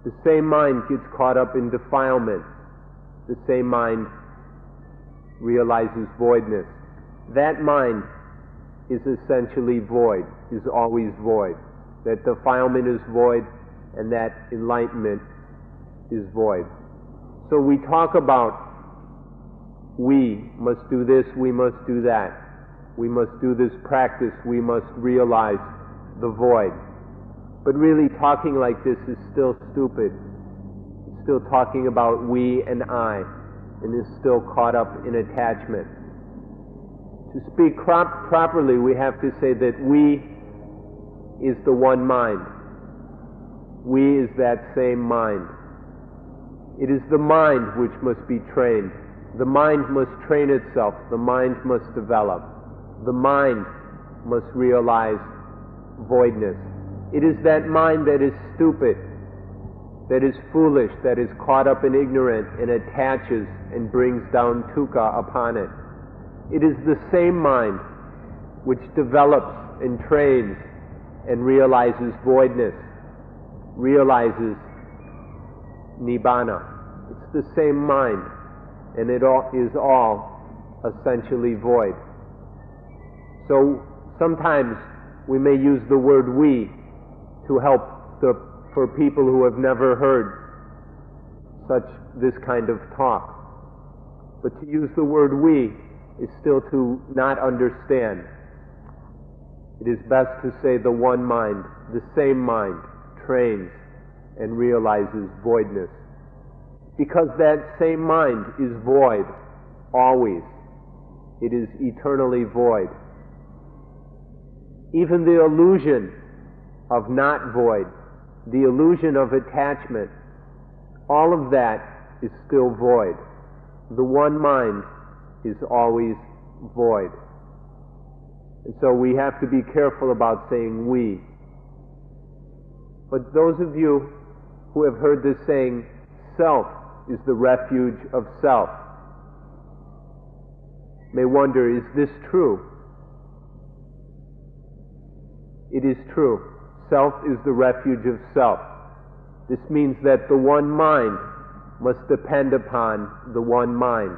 The same mind gets caught up in defilement. The same mind realizes voidness. That mind is essentially void, is always void. That defilement is void and that enlightenment is void. So we talk about we must do this, we must do that. We must do this practice, we must realize the void. But really talking like this is still stupid. It's still talking about we and I, and is still caught up in attachment. To speak properly, we have to say that we is the one mind. We is that same mind. It is the mind which must be trained. The mind must train itself. The mind must develop. The mind must realize voidness. It is that mind that is stupid, that is foolish, that is caught up in ignorance and attaches and brings down dukkha upon it. It is the same mind which develops and trains and realizes voidness. realizes Nibbana. It's the same mind, and it all is all essentially void. So sometimes we may use the word we to help for people who have never heard this kind of talk. But to use the word we is still to not understand. It is best to say the one mind, the same mind, trains and realizes voidness. Because that same mind is void, always. It is eternally void. Even the illusion of not void, the illusion of attachment, all of that is still void. The one mind is always void. And so we have to be careful about saying we. But those of you who have heard this saying, self is the refuge of self, may wonder, is this true? It is true. Self is the refuge of self. This means that the one mind must depend upon the one mind.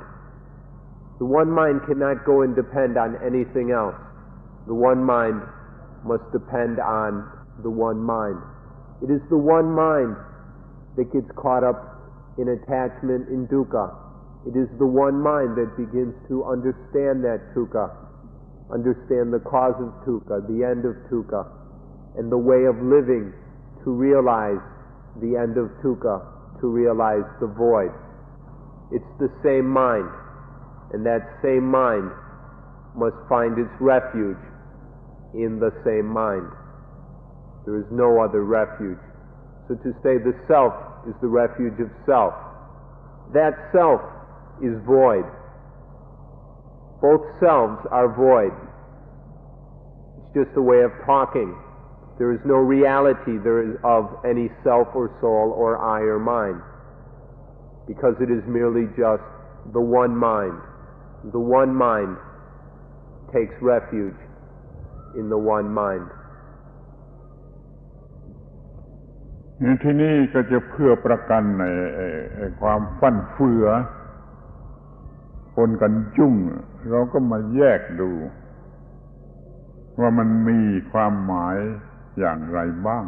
The one mind cannot go and depend on anything else. The one mind must depend on the one mind. It is the one mind that gets caught up in attachment in dukkha. It is the one mind that begins to understand that dukkha, understand the cause of dukkha, the end of dukkha, and the way of living to realize the end of dukkha, to realize the void. It's the same mind, and that same mind must find its refuge in the same mind. There is no other refuge. So to say the self is the refuge of self, that self is void. Both selves are void. It's just a way of talking. There is no reality of any self or soul or I or mine, because it is merely just the one mind. The one mind takes refuge in the one mind. ที่นี่ก็จะเพื่อประกันความฟั่นเฟือปนกันจุ้งเราก็มาแยกดูว่ามันมีความหมายอย่างไรบ้าง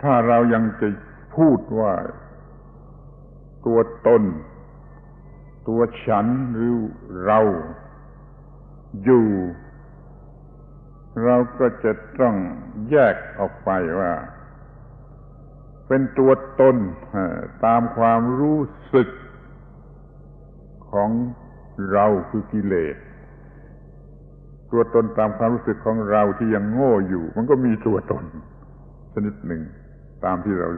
ถ้าเรายังจะพูดว่าตัวตนตัวฉันหรือเราอยู่เราก็จะต้องแยกออกไปว่าเป็นตัวตนตามความรู้สึกของเราคือกิเลสตัวตนตามความรู้สึกของเราที่ยังโง่อยู่มันก็มีตัวตนชนิดหนึ่งตามที่เรา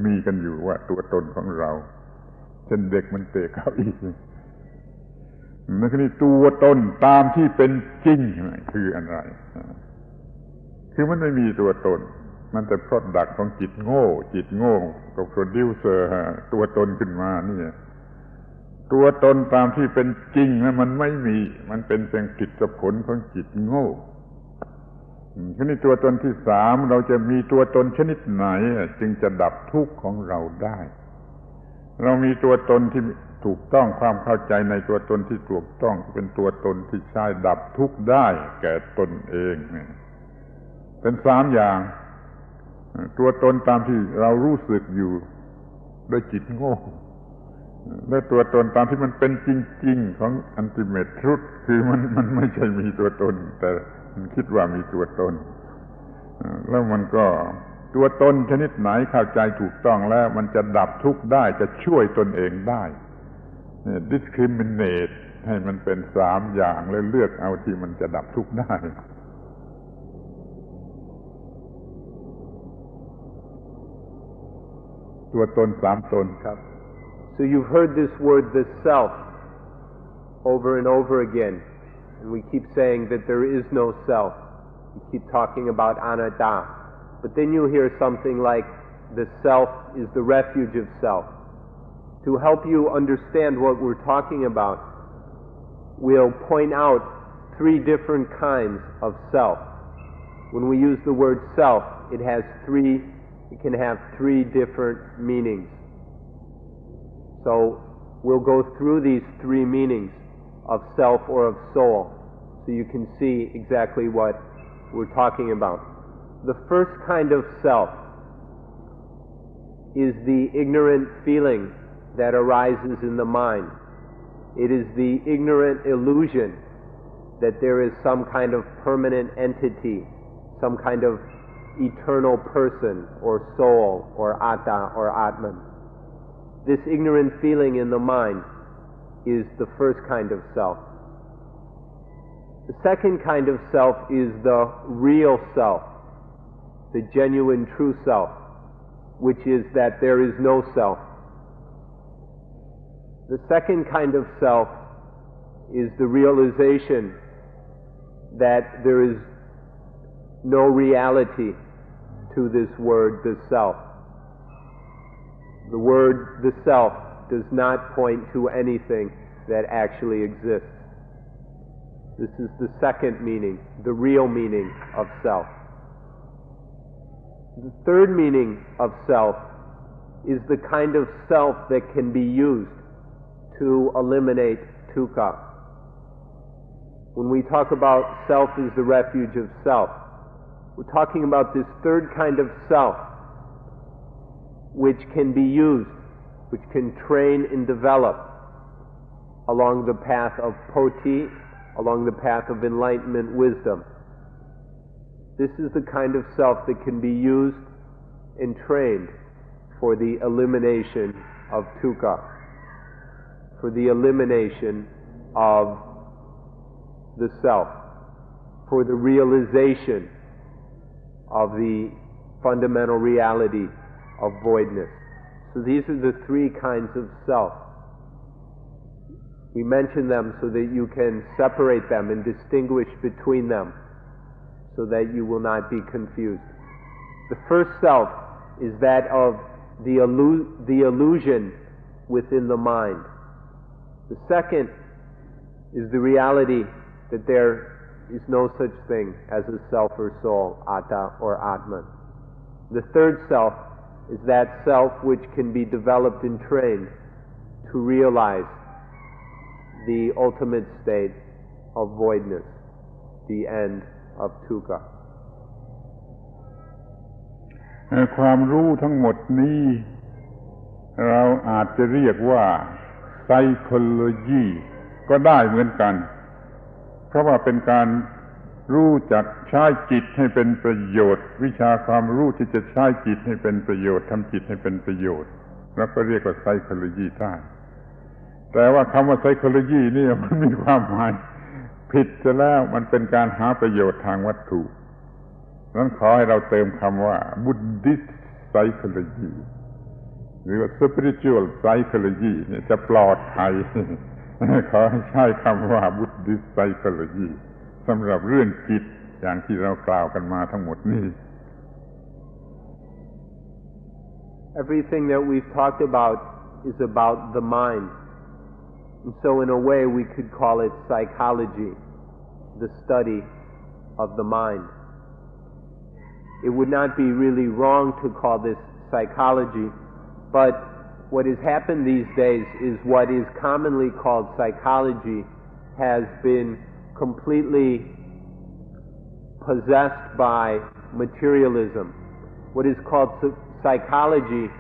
มีกันอยู่ว่าตัวตนของเราเช่นเด็กมันเตะเก้าอี้นั่นคือตัวตนตามที่เป็นจริงคืออะไรคือมันไม่มีตัวตนมันแต่เพราะดักของจิตโง่ก็โปรดิวเซอร์ตัวตนขึ้นมานี่ตัวตนตามที่เป็นจริงนะมันไม่มีมันเป็นเพียงกิจผลของจิตโง่ทีนี้ตัวตนที่สามเราจะมีตัวตนชนิดไหนจึงจะดับทุกข์ของเราได้เรามีตัวตนที่ถูกต้องความเข้าใจในตัวตนที่ถูกต้องเป็นตัวตนที่ใช้ดับทุกข์ได้แก่ตนเองเป็นสามอย่างตัวตนตามที่เรารู้สึกอยู่ด้วยจิตโง่และตัวตนตามที่มันเป็นจริงๆของอัลติเมททรูธคือมันไม่ใช่มีตัวตนแต่มันคิดว่ามีตัวตนแล้วมันก็ตัวตนชนิดไหนเข้าใจถูกต้องแล้วมันจะดับทุกข์ได้จะช่วยตนเองได้discriminate ให้มันเป็นสามอย่างแล้วเลือกเอาที่มันจะดับทุกข์ได้ตัวตนสามตนครับ So you've heard this word, the self, over and over again, and we keep saying that there is no self. We keep talking about anatta, but then you hear something like the self is the refuge of self. To help you understand what we're talking about, we'll point out three different kinds of self. When we use the word self, it can have three different meanings. So we'll go through these three meanings of self or of soul, so you can see exactly what we're talking about. The first kind of self is the ignorant feeling that arises in the mind. It is the ignorant illusion that there is some kind of permanent entity, some kind of eternal person or soul or atta or atman. This ignorant feeling in the mind is the first kind of self. The second kind of self is the real self, the genuine true self, which is that there is no self. The second kind of self is the realization that there is no reality to this word, the self. The word, the self, does not point to anything that actually exists. This is the second meaning, the real meaning of self. The third meaning of self is the kind of self that can be used to eliminate dukkha. When we talk about self is the refuge of self, we're talking about this third kind of self which can be used, which can train and develop along the path of poti, along the path of enlightenment wisdom. This is the kind of self that can be used and trained for the elimination of dukkha, for the elimination of the self, for the realization of the fundamental reality of voidness. So these are the three kinds of self. We mention them so that you can separate them and distinguish between them, so that you will not be confused. The first self is that of the illusion within the mind. The second is the reality that there is no such thing as a self or soul, atta or atman. The third self is that self which can be developed and trained to realize the ultimate state of voidness, the end of dukkha. ความรู้ทั้งหมดนี้เราอาจจะเรียกว่า psychology ก็ได้เหมือนกันเพราะว่าเป็นการรู้จักใช้จิตให้เป็นประโยชน์วิชาความรู้ที่จะใช้จิตให้เป็นประโยชน์ทำจิตให้เป็นประโยชน์แล้วก็เรียกว่า psychology ได้แต่ว่าคำว่า psychology นี่มันมีความหมายผิดซะแล้วมันเป็นการหาประโยชน์ทางวัตถุนั้นขอให้เราเติมคำว่า Buddhist psychology หรือว่า spiritual psychology เนี่ยจะปลอดภัย ขอให้ใช้คำว่า Buddhist psychology สำหรับเรื่องจิตอย่างที่เรากล่าวกันมาทั้งหมดนี้ Everything that we've talked about is about the mind. And so in a way we could call it psychology, the study of the mind. It would not be really wrong to call this psychology, but what has happened these days is what is commonly called psychology has been completely possessed by materialism. What is called psychology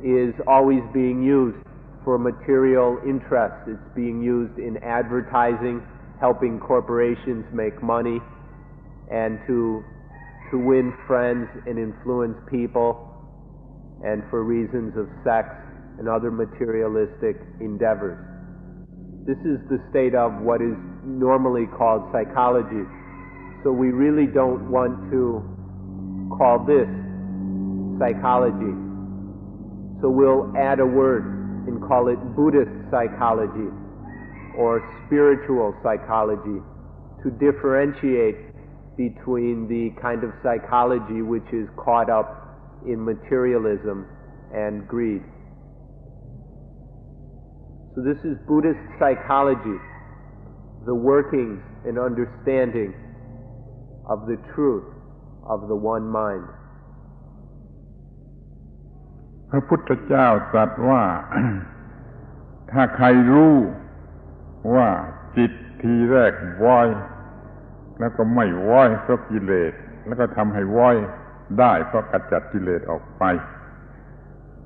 is always being used for material interests. It's being used in advertising, helping corporations make money, and to win friends and influence people, and for reasons of sex and other materialistic endeavors. This is the state of what is normally called psychology. So we really don't want to call this psychology. So we'll add a word and call it Buddhist psychology or spiritual psychology to differentiate between the kind of psychology which is caught up in materialism and greed. So this is Buddhist psychology, the workings and understanding of the truth of the one mind. พระพุทธเจ้าตรัสว่า ถ้าใครรู้ว่าจิตทีแรกว้อยแล้วก็ไม่ว้อยเพราะกิเลสแล้วก็ทำให้ว้อยได้เพราะขจัดกิเลสออกไป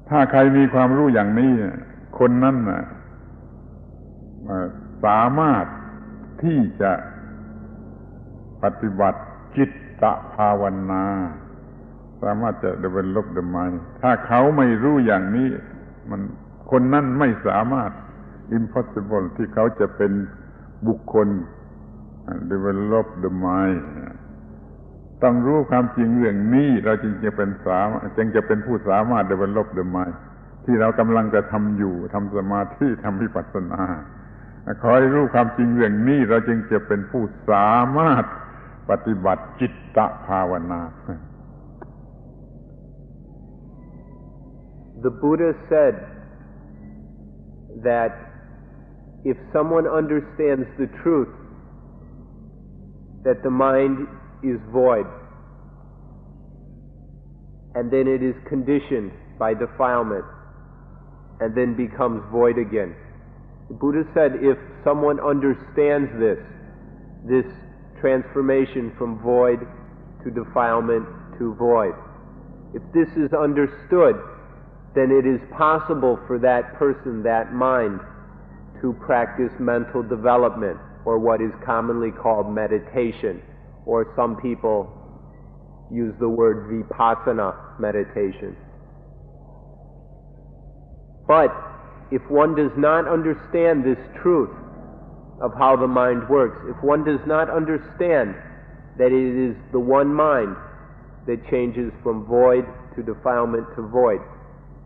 ถ้าใครมีความรู้อย่างนี้คนนั้นสามารถที่จะปฏิบัติจิตตภาวนาสามารถจะ develop the mind ถ้าเขาไม่รู้อย่างนี้คนนั้นไม่สามารถ impossible ที่เขาจะเป็นบุคคล develop the mind ต้องรู้ความจริงเรื่องนี้เราจึงจะเป็นผู้สามารถ develop the mind ที่เรากำลังจะทำอยู่ทำสมาธิทำวิปัสสนาขอให้รู้ความจริงเรื่องนี้เราจึงจะเป็นผู้สามารถปฏิบัติจิตตภาวนา The Buddha said that if someone understands the truth that the mind is void and then it is conditioned by defilement and then becomes void again. The Buddha said if someone understands this transformation from void to defilement to void, if this is understood, then it is possible for that person, that mind, to practice mental development, or what is commonly called meditation, or some people use the word vipassana meditation. But if one does not understand this truth of how the mind works, if one does not understand that it is the one mind that changes from void to defilement to void,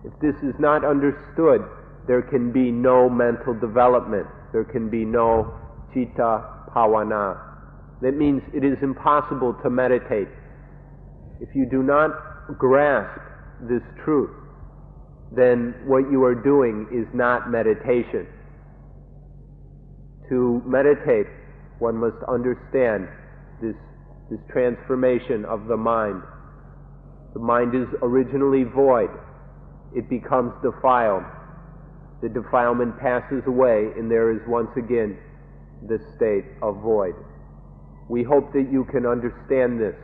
if this is not understood, there can be no mental development, there can be no citta bhavana. That means it is impossible to meditate. If you do not grasp this truth, then what you are doing is not meditation. To meditate, one must understand this transformation of the mind. The mind is originally void. It becomes defiled. The defilement passes away, and there is once again the state of void. We hope that you can understand this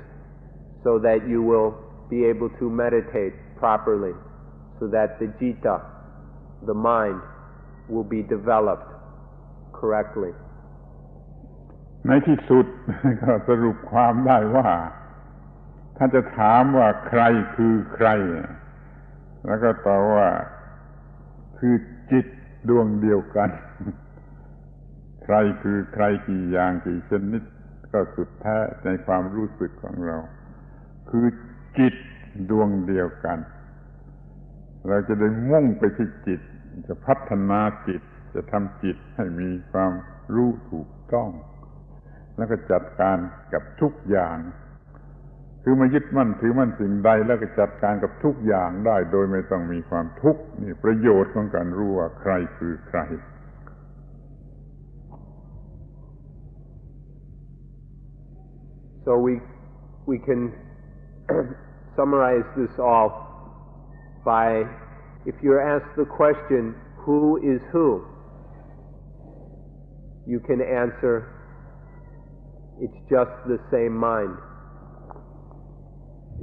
so that you will be able to meditate properly, so that the citta, the mind, will be developed correctly. ในที่สุด ก็สรุปความได้ว่าถ้าจะถามว่าใครคือใครแล้วก็ตอบว่าคือจิตดวงเดียวกัน ใครคือใครกี่อย่างกี่ชนิดก็สุดแท้ในความรู้สึกของเราคือจิตดวงเดียวกันเราจะได้มุ่งไปที่จิตจะพัฒนาจิตจะทำจิตให้มีความรู้ถูกต้องแล้วก็จัดการกับทุกอย่างคือมายึดมั่นถือมั่นสิ่งใดแล้วก็จัดการกับทุกอย่างได้โดยไม่ต้องมีความทุกข์นี่ประโยชน์ของการรู้ว่าใครคือใคร So we can summarize this all by, if you're asked the question, who is who? You can answer, it's just the same mind.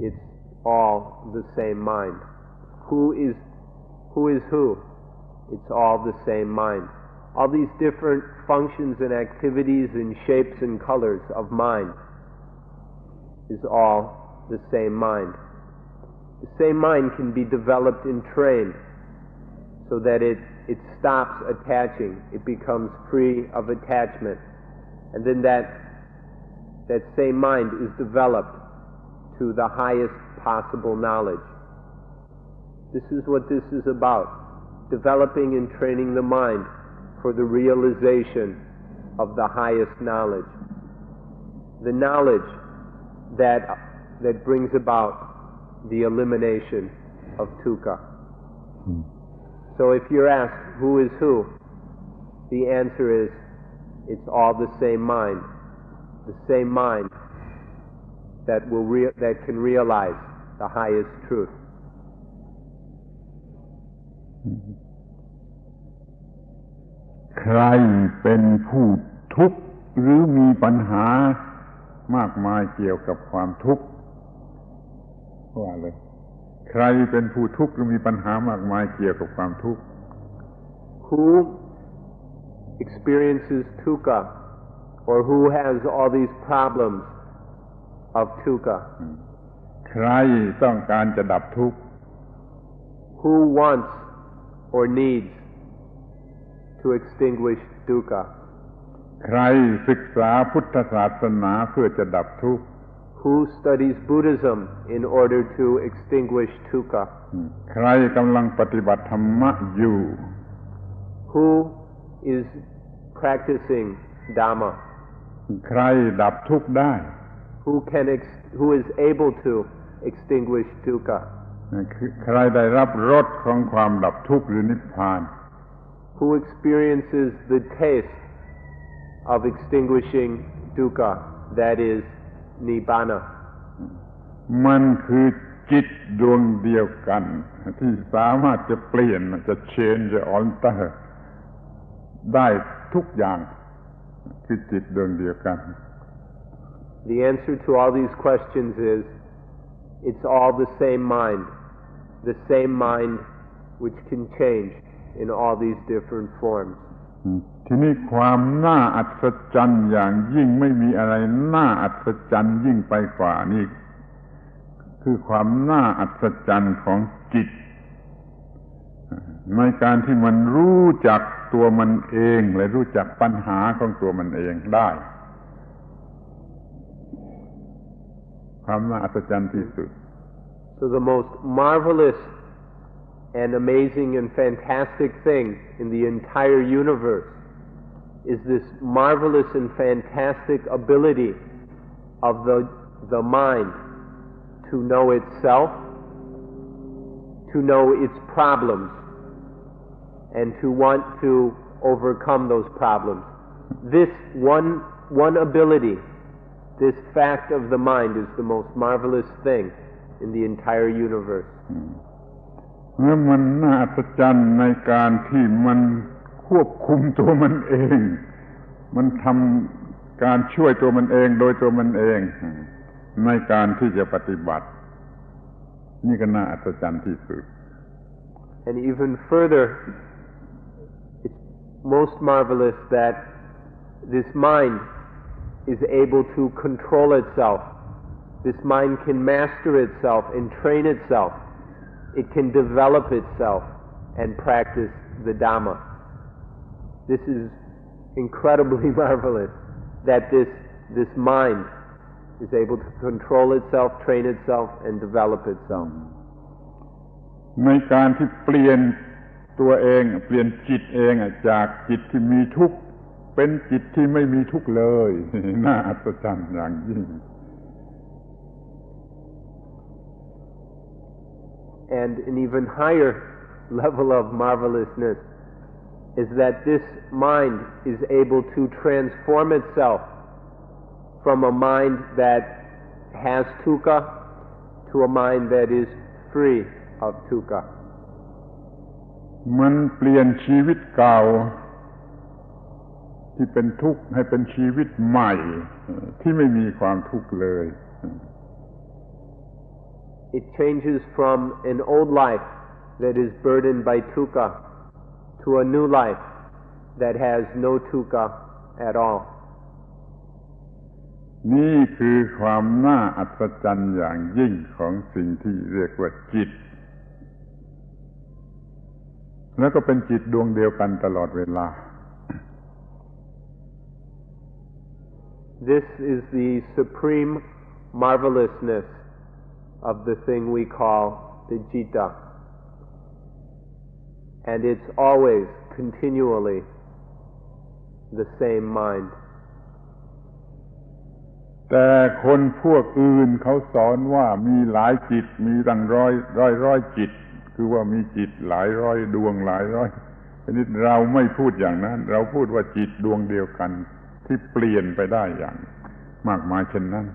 It's all the same mind. Who is who? It's all the same mind. All these different functions and activities and shapes and colors of mind is all the same mind. The same mind can be developed and trained so that it stops attaching, it becomes free of attachment, and then that same mind is developed to the highest possible knowledge. This is what this is about, developing and training the mind for the realization of the highest knowledge. The knowledge that brings about the elimination of dukkha. So if you're asked who is who, the answer is it's all the same mind. The same mind that can realize the highest truth. ใครเป็นผู้ทุกข์หรือมีปัญหามากมายเกี่ยวกับความทุกข์ว่าเลยใครเป็นผู้ทุกข์หรือมีปัญหามากมายเกี่ยวกับความทุกข์ Who experiences dukkha or who has all these problems of dukkha? ใครต้องการจะดับทุกข์ Who wants or needs to extinguish dukkha? ใครศึกษาพุทธศาสนาเพื่อจะดับทุกข์ Who studies Buddhism in order to extinguish dukkha? ใครกำลังปฏิบัติธรรมะอยู่ Who is practicing Dhamma? ใครดับทุกข์ได้ Who is able to extinguish dukkha? ใครได้รับรสของความดับทุกข์หรือนิพพาน Who experiences the taste of extinguishing dukkha, that is nibbana? มันคือจิตดวงเดียวกันที่สามารถจะเปลี่ยนจะ change จะ alter ได้ทุกอย่างคือจิตดวงเดียวกัน The answer to all these questions is it's all the same mind which can change in all these different forms. ทีนี้ความน่าอัศจรรย์อย่างยิ่งไม่มีอะไรน่าอัศจรรย์ยิ่งไปกว่านี้คือความน่าอัศจรรย์ของจิตในการที่มันรู้จักตัวมันเองและรู้จักปัญหาของตัวมันเองได้ความน่าอัศจรรย์ที่สุด So the most marvelous and amazing and fantastic thing in the entire universe is this marvelous and fantastic ability of the mind to know itself, to know its problems, and to want to overcome those problems. This one ability, this fact of the mind, is the most marvelous thing in the entire universe. เมื่อมันน่าอัศจรรย์ในการที่มันควบคุมตัวมันเองมันทำการช่วยตัวมันเองโดยตัวมันเองในการที่จะปฏิบัตินี่ก็น่าอัศจรรย์ที่สุด And even further, it's most marvelous that this mind is able to control itself. This mind can master itself and train itself. It can develop itself and practice the Dhamma. This is incredibly marvelous that this mind is able to control itself, train itself, and develop itself. ในการที่เปลี่ยนตัวเองเปลี่ยนจิตเองจากจิตที่มีทุกข์เป็นจิตที่ไม่มีทุกข์เลยน่าอัศจรรย์อย่างยิ่ง And an even higher level of marvelousness is that this mind is able to transform itself from a mind that has dukkha to a mind that is free of dukkha. มันเปลี่ยนชีวิตเก่าที่เป็นทุกข์ให้เป็นชีวิตใหม่ที่ไม่มีความทุกข์เลย It changes from an old life that is burdened by dukkha to a new life that has no dukkha at all. นี่คือความน่าอัศจรรย์อย่างยิ่งของสิ่งที่เรียกว่าจิตแล้วก็เป็นจิตดวงเดียวกันตลอดเวลา This is the supreme marvelousness of the thing we call the citta. And it's always, continually, the same mind. แต่คนพวกอื่นเขาสอนว่ามีหลายจิตมีตั้งร้อยจิตคือว่ามีจิตหลายร้อยดวงหลายร้อยอันนี้เราไม่พูดอย่างนั้นเราพูดว่าจิตดวงเดียวกันที่เปลี่ยนไปได้อย่างมากมายเช่นนั้น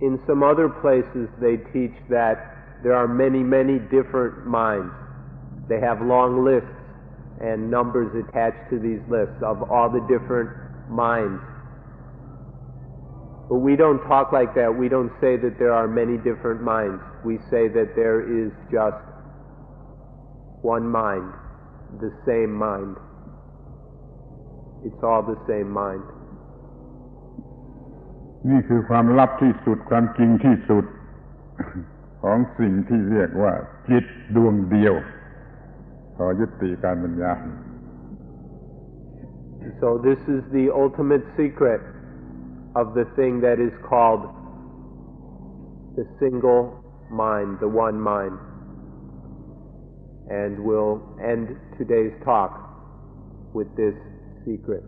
In some other places they teach that there are many, many different minds. They have long lists and numbers attached to these lists of all the different minds. But we don't talk like that. We don't say that there are many different minds. We say that there is just one mind, the same mind. It's all the same mind. นี่คือความลับที่สุดความจริงที่สุด ของสิ่งที่เรียกว่าจิตดวงเดียวขอยุติการบรรยาย So this is the ultimate secret of the thing that is called the single mind, the one mind. And we'll end today's talk with this secret.